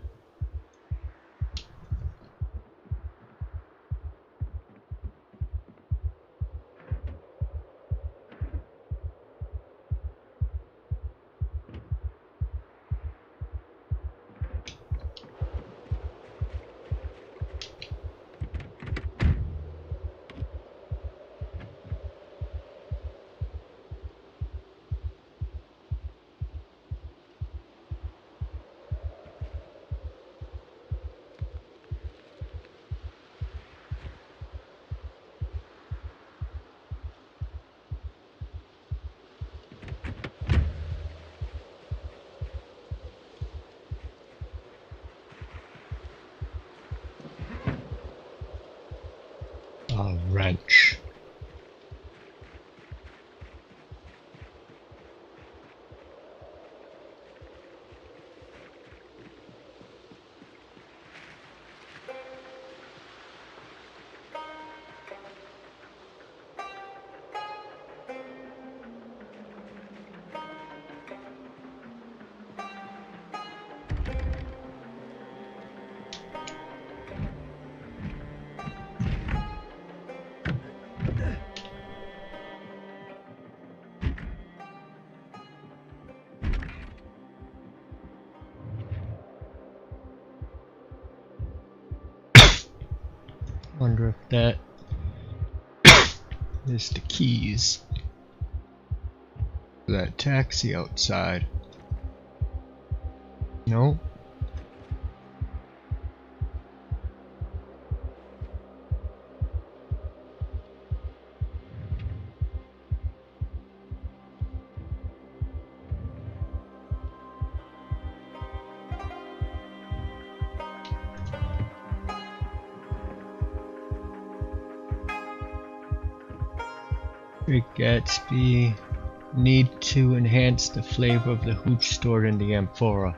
A wrench. Wonder if that is the keys for that taxi outside. Nope. Great Gatsby, need to enhance the flavor of the hooch stored in the amphora.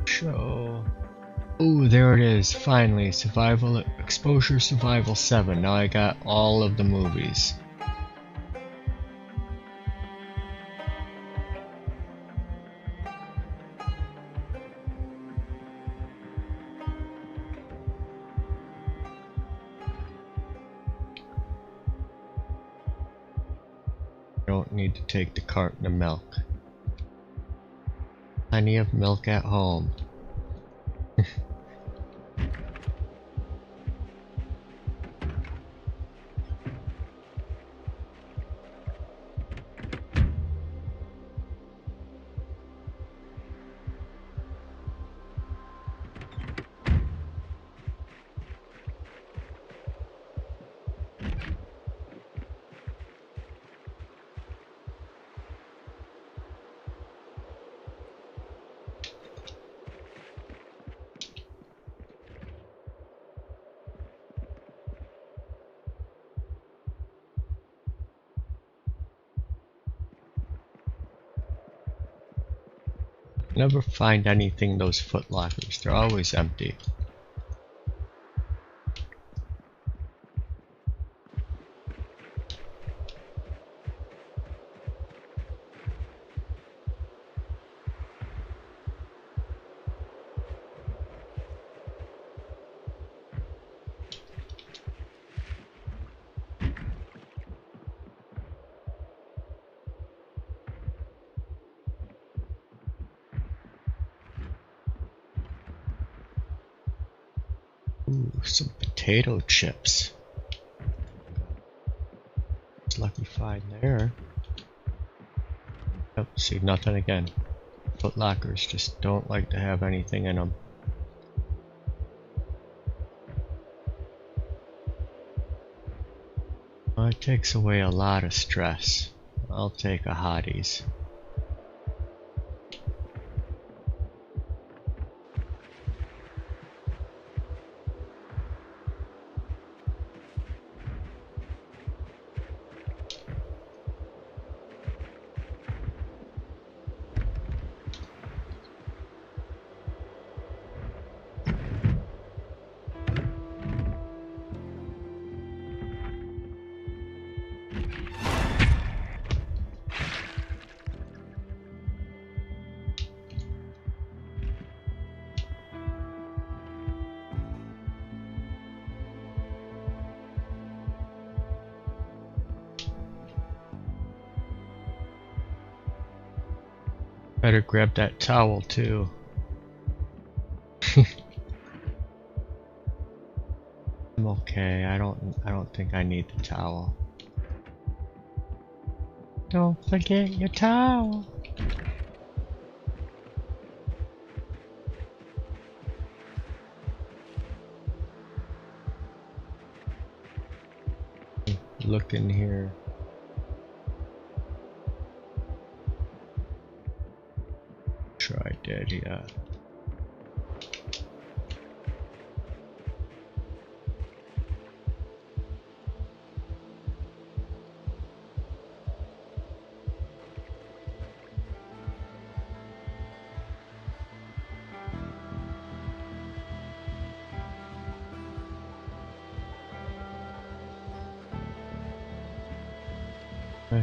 Show. Oh, there it is. Finally, survival exposure survival 7. Now I got all of the movies. Don't need to take the carton of milk. Plenty of milk at home. Never find anything in those foot lockers. They're always empty. Ooh, some potato chips. Lucky find there. Yep, see, nothing again. Foot lockers just don't like to have anything in them. Well, it takes away a lot of stress. I'll take a hotties. Better grab that towel too. I'm okay. I don't think I need the towel. Don't forget your towel. Look in here. Sure I did, yeah.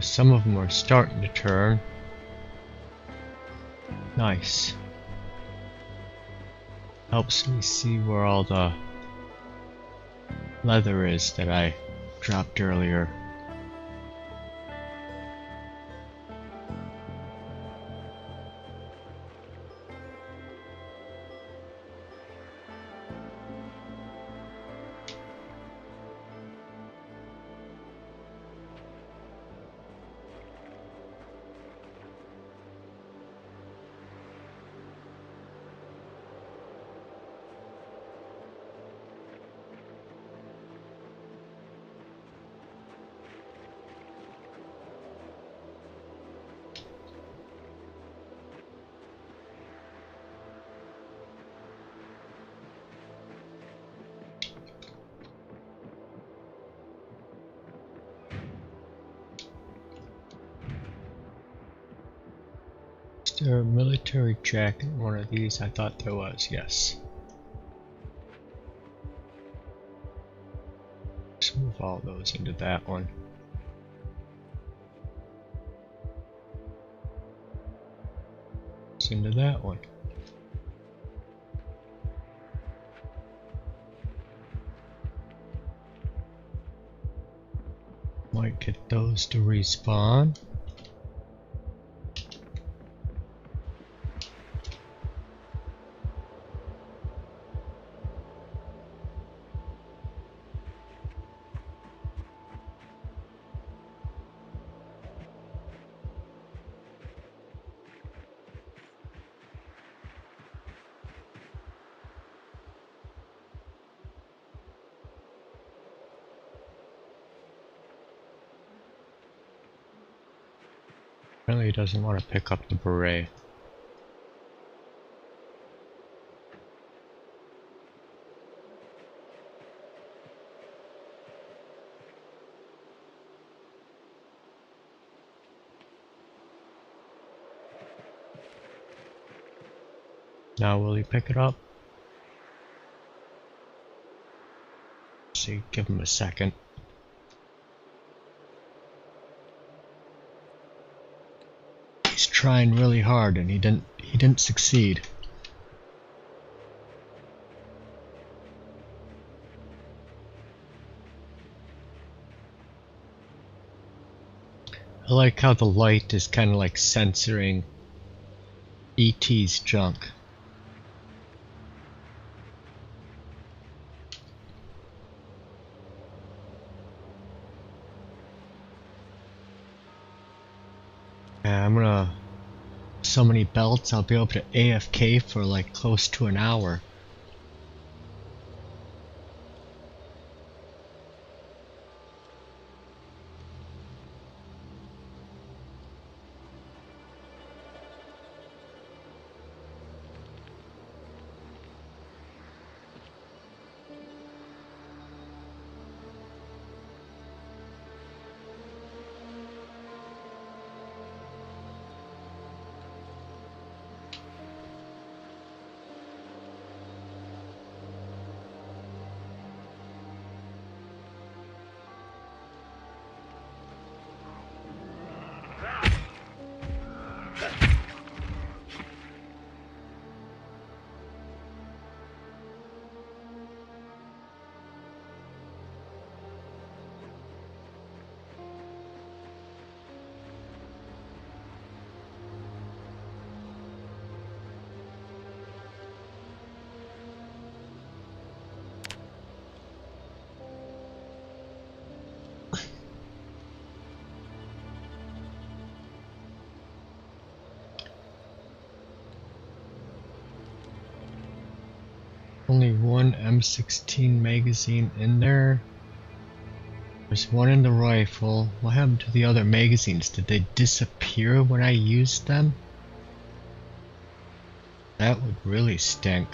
Some of them are starting to turn. Nice. Helps me see where all the leather is that I dropped earlier. Is there a military jacket in one of these? I thought there was, yes. Let's move all those into that one. It's into that one. Might get those to respawn. Apparently he doesn't want to pick up the beret. Now will he pick it up? See, give him a second. He's trying really hard and he didn't succeed. I like how the light is kind of like censoring ET's junk. Yeah, I'm gonna so many belts I'll be able to AFK for like close to an hour. only one M16 magazine in there. There's one in the rifle. What happened to the other magazines? Did they disappear when I used them? That would really stink.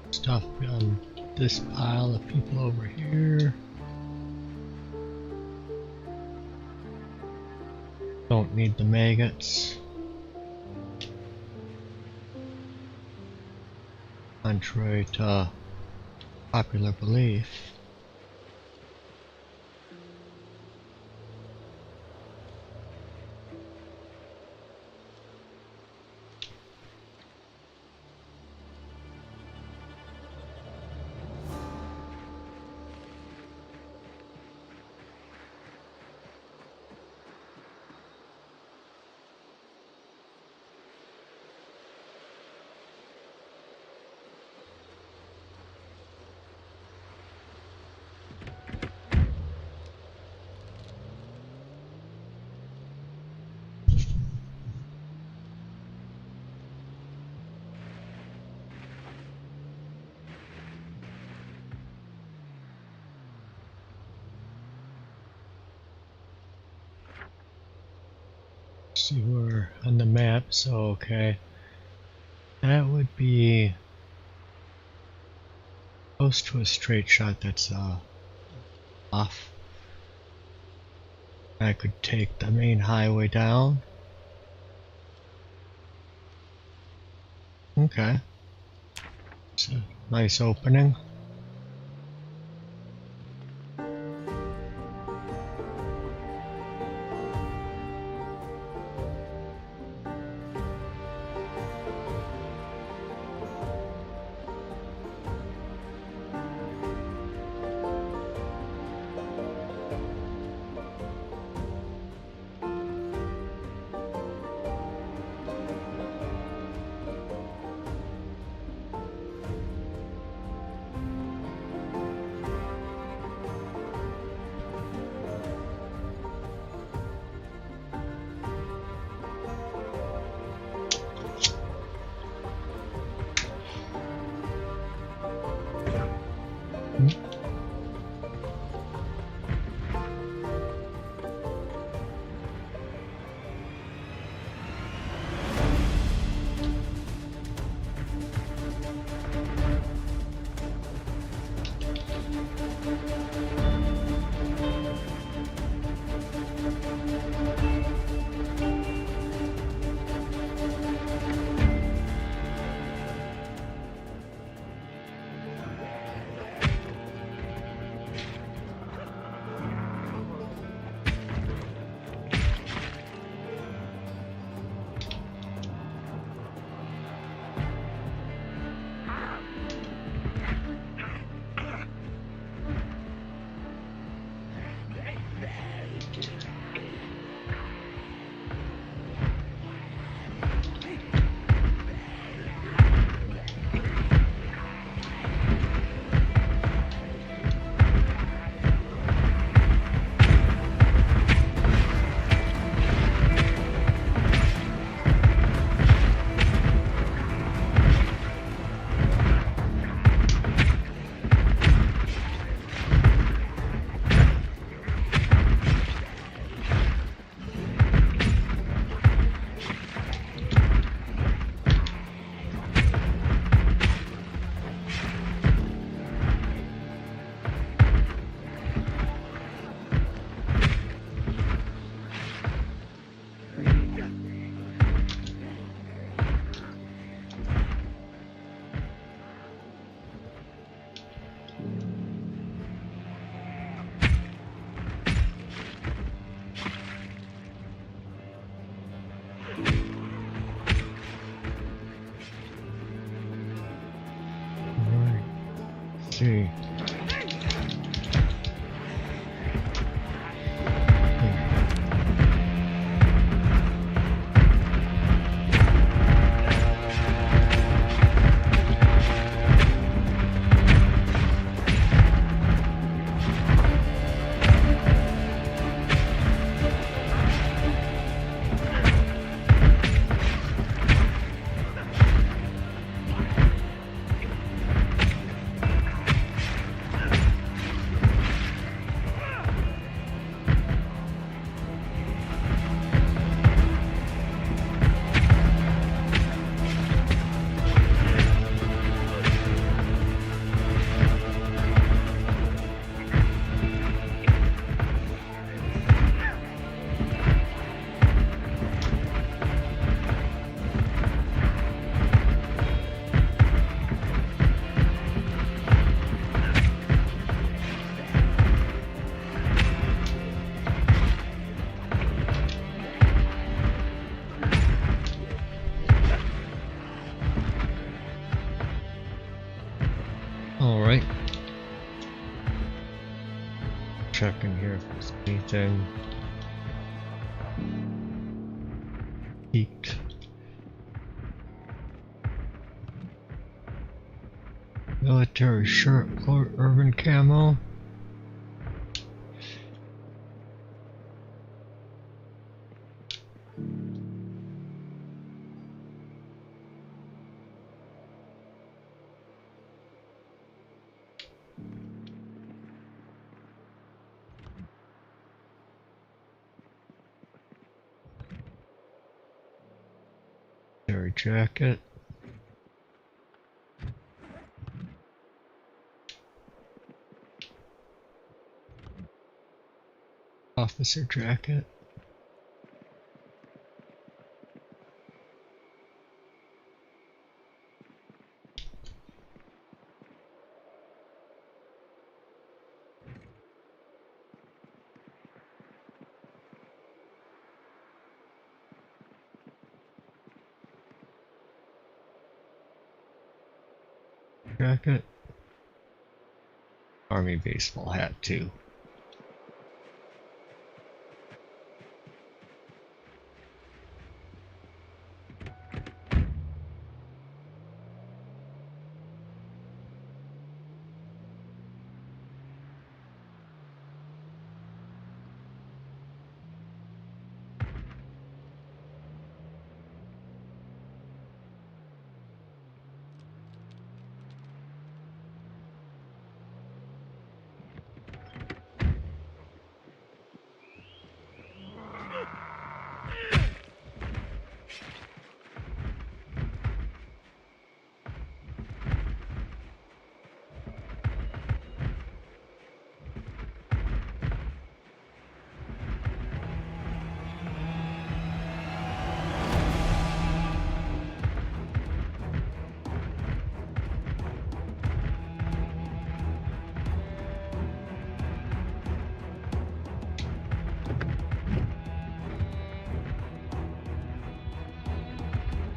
Stuff on this pile of people over here. Don't need the maggots. Contrary to popular belief. See, we're on the map, so okay. That would be close to a straight shot that's off. I could take the main highway down. Okay. It's a nice opening. Alright. Let's see. Alright. Checking here if there's anything peaked. Military shirt, coat, urban camo. Military jacket. Officer jacket. Jacket. Army baseball hat too.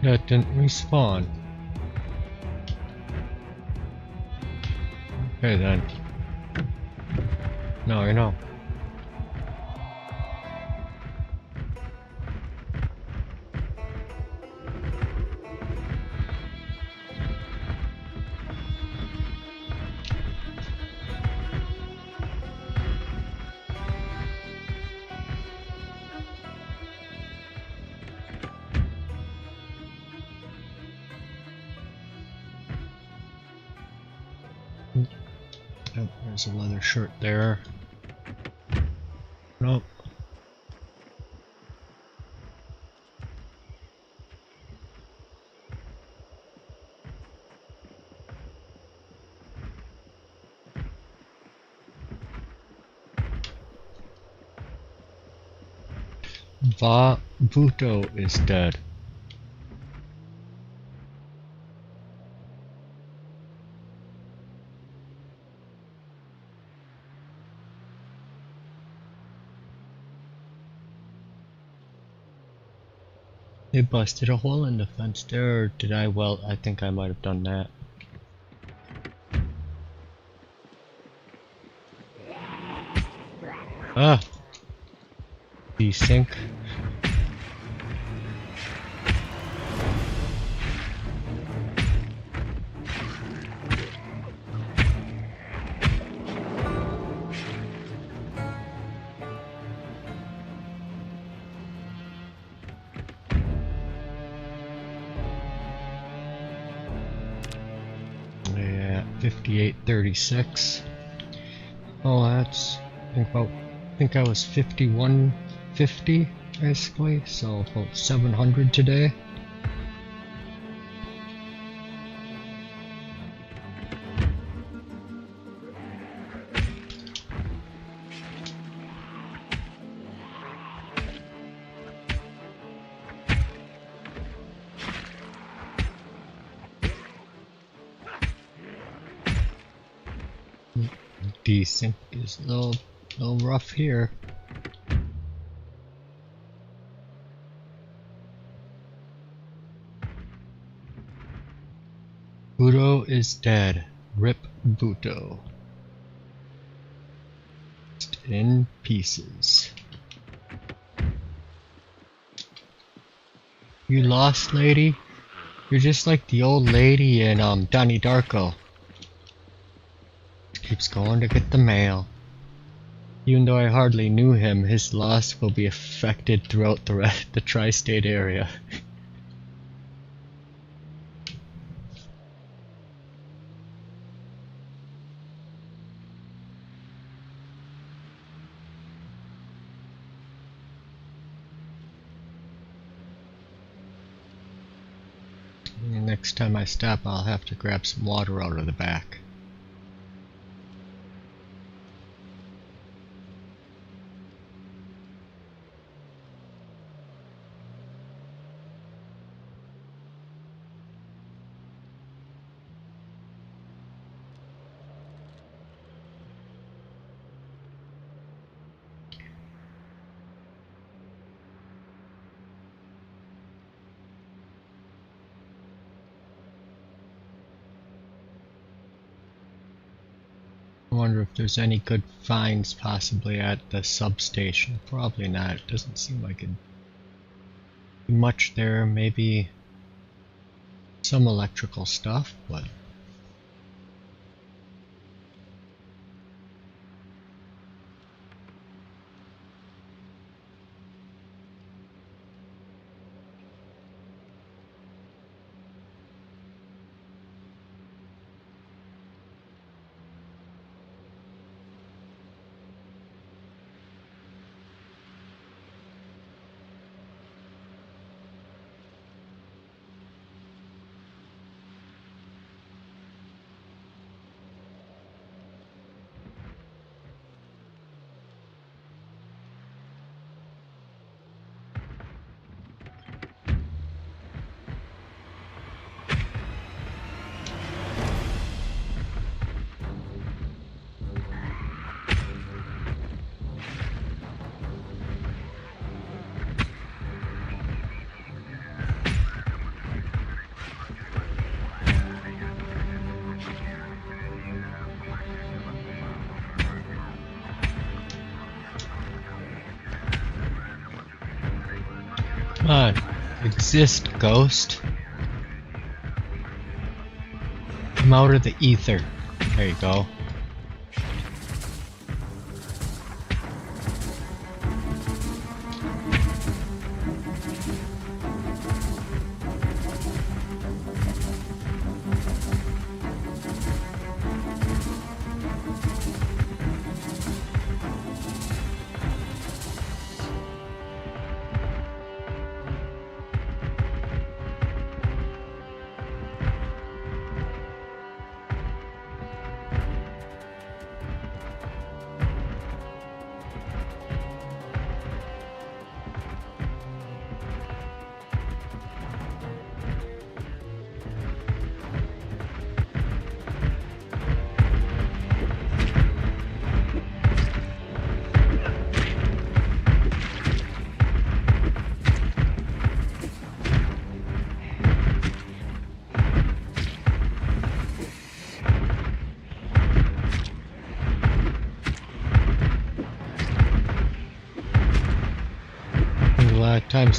That didn't respawn. Okay then. Now I know. Yep, there's a leather shirt there. Nope. Buto is dead. They busted a hole in the fence there, or did I? Well, I think I might have done that. Ah! Desync. Yeah, 5836. Oh, that's I think I was 5150 basically, so about 700 today. Desync is a little rough here. Budo is dead. Rip Budo. In pieces. You lost, lady? You're just like the old lady in Donnie Darko. Keeps going to get the mail. Even though I hardly knew him, his loss will be affected throughout the tri-state area. Next time I stop, I'll have to grab some water out of the back. I wonder if there's any good finds possibly at the substation. Probably not. It doesn't seem like it'd be much there. Maybe some electrical stuff, but come on, exist, ghost. Come out of the ether. There you go.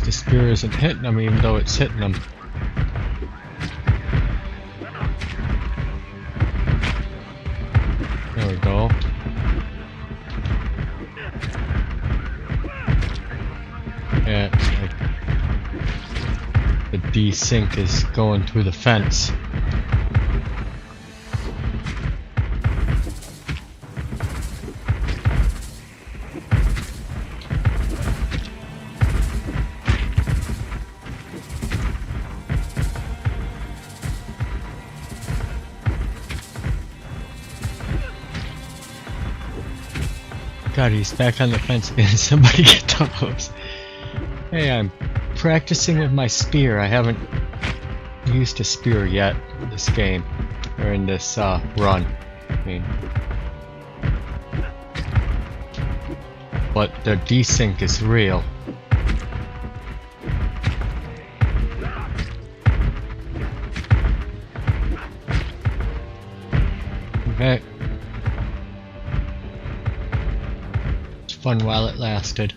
Because the spear isn't hitting them even though it's hitting them. There we go. Yeah, it's like the desync is going through the fence. God, he's back on the fence again. Somebody get those. Hey, I'm practicing with my spear. I haven't used a spear yet in this game, or in this run. I mean, but the desync is real. Okay. It's fun while it lasted.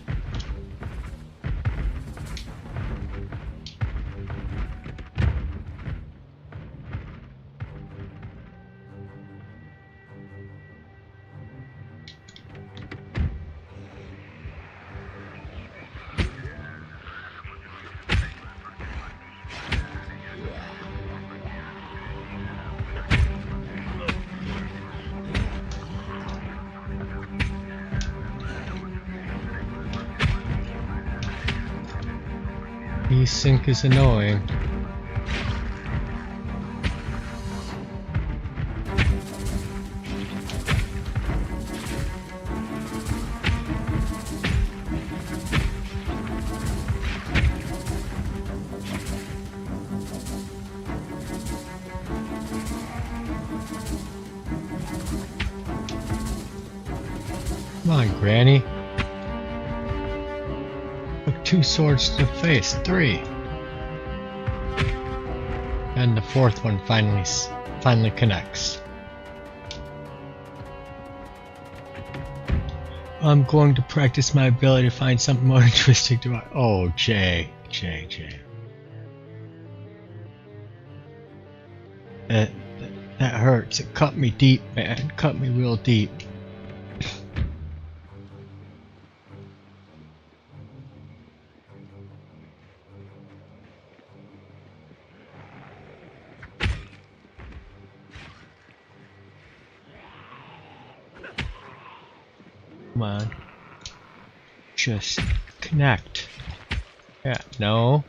Desync is annoying. Come on, Granny. Took 2 swords to the face, 3. And the 4th one finally connects. I'm going to practice my ability to find something more interesting to watch. Oh, Jay. That hurts. It cut me deep, man. It cut me real deep. Come on. Just connect. Yeah, no.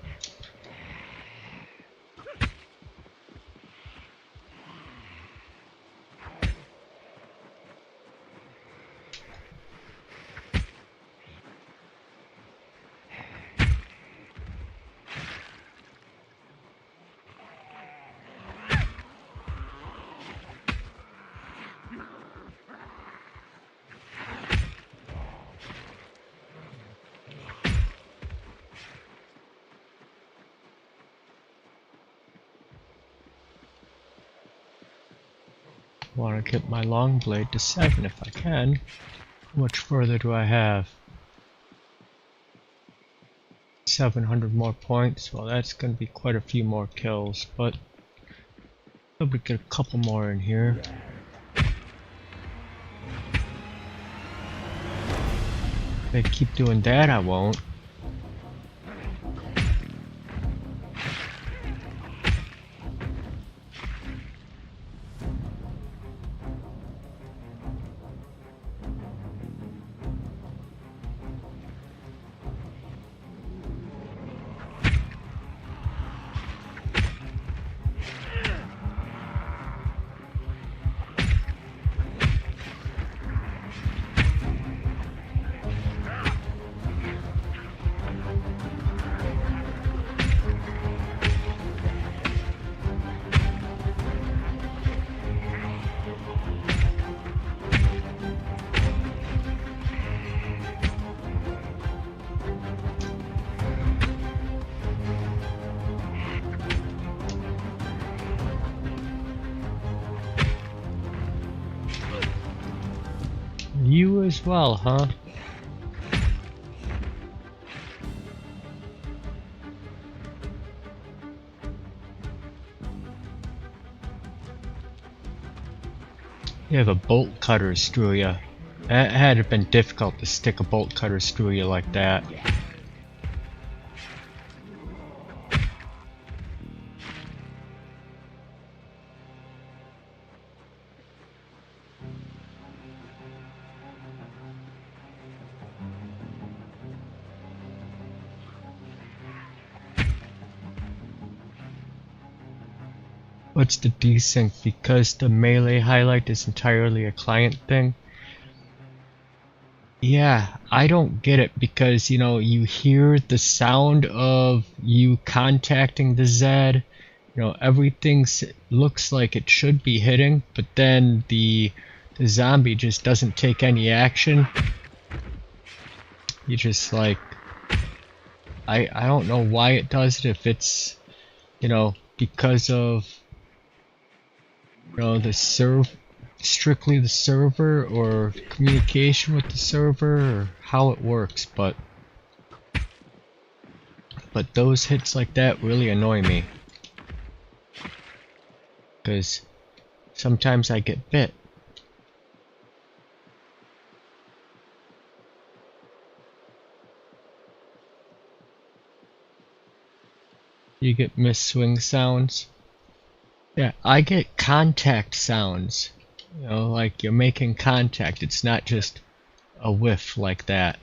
I want to get my long blade to 7 if I can. How much further do I have? 700 more points. Well, that's going to be quite a few more kills, but probably get a couple more in here. If they keep doing that, I won't. You as well, huh? You have a bolt cutter screw you. It had been difficult to stick a bolt cutter screw you like that. What's the desync? Because the melee highlight is entirely a client thing? Yeah, I don't get it because, you know, you hear the sound of you contacting the Z, you know, everything looks like it should be hitting, but then the zombie just doesn't take any action. You just like, I don't know why it does it, if it's, you know, because of, you know, the strictly the server or communication with the server or how it works, but those hits like that really annoy me because sometimes I get bit. You get missed swing sounds. Yeah, I get contact sounds. You know, like you're making contact. It's not just a whiff like that.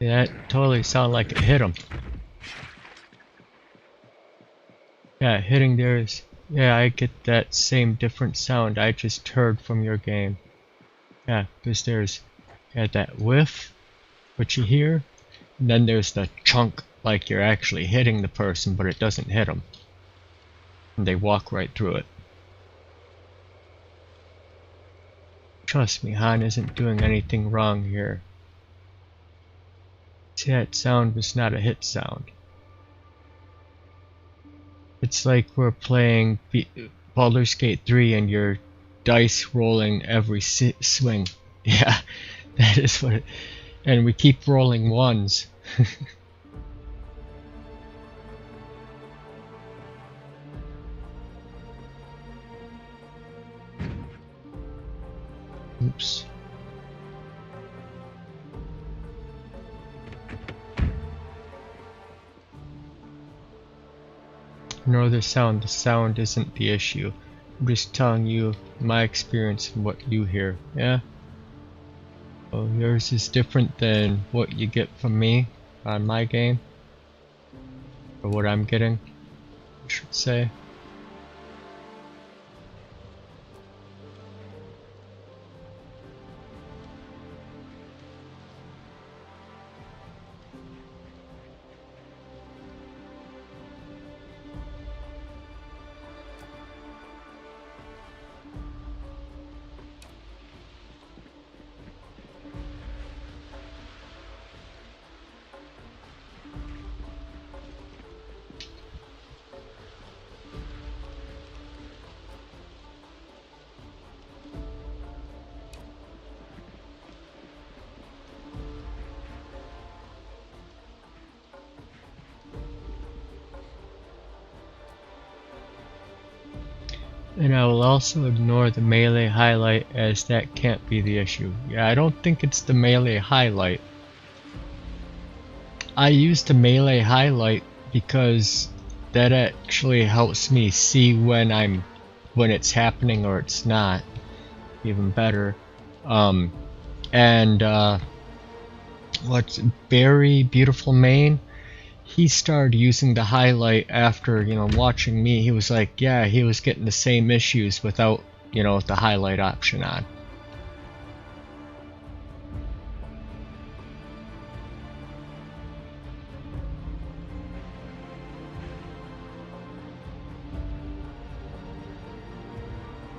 Yeah, it totally sounded like it hit him. Yeah, hitting theirs. Yeah, I get that same different sound I just heard from your game. Yeah, because there's that whiff, which you hear, and then there's the chunk, like you're actually hitting the person, but it doesn't hit them. And they walk right through it. Trust me, Han isn't doing anything wrong here. See, that sound was not a hit sound. It's like we're playing Baldur's Gate 3 and you're dice rolling every swing. Yeah, that is what it... And we keep rolling ones. Oops. Nor the sound isn't the issue. I'm just telling you my experience and what you hear, yeah? Oh, yours is different than what you get from me on my game. Or what I'm getting, I should say. And I will also ignore the melee highlight, as that can't be the issue. Yeah, I don't think it's the melee highlight. I use the melee highlight because that actually helps me see when it's happening or it's not. Even better. What's Barry Beautiful Maine? He started using the highlight after, you know, watching me. He was like, yeah, he was getting the same issues without, you know, the highlight option on.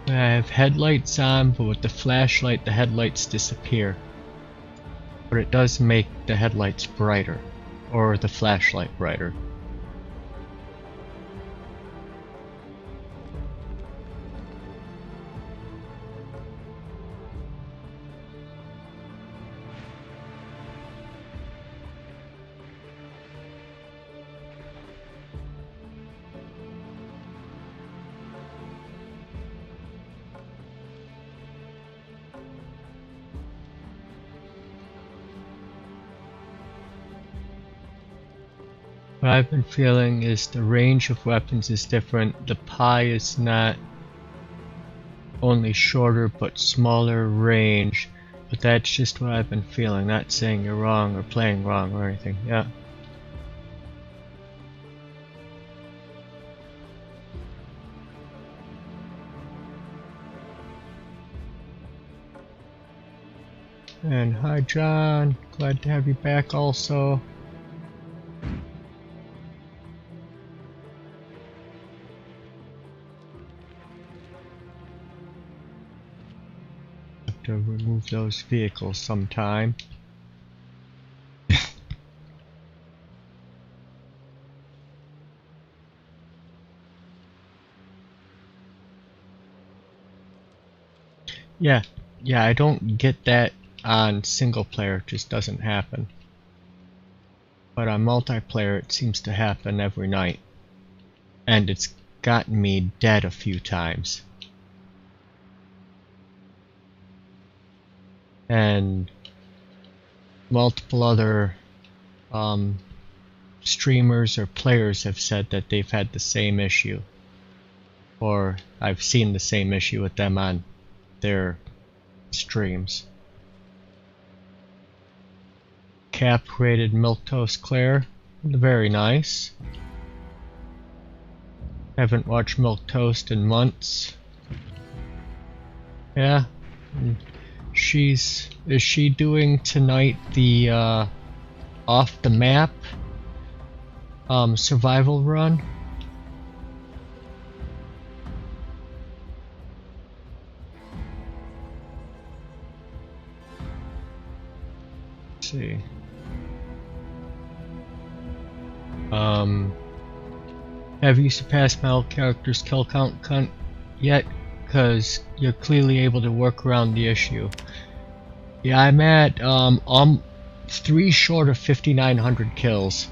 I have headlights on, but with the flashlight the headlights disappear. But it does make the headlights brighter. Or the flashlight brighter. What I've been feeling is the range of weapons is different. The pie is not only shorter but smaller range, but that's just what I've been feeling, not saying you're wrong or playing wrong or anything. Yeah. And hi John, glad to have you back also. Have to remove those vehicles sometime. Yeah, I don't get that on single player, it just doesn't happen. But on multiplayer it seems to happen every night. And it's gotten me dead a few times. And multiple other streamers or players have said that they've had the same issue. Or I've seen the same issue with them on their streams. Cap rated Milquetoast Claire, very nice. Haven't watched Milquetoast in months. Yeah. Is she doing tonight the off the map survival run? Let's see. Have you surpassed my old character's kill count cunt yet? Because you're clearly able to work around the issue. Yeah, I'm at 3 short of 5,900 kills.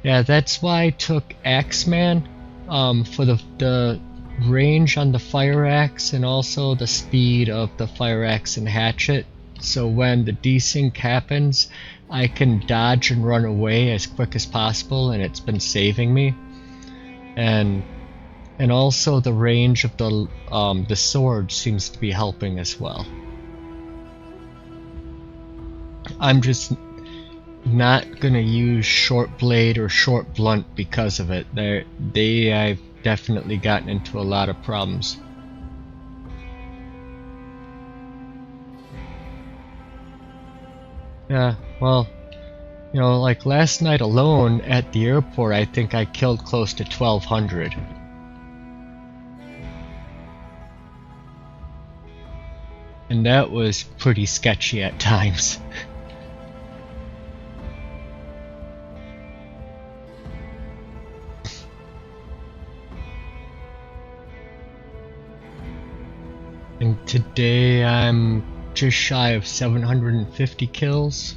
Yeah, that's why I took Axeman for the range on the fire axe and also the speed of the fire axe and hatchet. So when the desync happens, I can dodge and run away as quick as possible, and it's been saving me. And also the range of the sword seems to be helping as well. I'm just not gonna use short blade or short blunt because of it. I've definitely gotten into a lot of problems. Yeah, well, you know, like last night alone at the airport, I think I killed close to 1,200. And that was pretty sketchy at times. And today I'm just shy of 750 kills.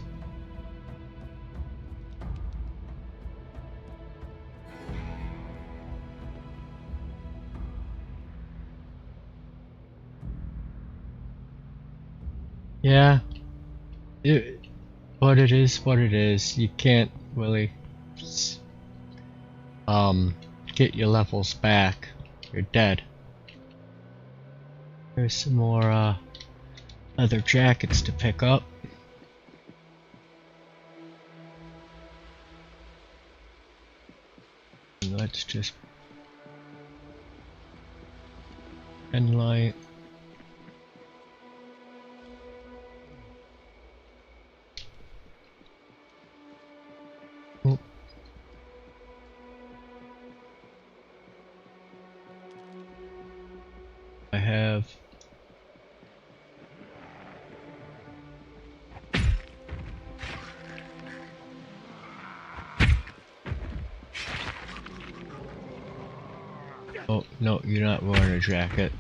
Yeah, but it is what it is. You can't really get your levels back. You're dead. There's some more leather jackets to pick up. And let's just pen light. I have oh no, you're not wearing a jacket.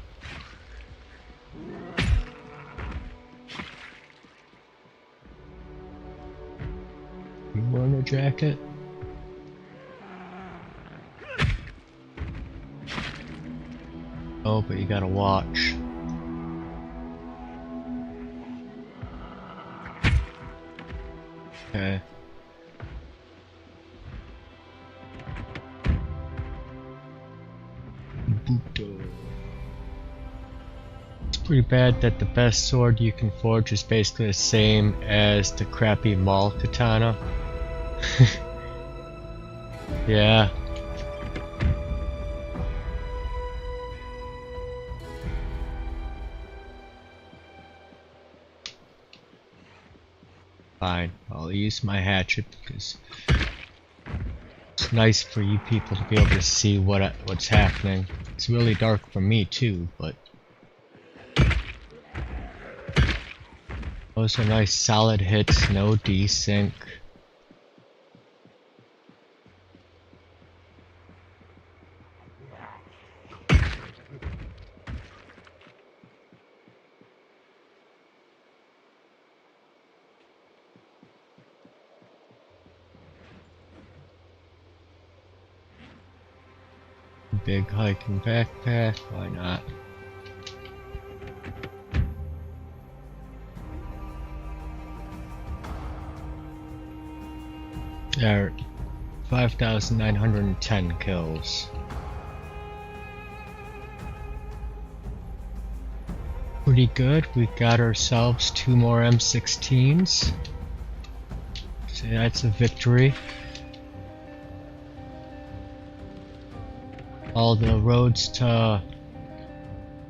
You wearing a jacket? Oh, but you got a watch. Okay. pretty bad that the best sword you can forge is basically the same as the crappy mall katana. Yeah. Fine, I'll use my hatchet because it's nice for you people to be able to see what's happening. It's really dark for me too, but those are nice solid hits, no desync. Big hiking backpack, why not? There are 5,910 kills. Pretty good, we got ourselves 2 more M16s. So that's a victory. All the roads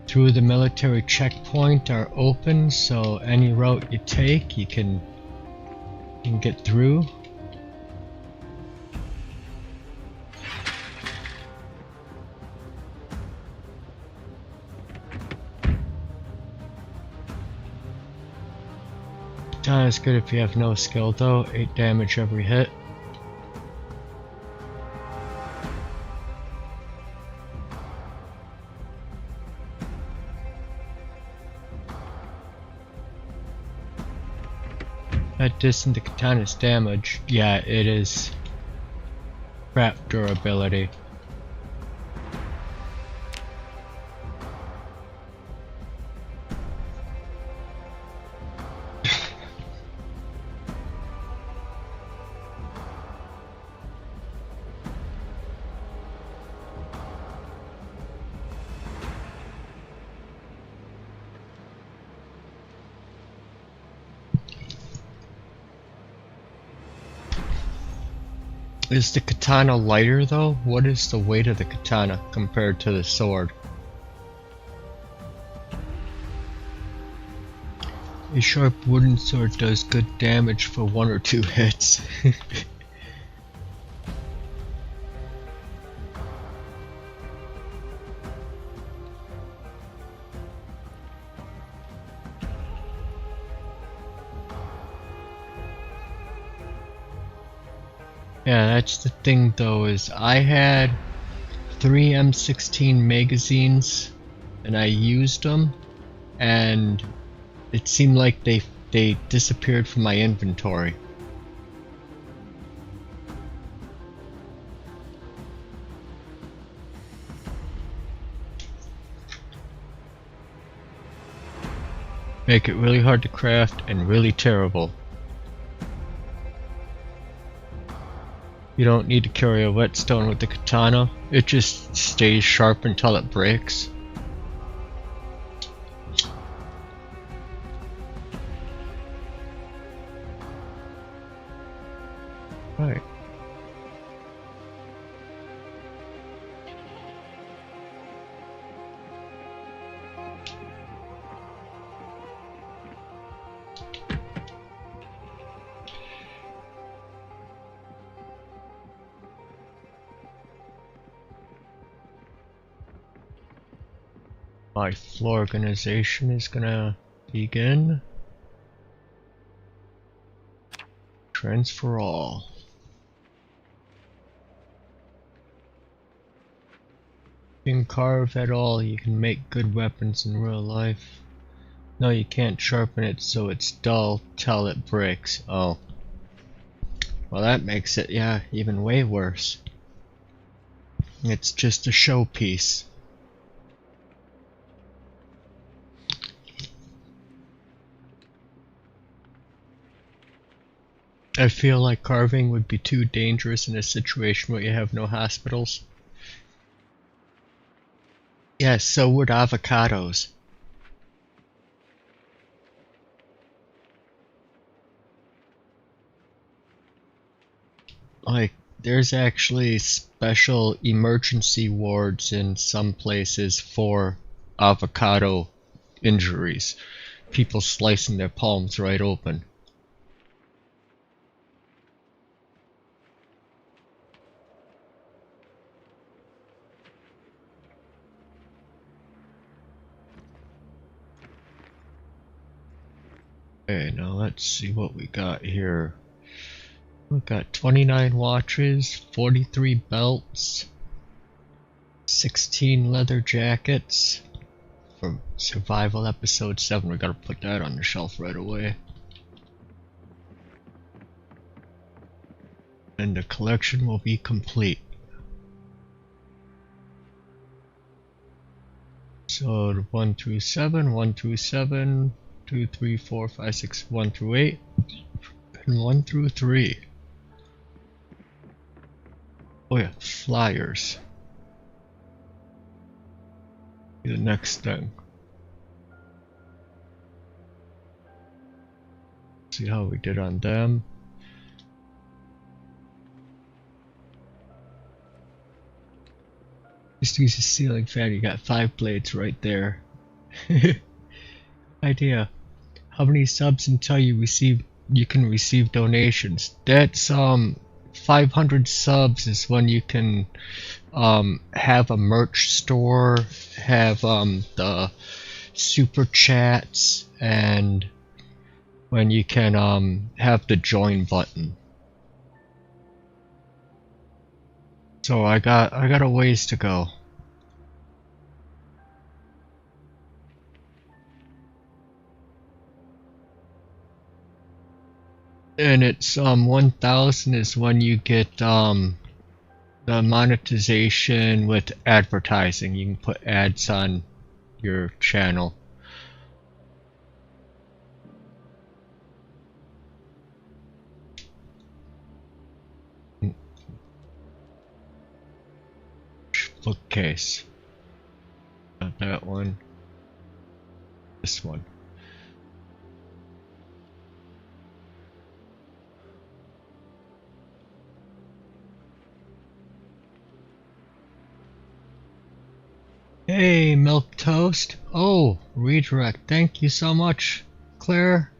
through the military checkpoint are open, so any route you take, you can get through. Katana's good if you have no skill though, 8 damage every hit. At distance, the katana's damage, yeah, it is crap durability. Is the katana lighter though? What is the weight of the katana compared to the sword? A sharp wooden sword does good damage for 1 or 2 hits. Yeah, that's the thing though, is I had 3 M16 magazines and I used them and it seemed like they disappeared from my inventory. Make it really hard to craft and really terrible. You don't need to carry a whetstone with the katana, it just stays sharp until it breaks. Right. My floor organization is gonna begin. Transfer all. You can carve at all, you can make good weapons in real life. No, you can't sharpen it so it's dull till it breaks. Oh. Well, that makes it, yeah, even way worse. It's just a showpiece. I feel like carving would be too dangerous in a situation where you have no hospitals. Yes, so would avocados. like, there's actually special emergency wards in some places for avocado injuries. People slicing their palms right open. Okay, now let's see what we got here. We got 29 watches, 43 belts, 16 leather jackets from Survival Episode 7. We gotta put that on the shelf right away. And the collection will be complete. So 1 through 7, 1 through 7, 2, 3, 4, 5, 6, 1 through 8, and 1 through 3. Oh yeah, flyers. The next thing. See how we did on them. Just use a ceiling fan, you got 5 blades right there. Idea. How many subs until you can receive donations? That's 500 subs is when you can have a merch store, have the super chats, and when you can have the join button. So I got a ways to go. And it's 1000 is when you get the monetization with advertising. You can put ads on your channel. Bookcase. Not that one. This one. Hey, Milk Toast. Oh, redirect. Thank you so much, Claire.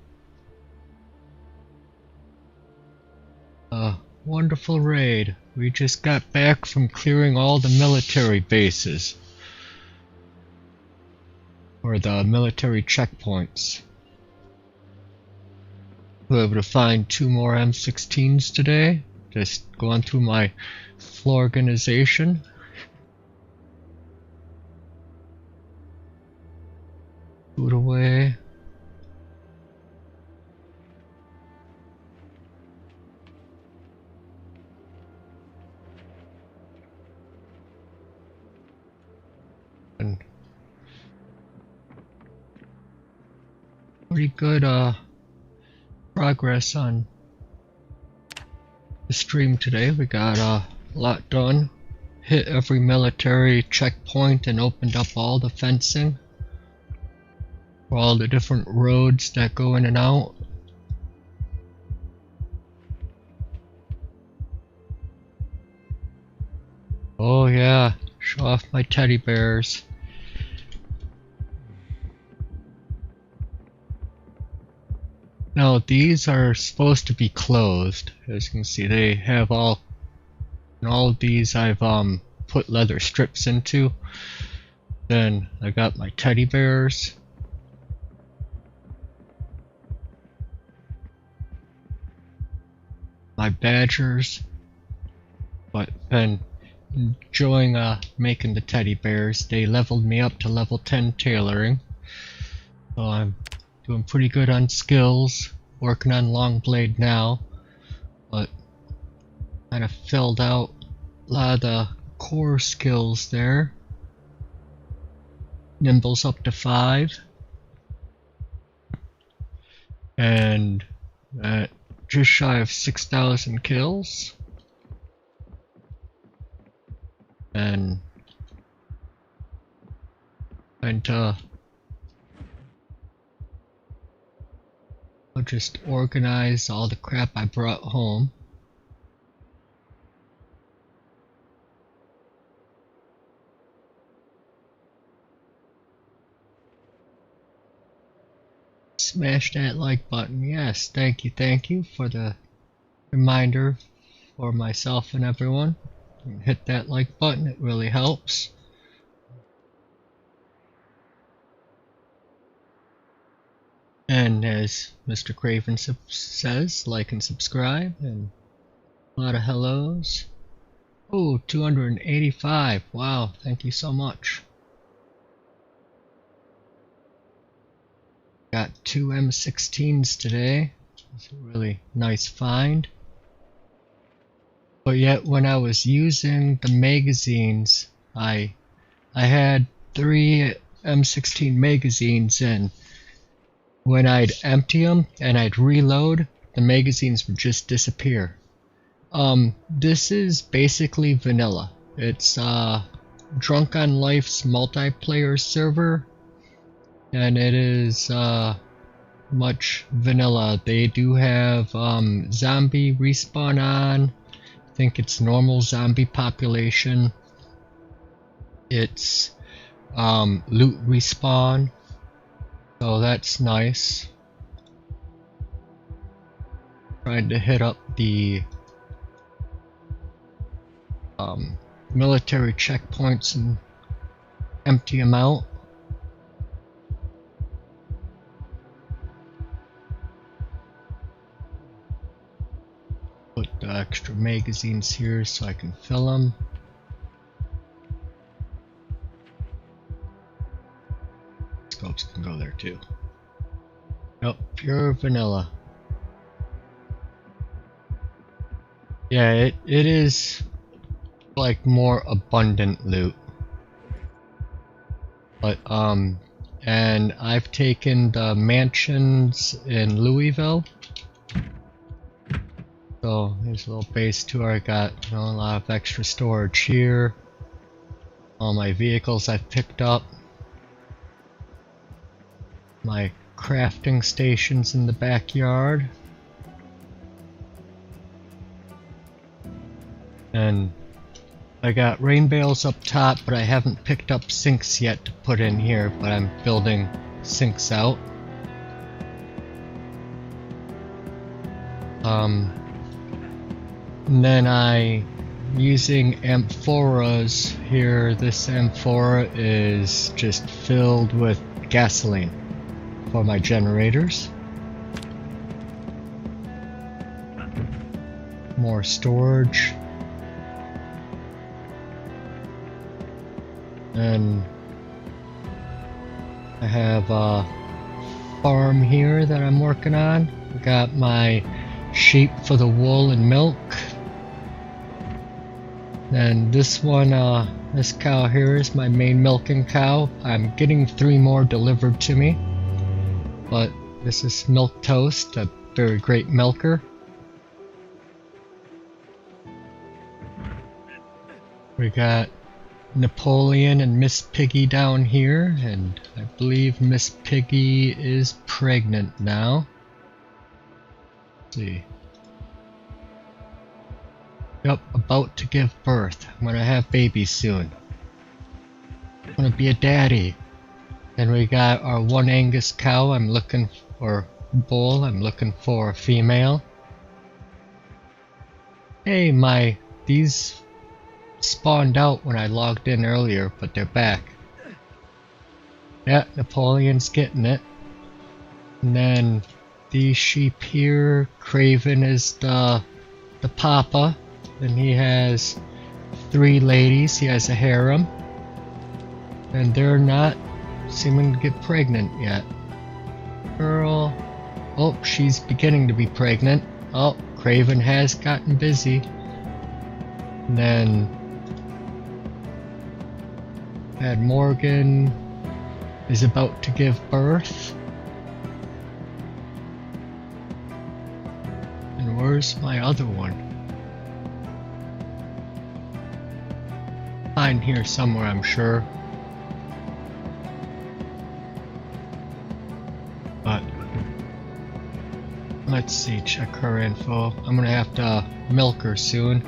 Wonderful raid. We just got back from clearing all the military bases. Or the military checkpoints. We were able to find 2 more M16s today. Just going through my full organization. Put away. And pretty good progress on the stream today. We got a lot done. Hit every military checkpoint and opened up all the fencing for all the different roads that go in and out. Oh yeah, show off my teddy bears. Now these are supposed to be closed. As you can see, they have all of these I've put leather strips into. Then I got my teddy bears. My badgers. But been enjoying making the teddy bears. They leveled me up to level 10 tailoring. So I'm doing pretty good on skills, working on long blade now, but kind of filled out a lot of the core skills there. Nimble's up to 5, and just shy of 6,000 kills, and I'll just organize all the crap I brought home. smash that like button. Yes, thank you for the reminder for myself and everyone. Hit that like button, it really helps. And as Mr. Craven says, like and subscribe, and a lot of hellos. Oh, 285. Wow, thank you so much. Got 2 M16s today. It's a really nice find. But yet when I was using the magazines, I had 3 M16 magazines, and when I'd empty them and I'd reload, the magazines would just disappear. This is basically vanilla. It's Drunk on Life's multiplayer server, and it is much vanilla. They do have zombie respawn on. I think it's normal zombie population. It's loot respawn, so that's nice. Trying to hit up the military checkpoints and empty them out. Put the extra magazines here so I can fill them. Scopes can go there too. Yep, pure vanilla. Yeah, it is like more abundant loot. But and I've taken the mansions in Louisville. So here's a little base tour. I got, you know, a lot of extra storage here. All my vehicles I've picked up. My crafting stations in the backyard. And I got rain bales up top, but I haven't picked up sinks yet to put in here, but I'm building sinks out. And then I'm using amphoras here. This amphora is just filled with gasoline for my generators. More storage. And I have a farm here that I'm working on. Got my sheep for the wool and milk. And this one, this cow here is my main milking cow. I'm getting 3 more delivered to me. But this is Milk Toast, a very great milker. We got Napoleon and Miss Piggy down here, and I believe Miss Piggy is pregnant now. Let's see. Yep, about to give birth. I'm gonna have babies soon. I'm gonna be a daddy. And we got our 1 Angus cow. I'm looking for bull. I'm looking for a female. Hey, these spawned out when I logged in earlier, but they're back. Yeah, Napoleon's getting it. And then these sheep here, Craven is the papa, and he has 3 ladies. He has a harem, and they're not seeming to get pregnant yet. Girl, oh, she's beginning to be pregnant. Oh, Craven has gotten busy. And then Bad Morgan is about to give birth. And where's my other one? Fine here somewhere, I'm sure. But let's see, check her info. I'm gonna have to milk her soon.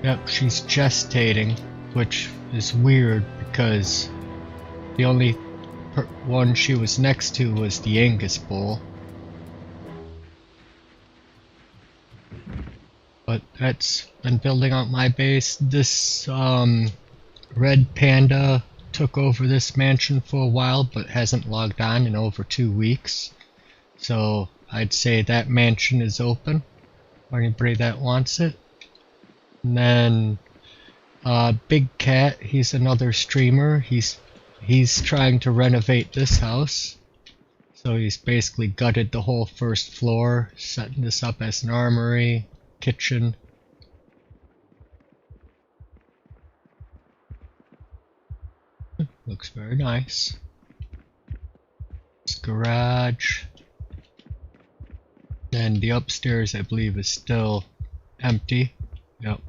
Yep, she's gestating, which is weird because the only one she was next to was the Angus bull. But that's been building out my base. This red panda took over this mansion for a while, but hasn't logged on in over 2 weeks. So I'd say that mansion is open for anybody that wants it. And then Big Cat, he's another streamer. He's trying to renovate this house. So he's basically gutted the whole first floor, setting this up as an armory, kitchen. Looks very nice. This garage. Then the upstairs, I believe, is still empty. Yep.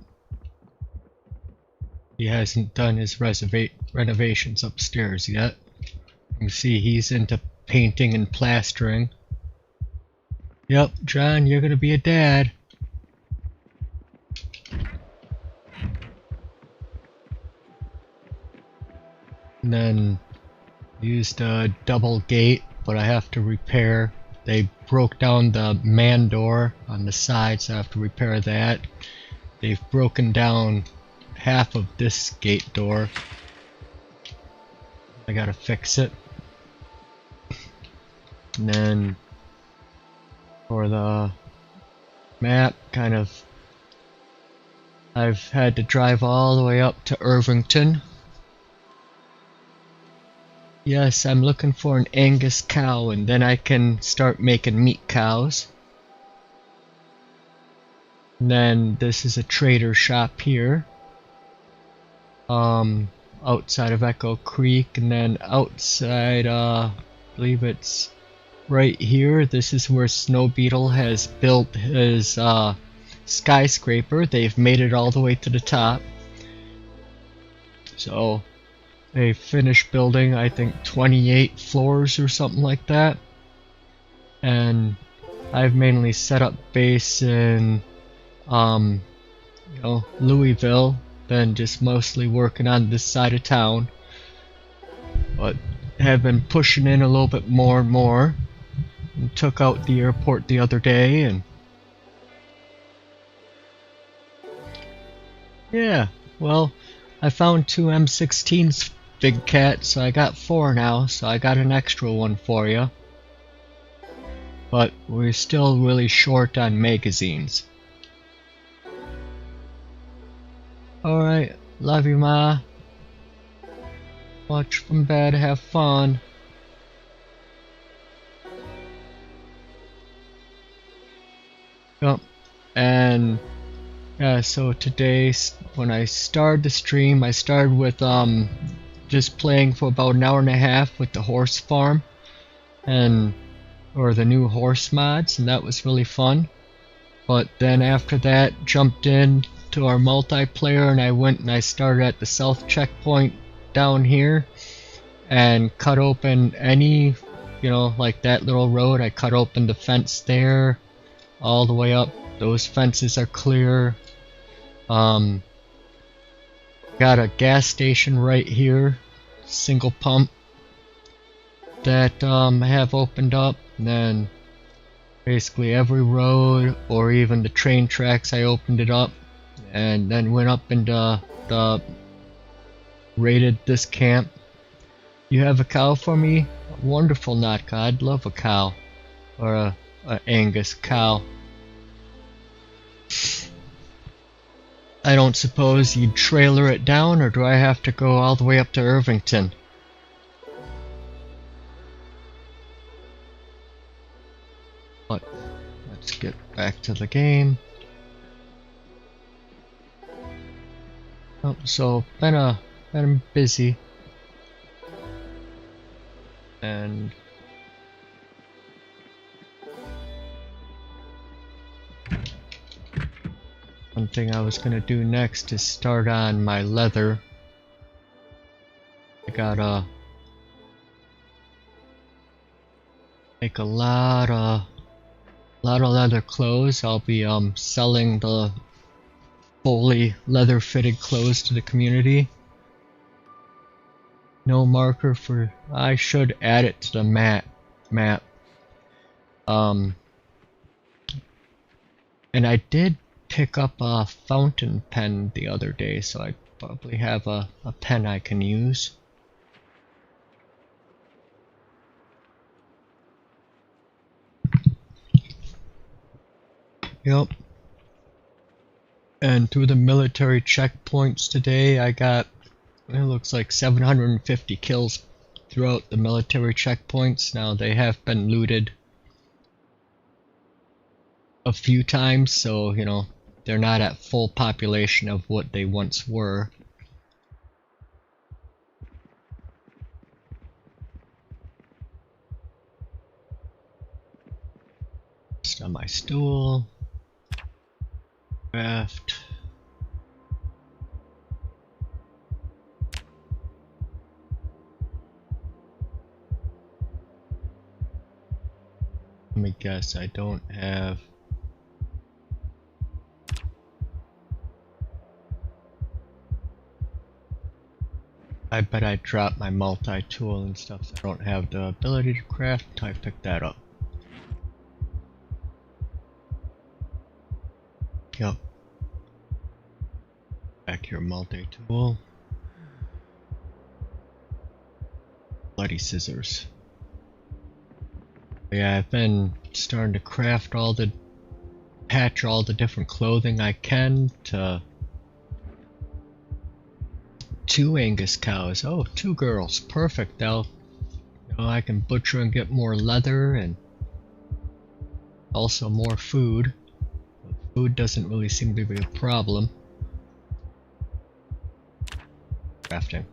He hasn't done his renovations upstairs yet. You can see he's into painting and plastering. Yep, John, you're gonna be a dad. And then used a double gate, but I have to repair. They broke down the man door on the side, so I have to repair that. They've broken down half of this gate door. I gotta fix it. And then for the map, kind of, I've had to drive all the way up to Irvington. Yes, I'm looking for an Angus cow, and then I can start making meat cows. And then this is a trader shop here. Outside of Echo Creek, and then outside, I believe it's right here. This is where Snow Beetle has built his skyscraper. They've made it all the way to the top. So they finished building, I think, 28 floors or something like that. And I've mainly set up base in, Louisville. Been just mostly working on this side of town, but have been pushing in a little bit more and more. And took out the airport the other day, and yeah, well, I found 2 M16s, Big Cat, so I got 4 now, so I got an extra one for you. But we're still really short on magazines. Alright, love you, Ma. Watch from bed, have fun. Yep, and yeah, so today, when I started the stream, I started with just playing for about an hour and a half with the horse farm, or the new horse mods, and that was really fun. But then after that, jumped in to our multiplayer, and I went and I started at the south checkpoint down here and cut open any, like that little road. I cut open the fence there all the way up. Those fences are clear. Got a gas station right here, single pump, that I have opened up. And then basically every road or even the train tracks, I opened it up. And then went up and raided this camp. You have a cow for me? Wonderful, Natka. I'd love a cow. Or a Angus cow. I don't suppose you'd trailer it down, or do I have to go all the way up to Irvington? But let's get back to the game. Oh, so been busy, and one thing I was gonna do next is start on my leather. I gotta make a lot of leather clothes. I'll be selling the fully leather fitted clothes to the community. No marker for. I should add it to the map. Um, and I did pick up a fountain pen the other day, so I probably have a pen I can use. Yep. And through the military checkpoints today, I got, it looks like 750 kills throughout the military checkpoints. Now they have been looted a few times, so you know they're not at full population of what they once were. Just on my stool. Craft. Let me guess, I don't have. I bet I dropped my multi-tool and stuff, so I don't have the ability to craft until I pick that up. Yep. Back here, multi-tool. Bloody scissors. Yeah, I've been starting to craft all the, patch all the different clothing I can to 2 Angus cows. Oh, 2 girls. Perfect. Now, you know, I can butcher and get more leather and also more food. Food doesn't really seem to be a problem. Crafting.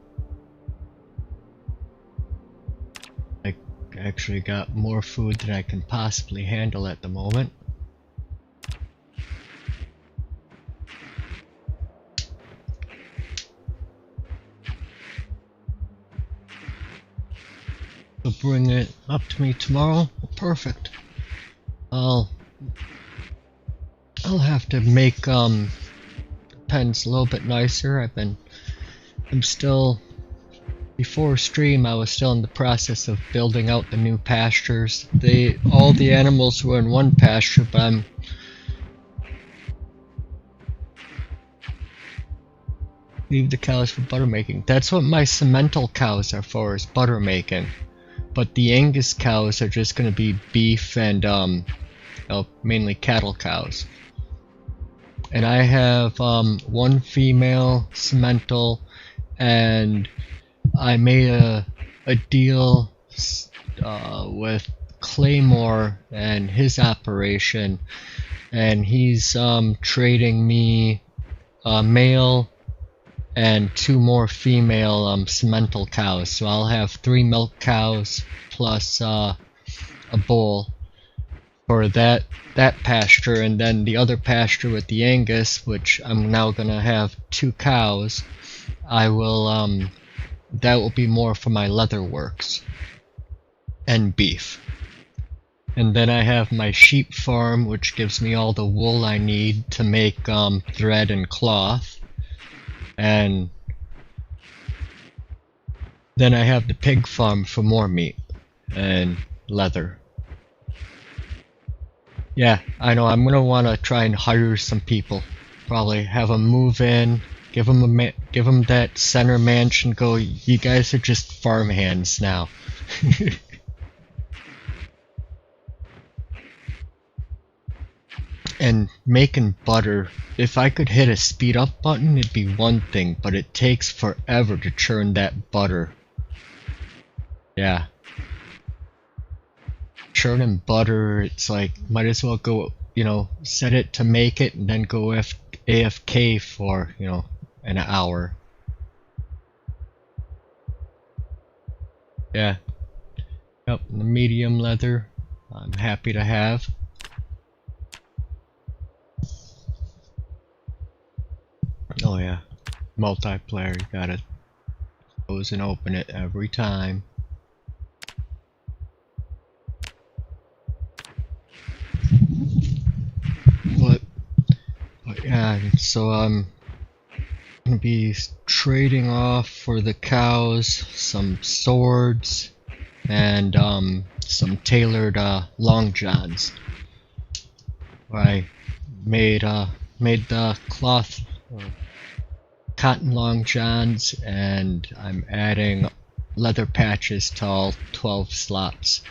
I actually got more food than I can possibly handle at the moment. So bring it up to me tomorrow. Perfect. I'll have to make pens a little bit nicer. I'm still, before stream I was still in the process of building out the new pastures. All the animals were in one pasture, but I'm leave the cows for butter making. That's what my Simmental cows are for, is butter making. But the Angus cows are just gonna be beef and mainly cattle cows. And I have 1 female Simmental, and I made a deal with Claymore and his operation, and he's trading me a male and 2 more female Simmental cows. So I'll have 3 milk cows plus a bull for that pasture, and then the other pasture with the Angus, which I'm now gonna have 2 cows. I will that will be more for my leather works and beef. And then I have my sheep farm, which gives me all the wool I need to make thread and cloth. And then I have the pig farm for more meat and leather. Yeah, I know, I'm gonna wanna try and hire some people. Probably have them move in, give them that center mansion, go, you guys are just farm hands now. And making butter, if I could hit a speed up button it'd be one thing, but it takes forever to churn that butter. Yeah. Churning butter, it's like, might as well go, you know, set it to make it and then go AFK for, you know, an hour. Yeah. Yep, the medium leather, I'm happy to have. Oh yeah, multiplayer, you gotta close and open it every time. But yeah, so gonna be trading off for the cows some swords and some tailored long johns. I made the cloth cotton long johns, and I'm adding leather patches to all 12 slots.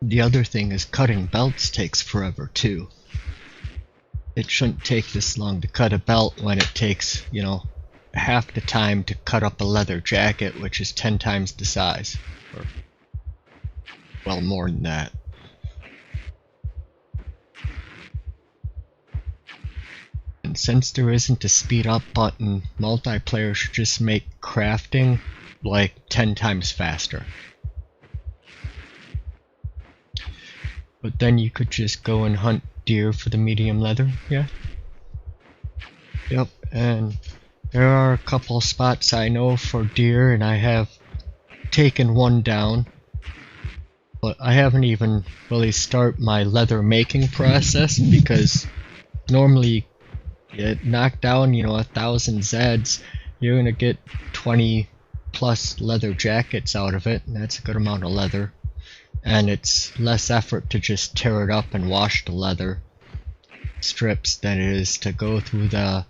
The other thing is cutting belts takes forever too. It shouldn't take this long to cut a belt when it takes, you know, half the time to cut up a leather jacket, which is 10 times the size. Or, well, more than that. And since there isn't a speed up button, multiplayer should just make crafting like 10 times faster. But then you could just go and hunt deer for the medium leather, yeah? Yep, and there are a couple spots I know for deer, and I have taken one down. But I haven't even really started my leather making process, because normally you knock down, you know, 1,000 Zeds, you're gonna get 20 plus leather jackets out of it, and that's a good amount of leather. And it's less effort to just tear it up and wash the leather strips than it is to go through the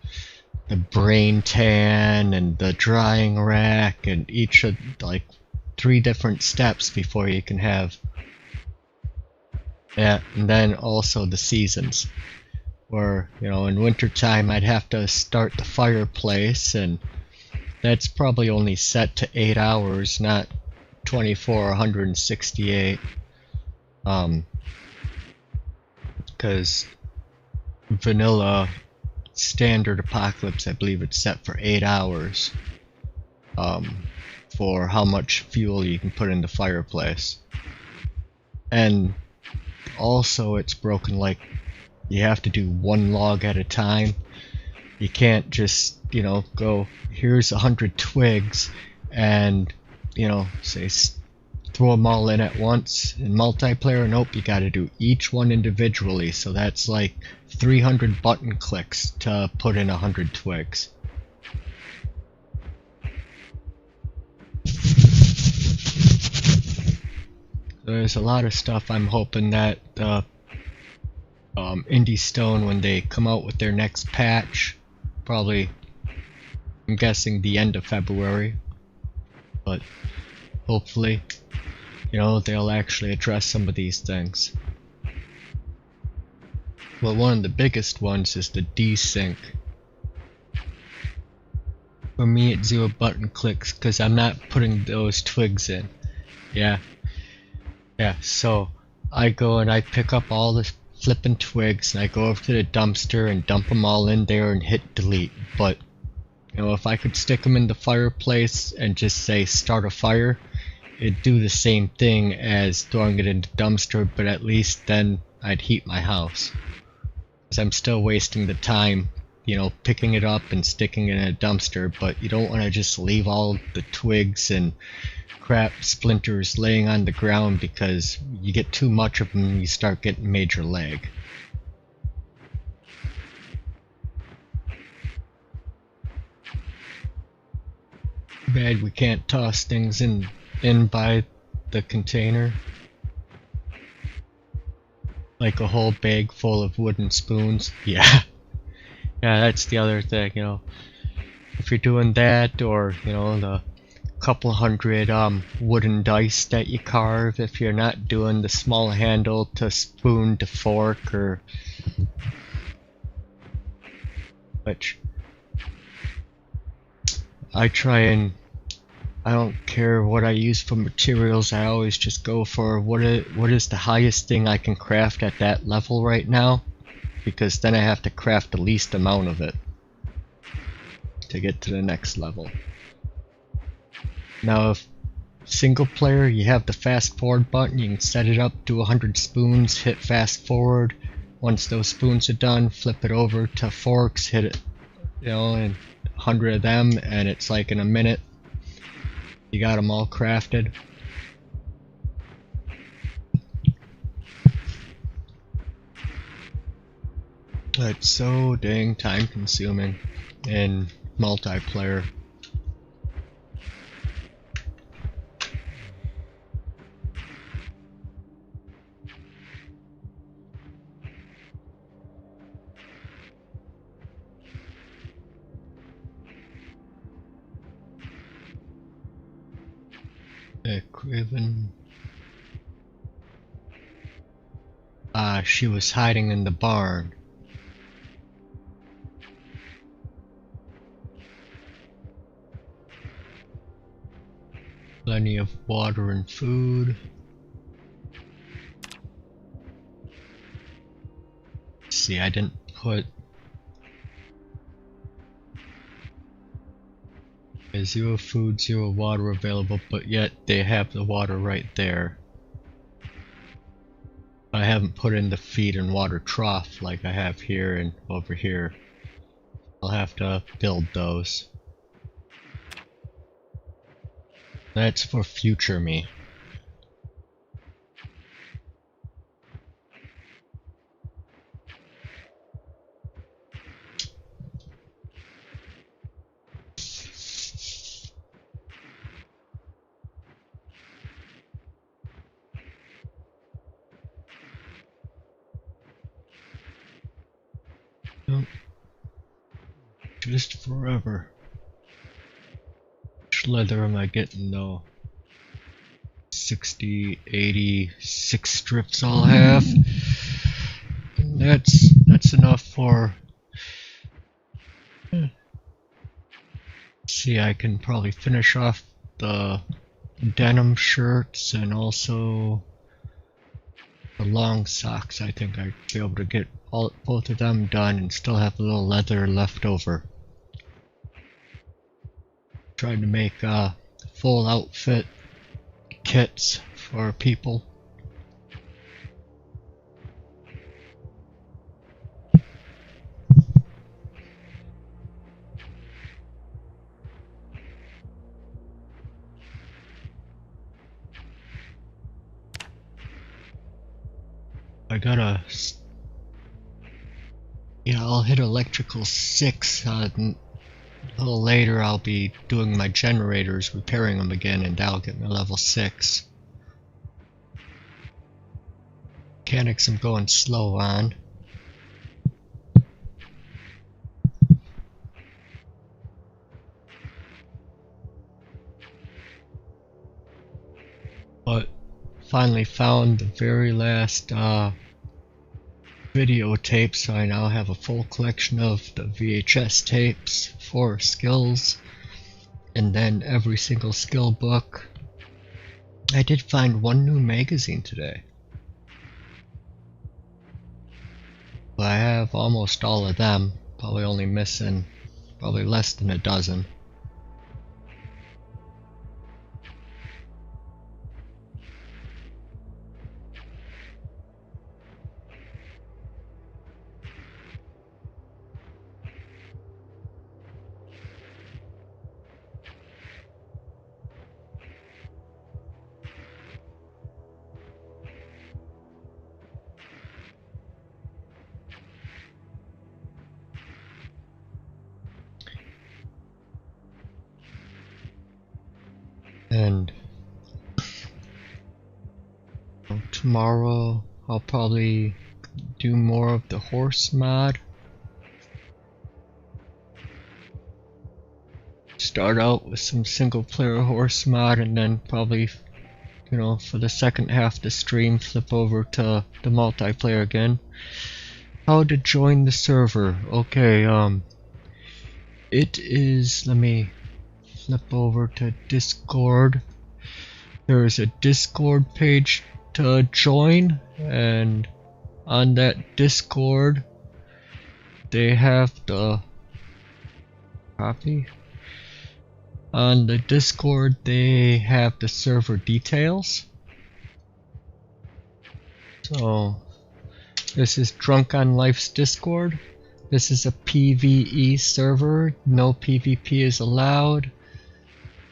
brain tan and the drying rack and each of like 3 different steps before you can have. Yeah, and then also the seasons, where, you know, in wintertime I'd have to start the fireplace, and that's probably only set to 8 hours, not 24 or 168, because vanilla standard apocalypse, I believe it's set for 8 hours, for how much fuel you can put in the fireplace. And also it's broken, like, you have to do 1 log at a time. You can't just, you know, go, here's 100 twigs, and, you know, say throw them all in at once. In multiplayer, nope, you gotta do each one individually, so that's like 300 button clicks to put in 100 twigs. There's a lot of stuff I'm hoping that Indie Stone, when they come out with their next patch, probably, I'm guessing the end of February, but hopefully, you know, they'll actually address some of these things. Well, one of the biggest ones is the desync. For me, it's 0 button clicks because I'm not putting those twigs in. Yeah, so I go and I pick up all the flipping twigs, and I go over to the dumpster and dump them all in there and hit delete. But, you know, if I could stick them in the fireplace and just say start a fire, it'd do the same thing as throwing it in the dumpster, but at least then I'd heat my house. Because I'm still wasting the time, you know, picking it up and sticking it in a dumpster, but you don't want to just leave all the twigs and crap splinters laying on the ground, because you get too much of them and you start getting major lag. Bad we can't toss things in by the container, like a whole bag full of wooden spoons. Yeah, that's the other thing, you know, if you're doing that, or, you know, the couple hundred wooden dice that you carve, if you're not doing the small handle to spoon to fork, or which I try and, I don't care what I use for materials, I always just go for what is the highest thing I can craft at that level right now, because then I have to craft the least amount of it to get to the next level. Now, if single player, you have the fast forward button, you can set it up to 100 spoons, hit fast forward. Once those spoons are done, flip it over to forks, hit it, you know, and 100 of them, and it's like in a minute you got them all crafted. It's so dang time consuming in multiplayer. Craven. She was hiding in the barn. Plenty of water and food. See, I didn't put zero food, zero water available, but yet they have the water right there. I haven't put in the feed and water trough like I have here and over here. I'll have to build those. That's for future me. Nope. Just forever. Which leather am I getting though? 60, 80, 6 strips I'll have. That's enough for. See, I can probably finish off the denim shirts and also the long socks. I think I'd be able to get both of them done and still have a little leather left over. Trying to make full outfit kits for people. I gotta. Yeah, I'll hit electrical 6. A little later I'll be doing my generators, repairing them again, and that'll get me level 6. Mechanics I'm going slow on. But finally found the very last videotape, so I now have a full collection of the VHS tapes for skills, and then every single skill book. I did find one new magazine today, but I have almost all of them, probably only missing probably less than a dozen. And tomorrow I'll probably do more of the horse mod. Start out with some single player horse mod, and then probably, you know, for the second half of the stream flip over to the multiplayer again. How to join the server? Okay, it is, let me flip over to Discord. There is a Discord page to join, and on that Discord they have the copy. On the Discord they have the server details. So this is Drunk on Life's Discord. This is a PvE server. No PvP is allowed.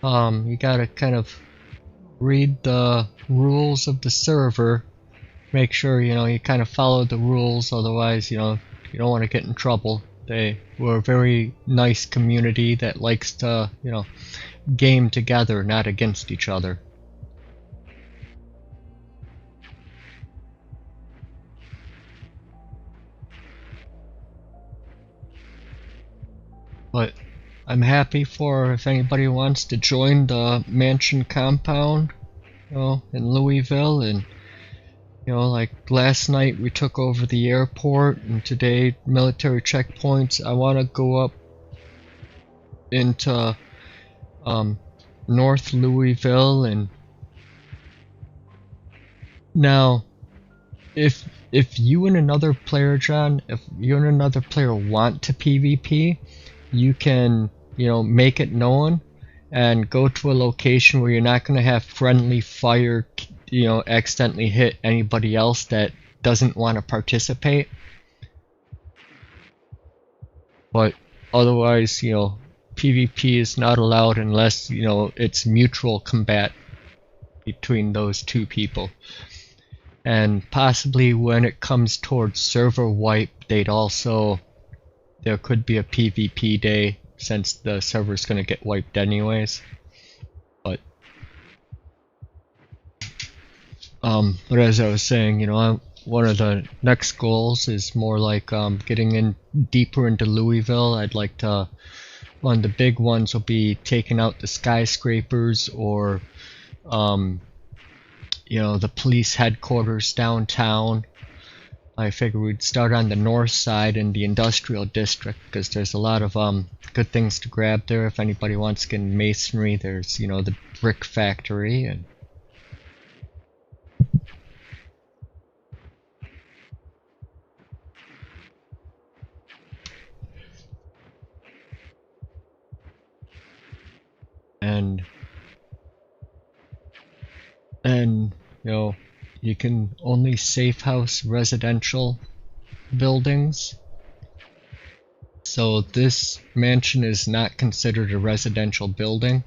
You gotta kind of read the rules of the server. Make sure, you know, you kind of follow the rules, otherwise, you know, you don't want to get in trouble. We're a very nice community that likes to, you know, game together, not against each other. But I'm happy for if anybody wants to join the mansion compound, you know, in Louisville. And you know, like last night we took over the airport, and today military checkpoints. I want to go up into North Louisville, and now if you and another player, John, if you and another player want to PvP, you can, you know, make it known and go to a location where you're not going to have friendly fire, you know, accidentally hit anybody else that doesn't want to participate. But otherwise, you know, PvP is not allowed unless, you know, it's mutual combat between those two people. And possibly when it comes towards server wipe, there could be a PvP day, since the server's gonna get wiped anyways. But as I was saying, you know, one of the next goals is more like getting in deeper into Louisville. I'd like to, one of the big ones will be taking out the skyscrapers, or you know, the police headquarters downtown. I figure we'd start on the north side in the industrial district, because there's a lot of good things to grab there. If anybody wants to get in masonry, there's, you know, the brick factory, and you know, you can only safe house residential buildings. So this mansion is not considered a residential building,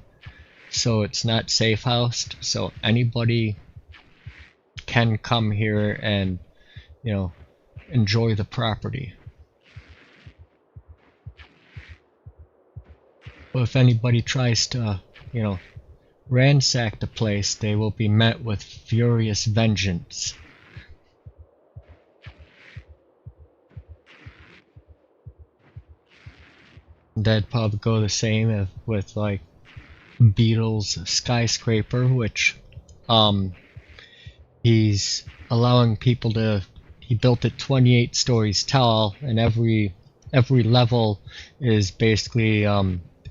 so it's not safe housed, so anybody can come here and, you know, enjoy the property. But if anybody tries to, you know, ransack the place, they will be met with furious vengeance. That'd probably go the same with like Beetle's skyscraper, which he's allowing people to, he built it 28 stories tall, and every level is basically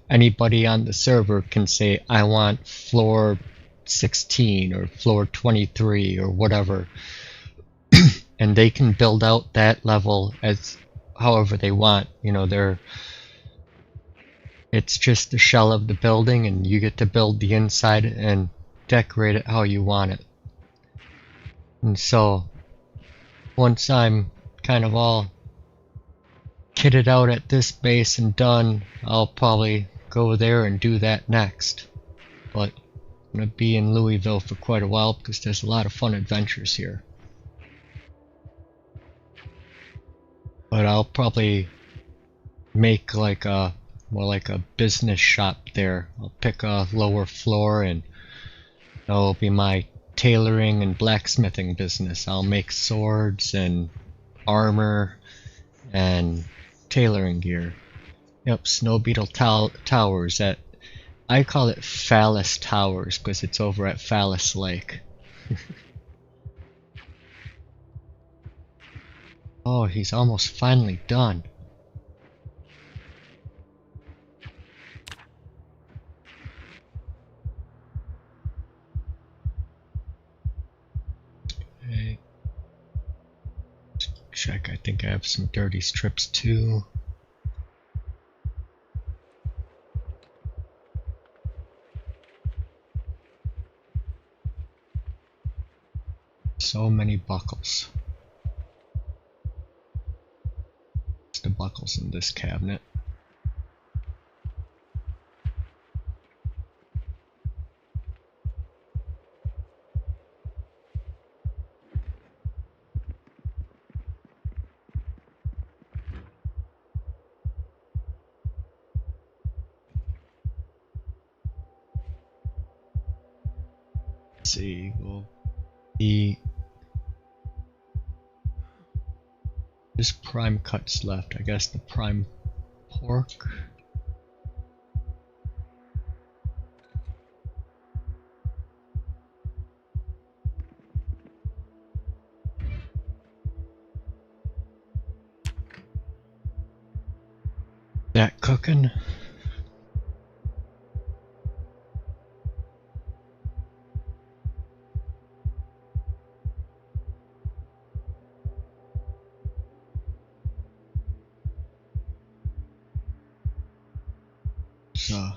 anybody on the server can say, I want floor 16 or floor 23 or whatever, and they can build out that level as however they want. You know, it's just the shell of the building, and you get to build the inside and decorate it how you want it. And so once I'm kind of all kitted out at this base and done, I'll probably go there and do that next. But I'm going to be in Louisville for quite a while because there's a lot of fun adventures here. But I'll probably make like more like a business shop there. I'll pick a lower floor, and that'll be my tailoring and blacksmithing business. I'll make swords and armor and tailoring gear. Yep, Snow Beetle Towers. I call it Phallus Towers because it's over at Phallus Lake. Oh, he's almost finally done. Okay. Check, I think I have some dirty strips too. So many buckles. It's the buckles in this cabinet. see, well, the just prime cuts left. I guess the prime pork. That cooking. So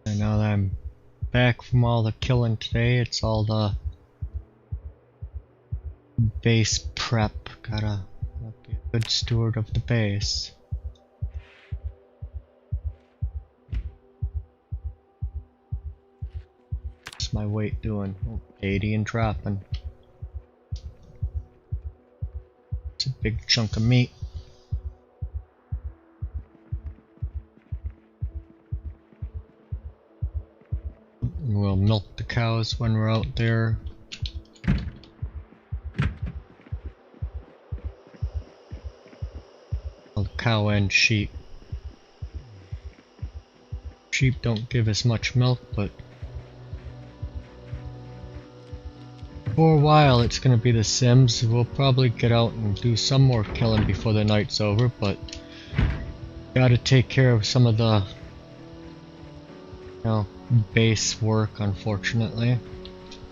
and now that I'm back from all the killing today, it's all the base prep. Gotta be a good steward of the base. What's my weight doing? Oh, 80 and dropping. It's a big chunk of meat. We'll milk the cows when we're out there. Well, cow and sheep. Sheep don't give as much milk, but for a while it's gonna be the Sims. We'll probably get out and do some more killing before the night's over, but gotta take care of some of the, you know, base work, unfortunately.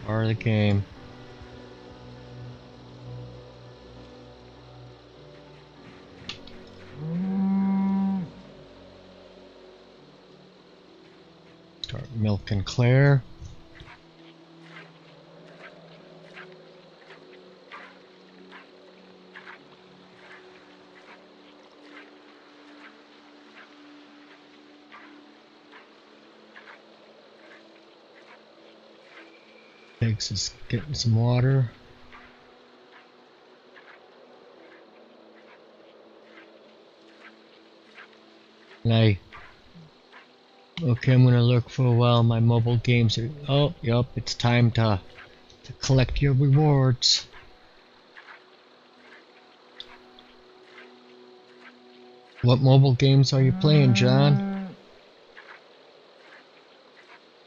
Part of the game. Start milking Claire. Pigs is getting some water. And okay, I'm gonna look for a while. My mobile games are. Oh, yup, it's time to collect your rewards. What mobile games are you playing, John?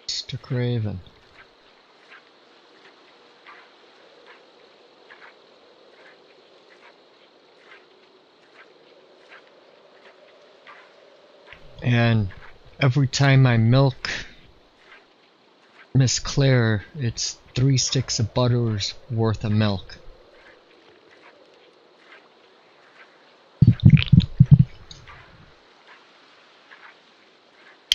Mr. Craven. And every time I milk Miss Claire, it's 3 sticks of butter's worth of milk.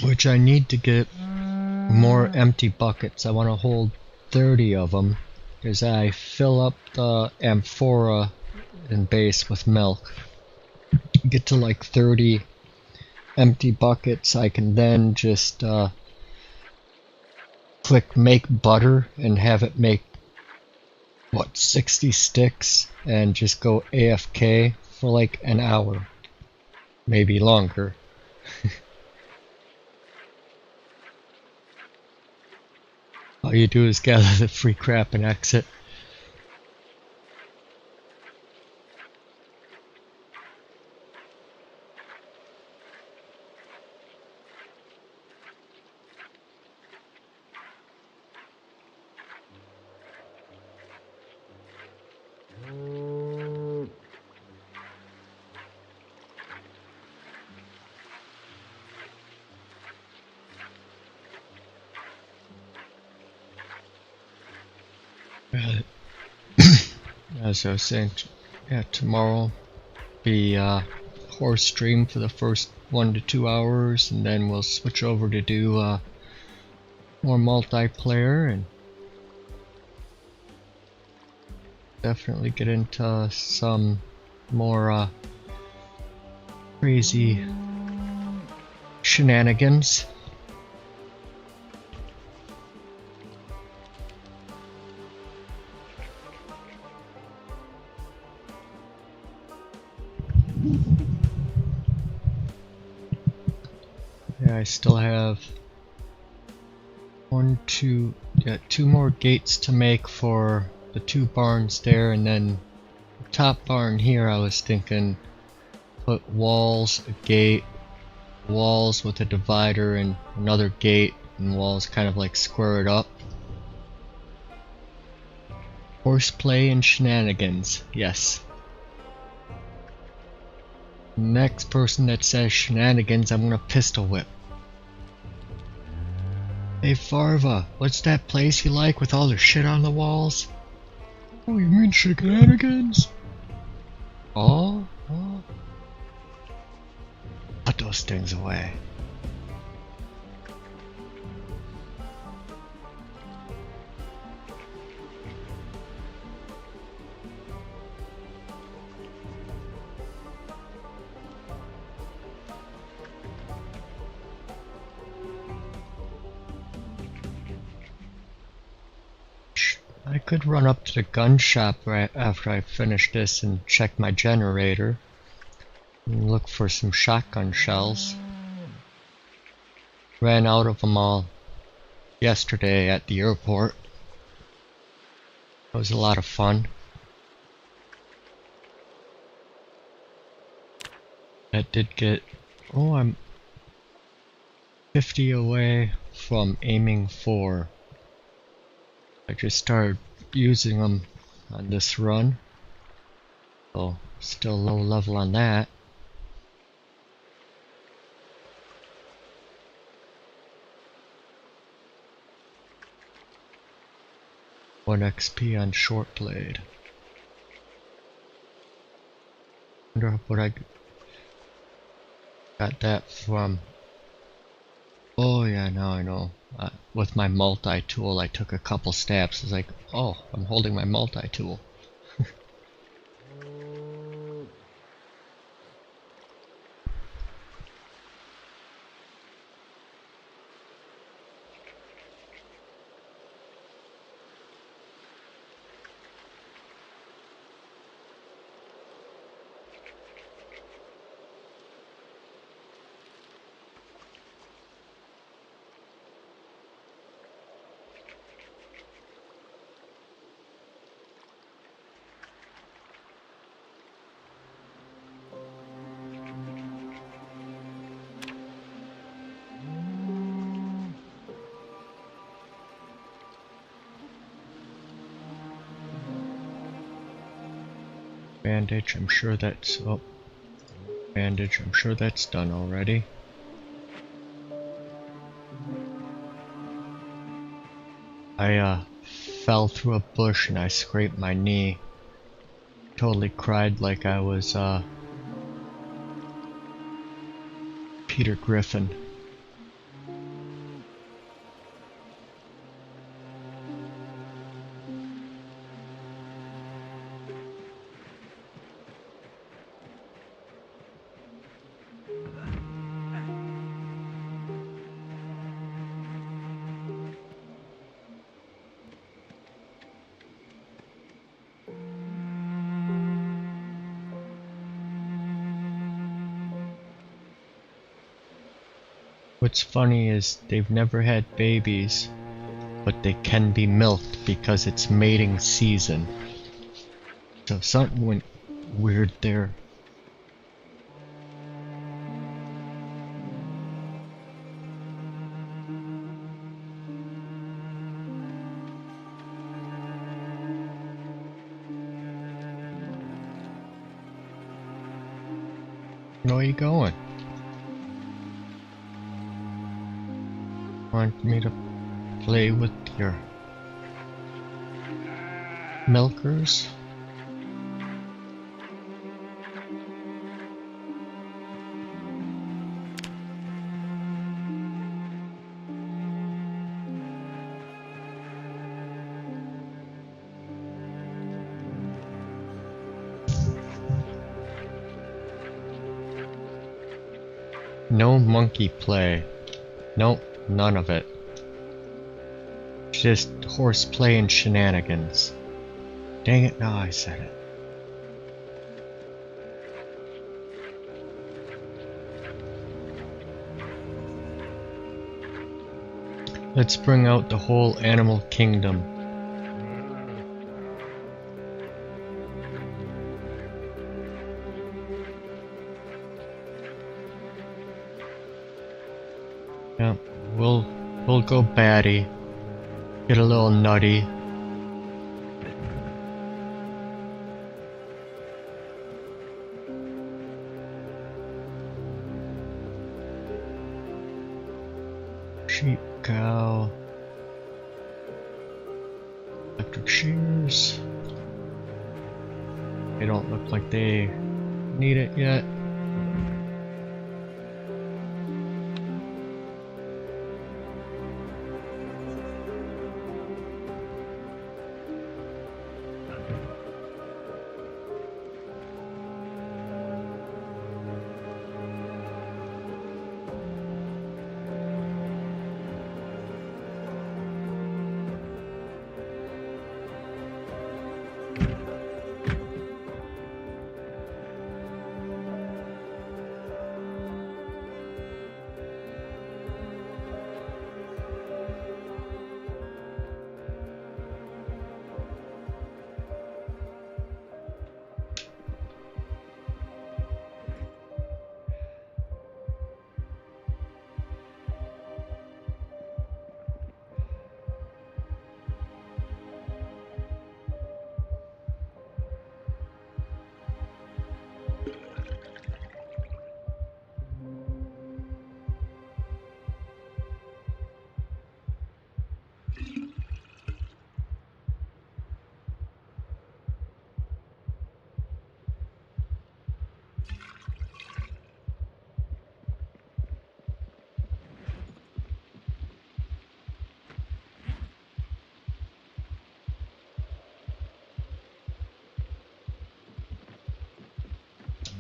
Which I need to get more empty buckets. I want to hold 30 of them, because I fill up the amphora and base with milk. Get to like 30 empty buckets, I can then just click make butter and have it make, what, 60 sticks, and just go AFK for like an hour, maybe longer. All you do is gather the free crap and exit. As I was saying, yeah, tomorrow be horse stream for the first 1 to 2 hours, and then we'll switch over to do more multiplayer and definitely get into some more crazy shenanigans. Yeah, I still have two more gates to make for the two barns there, and then the top barn here I was thinking put walls, a gate, walls with a divider and another gate, and walls kind of like square it up. Horseplay and shenanigans, yes. Next person that says shenanigans, I'm gonna pistol whip. Hey Farva, what's that place you like with all the shit on the walls? Oh, you mean shenanigans? Oh? Put those things away. I could run up to the gun shop right after I finish this and check my generator and look for some shotgun shells. Ran out of them all yesterday at the airport. It was a lot of fun. That did get... Oh, I'm 50 away from aiming 4. I just started using them on this run. So, still low level on that. One XP on short blade. Wonder what I got that from. Oh yeah, now I know. With my multi-tool I took a couple stabs. It's like, oh, I'm holding my multi-tool. Bandage, I'm sure that's... oh. Bandage, I'm sure that's done already. I fell through a bush and I scraped my knee. Totally cried like I was Peter Griffin. What's funny is they've never had babies, but they can be milked because it's mating season. So something went weird there. Where are you going? Want me to play with your milkers? No monkey play. Nope, none of it. Just horseplay and shenanigans. Dang it, now I said it. Let's bring out the whole animal kingdom. Yeah, we'll go batty. Get a little nutty. Sheep, cow, electric shears. They don't look like they need it yet.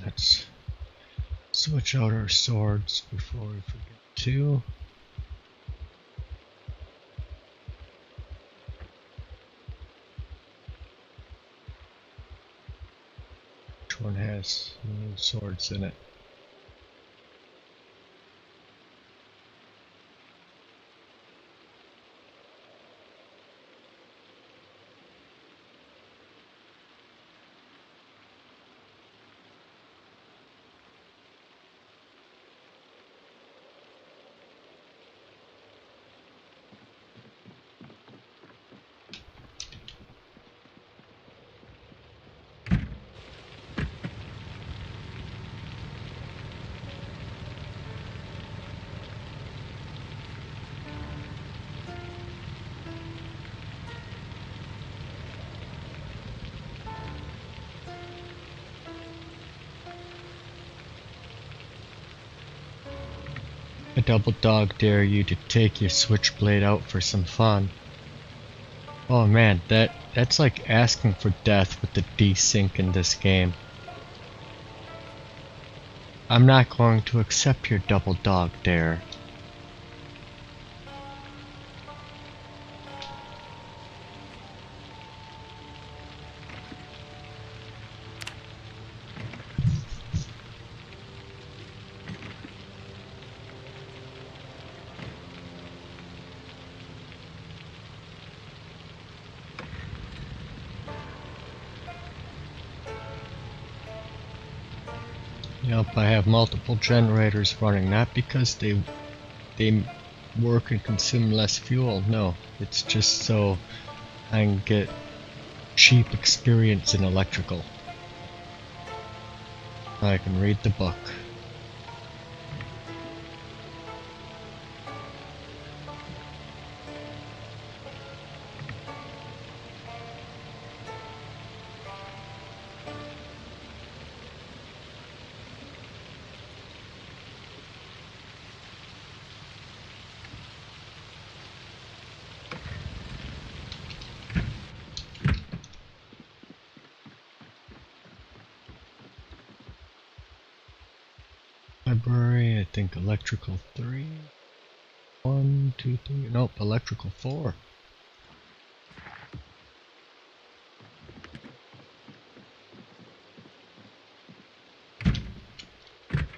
Let's switch out our swords before we forget to. Which one has new swords in it? I double dog dare you to take your switchblade out for some fun. Oh man, that's like asking for death with the desync in this game. I'm not going to accept your double dog dare. Yep, I have multiple generators running, not because they work and consume less fuel, no. It's just so I can get cheap experience in electrical. I can read the book. Library, I think electrical 3. 1, 2, 3, nope, electrical 4.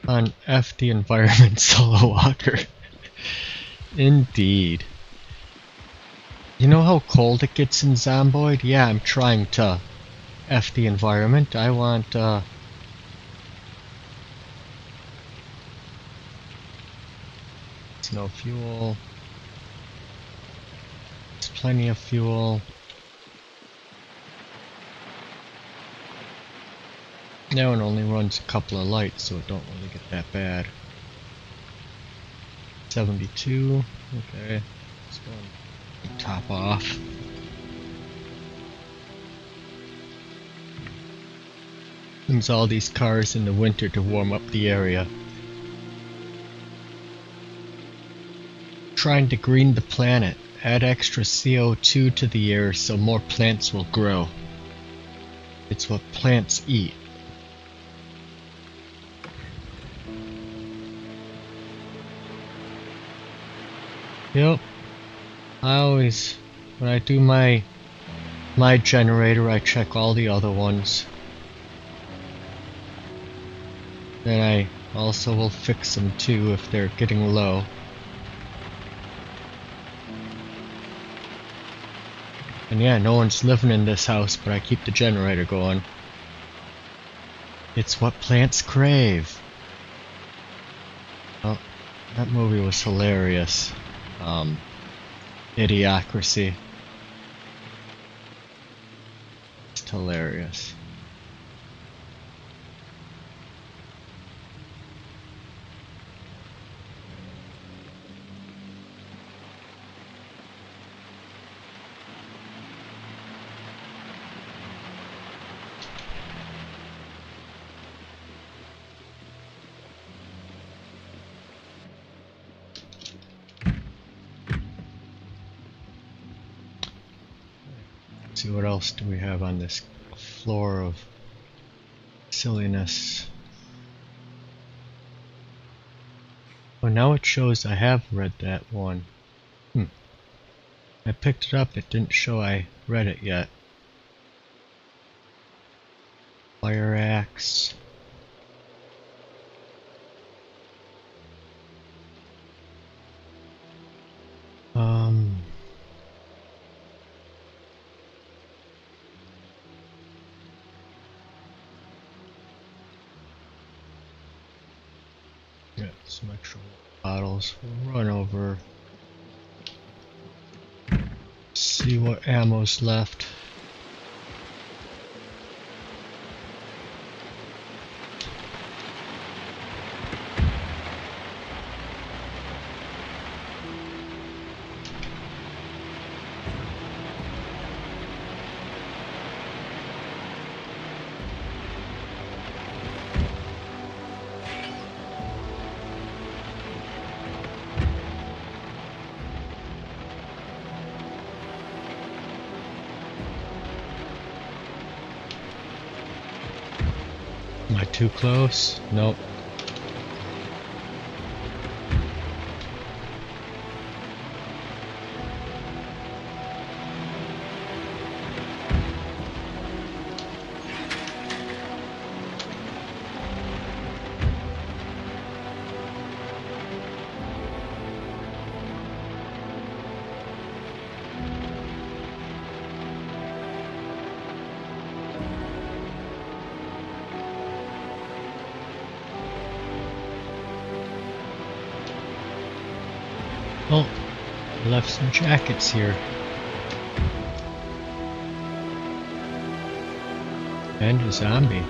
On F the environment, solo walker. Indeed. You know how cold it gets in Zomboid? Yeah, I'm trying to F the environment. I want, There's no fuel. There's plenty of fuel. Now it only runs a couple of lights, so it don't really get that bad. 72. Okay. Let's go and top off. Use all these cars in the winter to warm up the area. Trying to green the planet. Add extra CO2 to the air so more plants will grow. It's what plants eat. Yep. I always, when I do my generator, I check all the other ones. Then I also will fix them too if they're getting low. And yeah, no one's living in this house, but I keep the generator going. It's what plants crave. Oh, that movie was hilarious. Idiocracy. It's hilarious. See what else do we have on this floor of silliness. Oh, now it shows I have read that one. I picked it up, it didn't show I read it yet. Fire axe. Yeah, some extra bottles. We'll run over. See what ammo's left. Am I too close? Nope. Oh, I left some jackets here. And a zombie.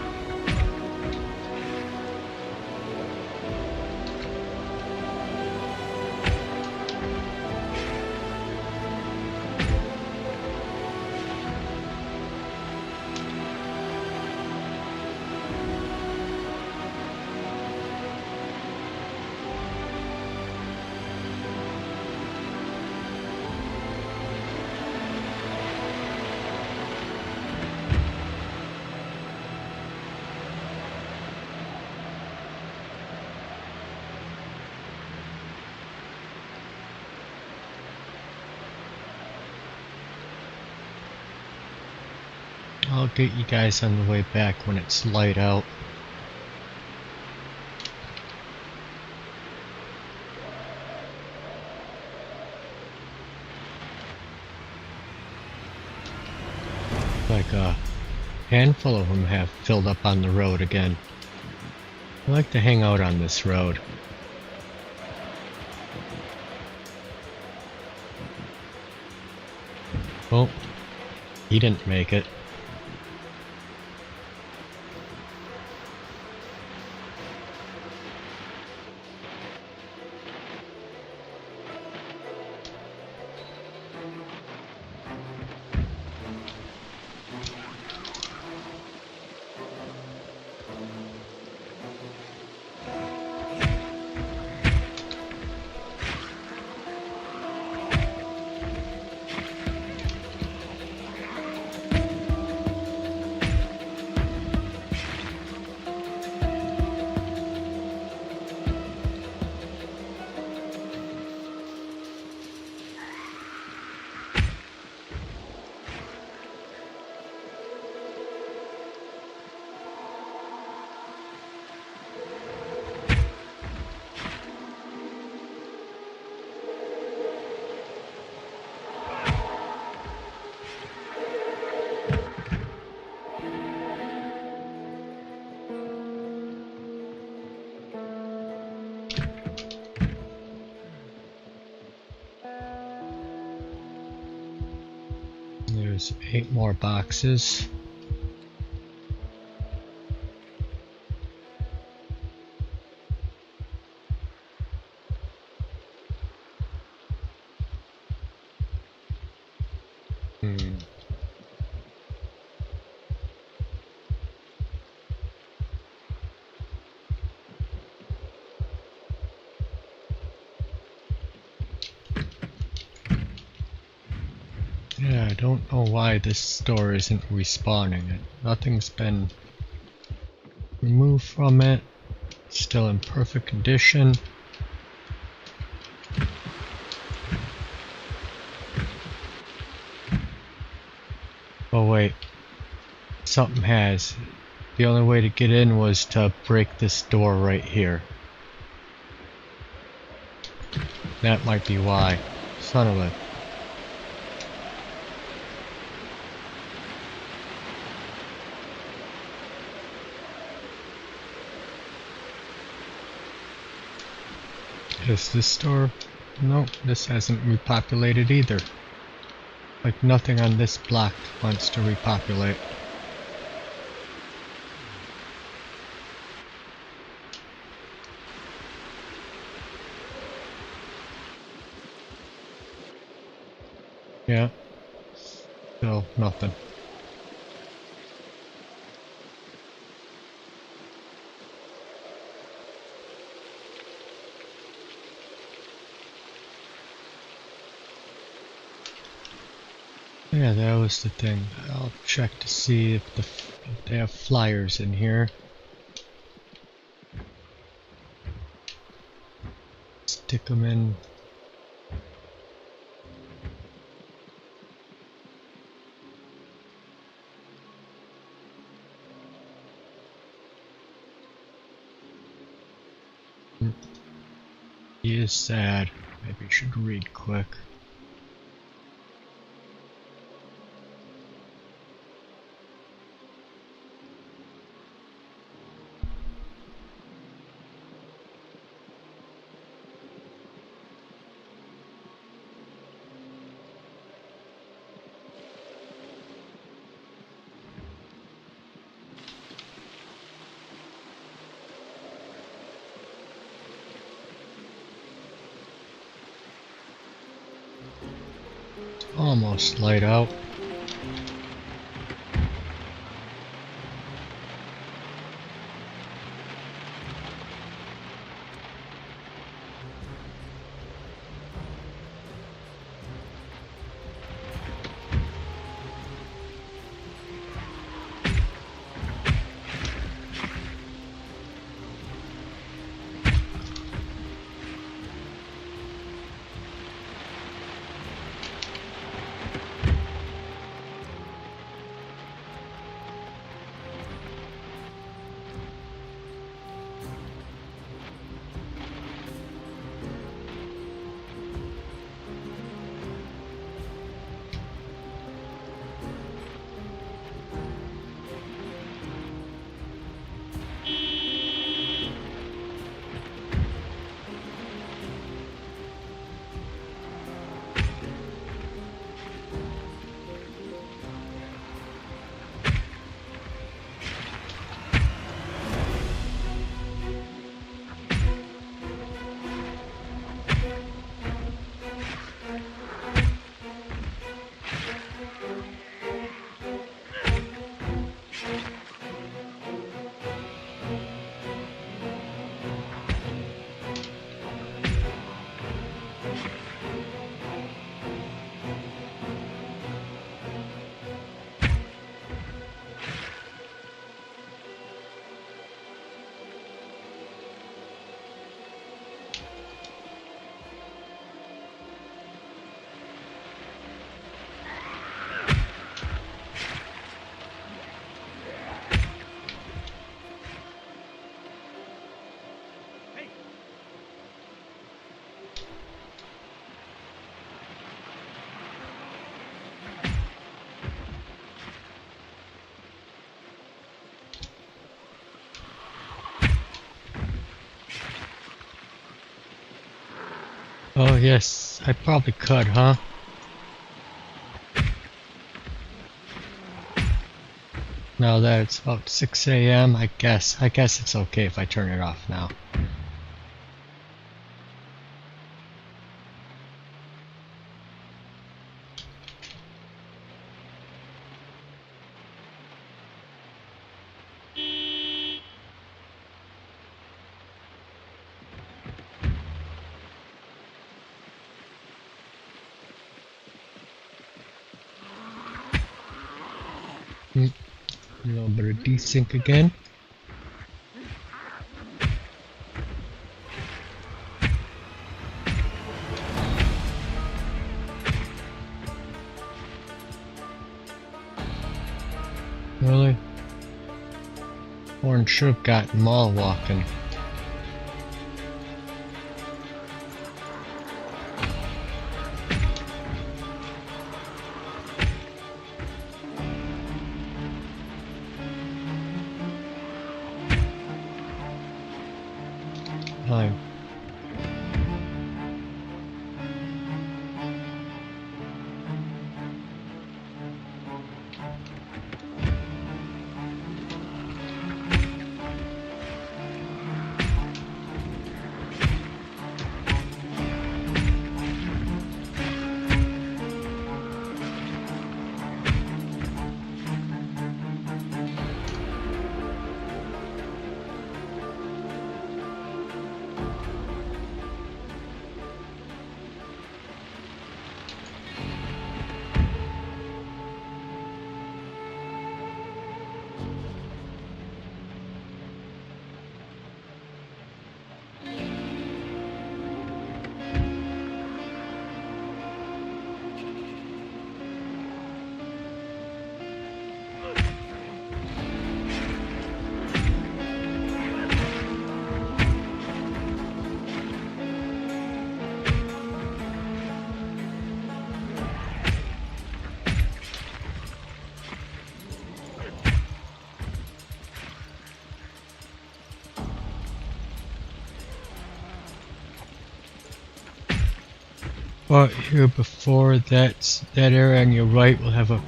I'll get you guys on the way back when it's light out. Like a handful of them have filled up on the road again. I like to hang out on this road. Oh, he didn't make it. There's 8 more boxes. Yeah, I don't know why this store isn't respawning. Nothing's been removed from it. It's still in perfect condition. Oh wait, something has. The only way to get in was to break this door right here. That might be why. Son of a... Is this store? Nope, this hasn't repopulated either. Like nothing on this block wants to repopulate. Yeah, still nothing. Yeah, that was the thing. I'll check to see if they have flyers in here. Stick them in. He is sad. Maybe I should read quick. Almost light out. Oh yes, I probably could, huh? Now that it's about 6 a.m., I guess it's okay if I turn it off now. A little bit of desync again. Really? Orange should have got them all walking. Fine. Well, here before that area on your right will have a...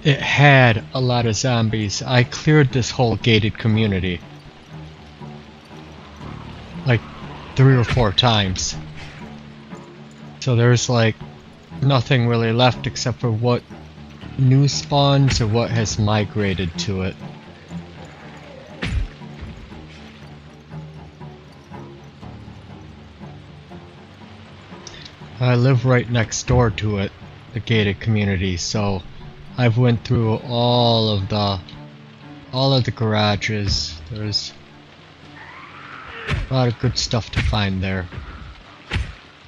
It had a lot of zombies. I cleared this whole gated community. Like 3 or 4 times. So there's like nothing really left except for what new spawns or what has migrated to it. I live right next door to it, the gated community, so I've went through all of the garages. There's a lot of good stuff to find there.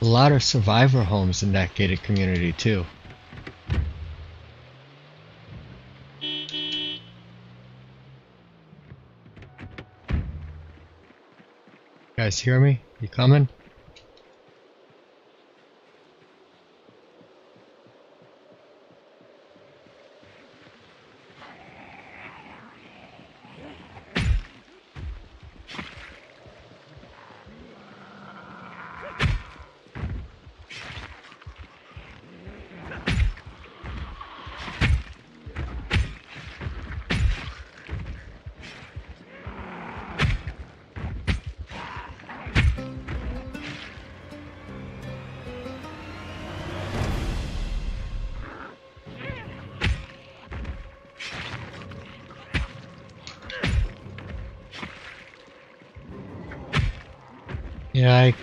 A lot of survivor homes in that gated community too. You guys hear me? You coming? Yeah, I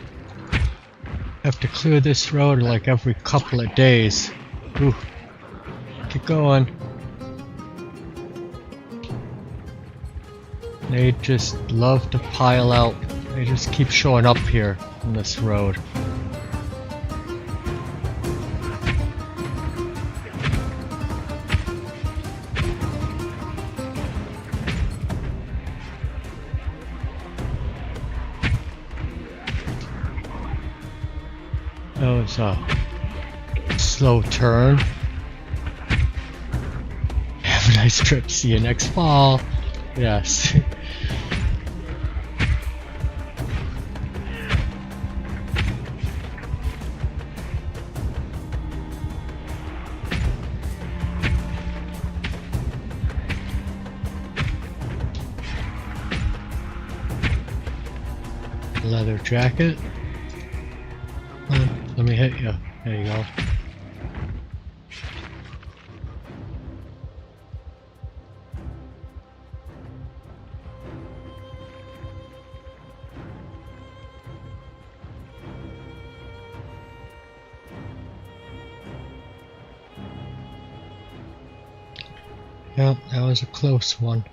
have to clear this road like every couple of days. Ooh, keep going. They just love to pile out. They just keep showing up here on this road. That was a slow turn. Have a nice trip. See you next fall. Yes. leather jacket. Come on, let me hit you. There you go. Yep, that was a close one.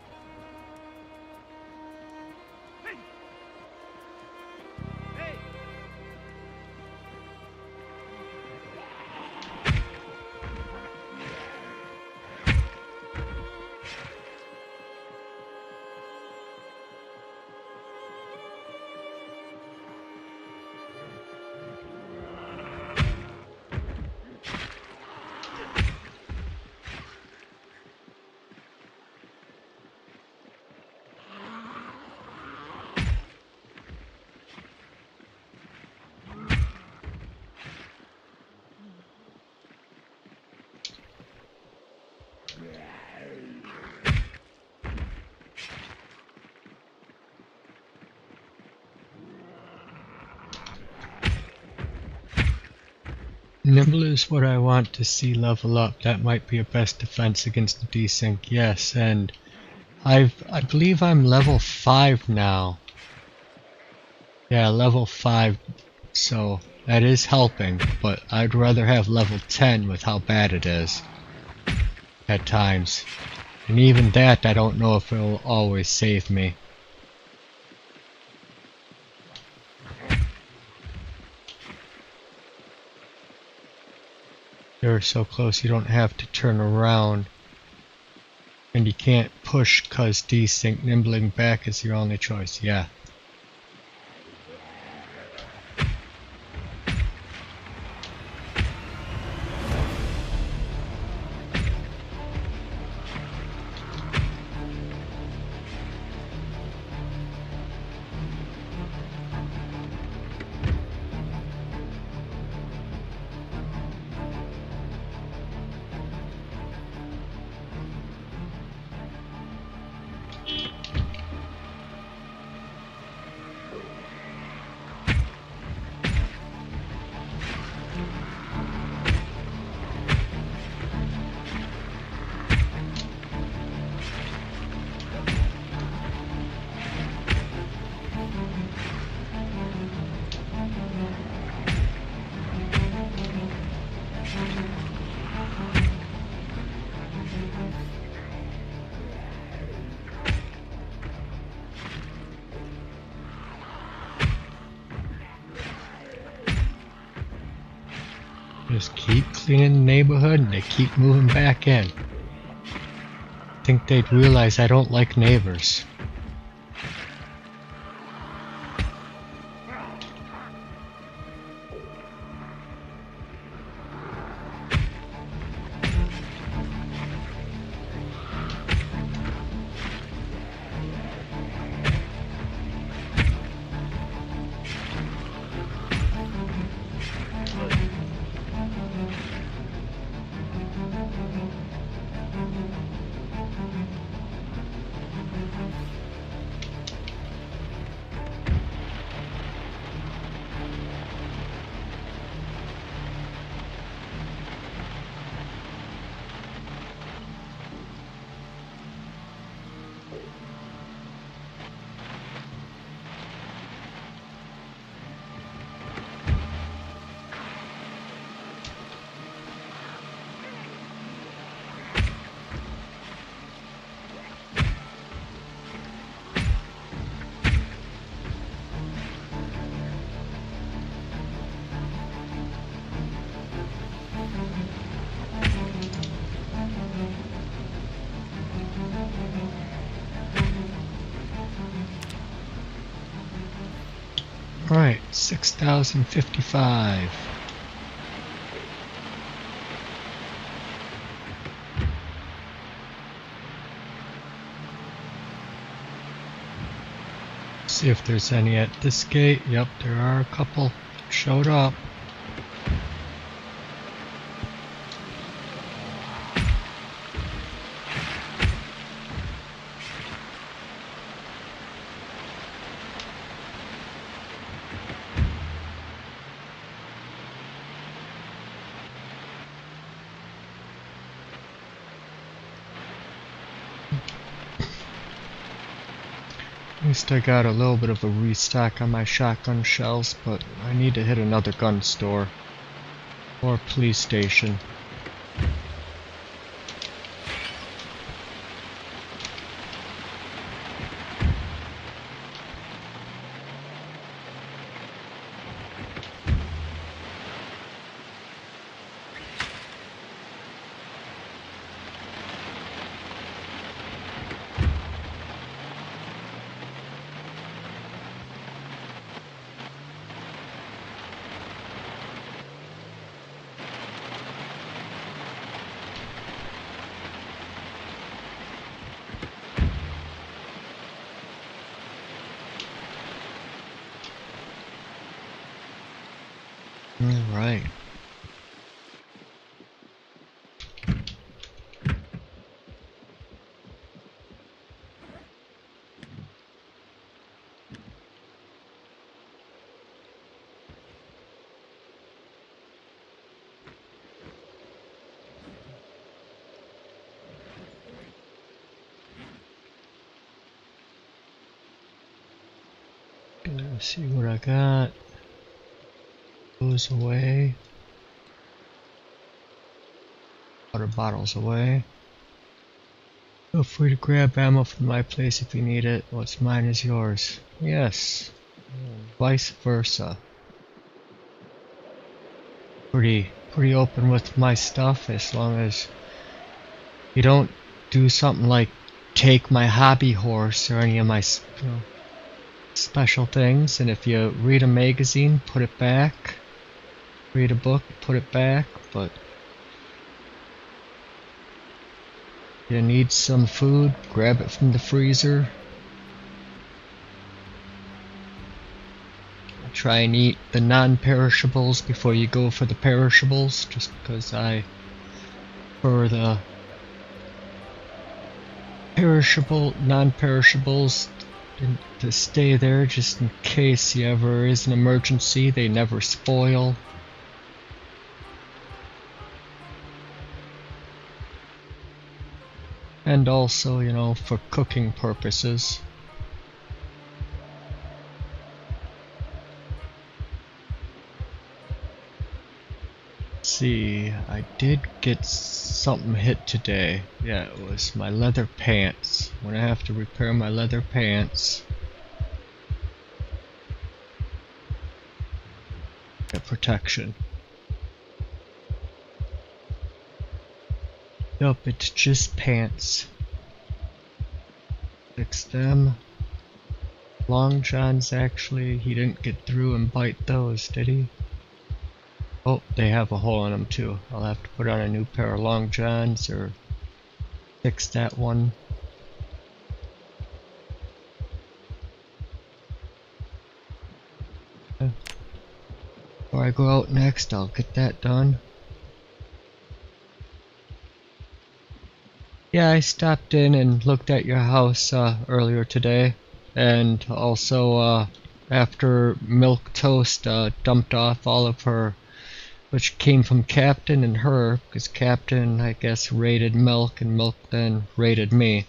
Nimble is what I want to see level up. That might be a best defense against the desync, yes, and I believe I'm level 5 now. Yeah, level 5, so that is helping, but I'd rather have level 10 with how bad it is at times. And even that, I don't know if it'll always save me. You're so close you don't have to turn around. And you can't push cause desync. Nimbling back is your only choice, yeah. Just keep cleaning the neighborhood and they keep moving back in. I think they'd realize I don't like neighbors. Alright, 6,055. See if there's any at this gate. Yep, there are a couple showed up. least I got a little bit of a restock on my shotgun shells, but I need to hit another gun store or police station. Alright. Let's see what I got. Goes away. Water bottles away. Feel free to grab ammo from my place if you need it. What's mine is yours. Yes. Vice versa. Pretty open with my stuff, as long as you don't do something like take my hobby horse or any of my special things. And if you read a magazine, put it back. Read a book, put it back. But you need some food, grab it from the freezer. Try and eat the non-perishables before you go for the perishables, just because I prefer the non-perishables to stay there just in case ever is an emergency. They never spoil. And also, you know, for cooking purposes. Let's see, I did get something hit today. Yeah, it was my leather pants. I'm gonna have to repair my leather pants. Get protection. Nope, it's just pants. Fix them. Long Johns, actually, he didn't get through and bite those, did he? Oh, they have a hole in them too. I'll have to put on a new pair of Long Johns or fix that one. Before I go out next, I'll get that done. Yeah, I stopped in and looked at your house earlier today, and also after Milk Toast dumped off all of her, which came from Captain and her, because Captain, I guess, raided Milk, and Milk then raided me,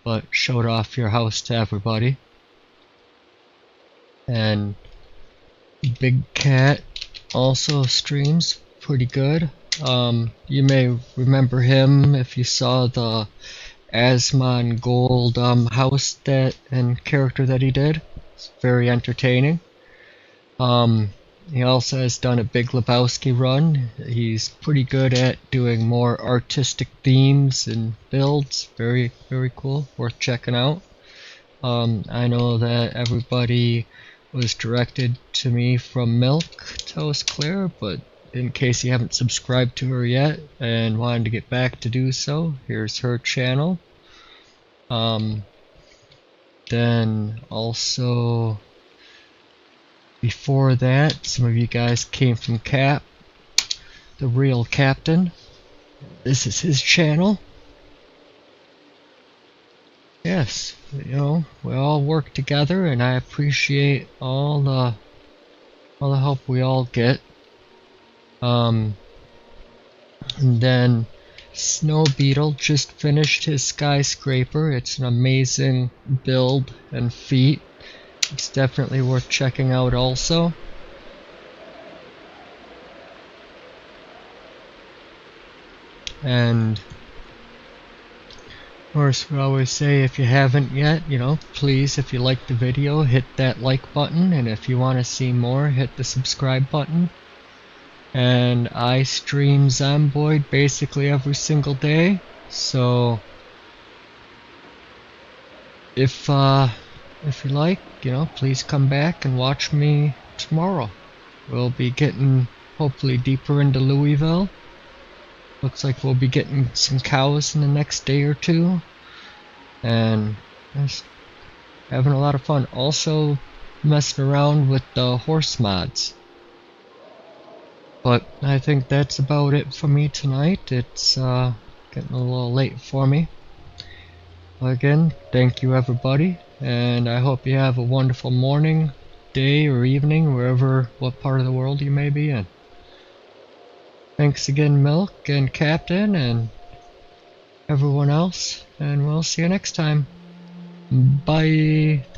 but showed off your house to everybody. And Big Cat also streams pretty good. You may remember him if you saw the Asmon Gold house that and character that he did. It's very entertaining. He also has done a Big Lebowski run. He's pretty good at doing more artistic themes and builds. Very cool. Worth checking out. I know that everybody was directed to me from Milk Toast Claire, but in case you haven't subscribed to her yet and wanted to get back to do so, here's her channel. Then also before that, some of you guys came from Cap, the real Captain. This is his channel. Yes, you know, we all work together, and I appreciate all the help we all get. And then Snow Beetle just finished his skyscraper. It's an amazing build and feat. It's definitely worth checking out also. And of course, we always say, if you haven't yet, please, if you like the video, hit that like button, and if you want to see more, hit the subscribe button. And I stream Zomboid basically every single day, so if you like, please come back and watch me tomorrow. We'll be getting hopefully deeper into Louisville. Looks like we'll be getting some cows in the next day or two, and just having a lot of fun. Also messing around with the horse mods. But I think that's about it for me tonight. It's getting a little late for me. Again, thank you everybody, and I hope you have a wonderful morning, day, or evening, what part of the world you may be in. Thanks again, Milk and Captain and everyone else, and we'll see you next time. Bye.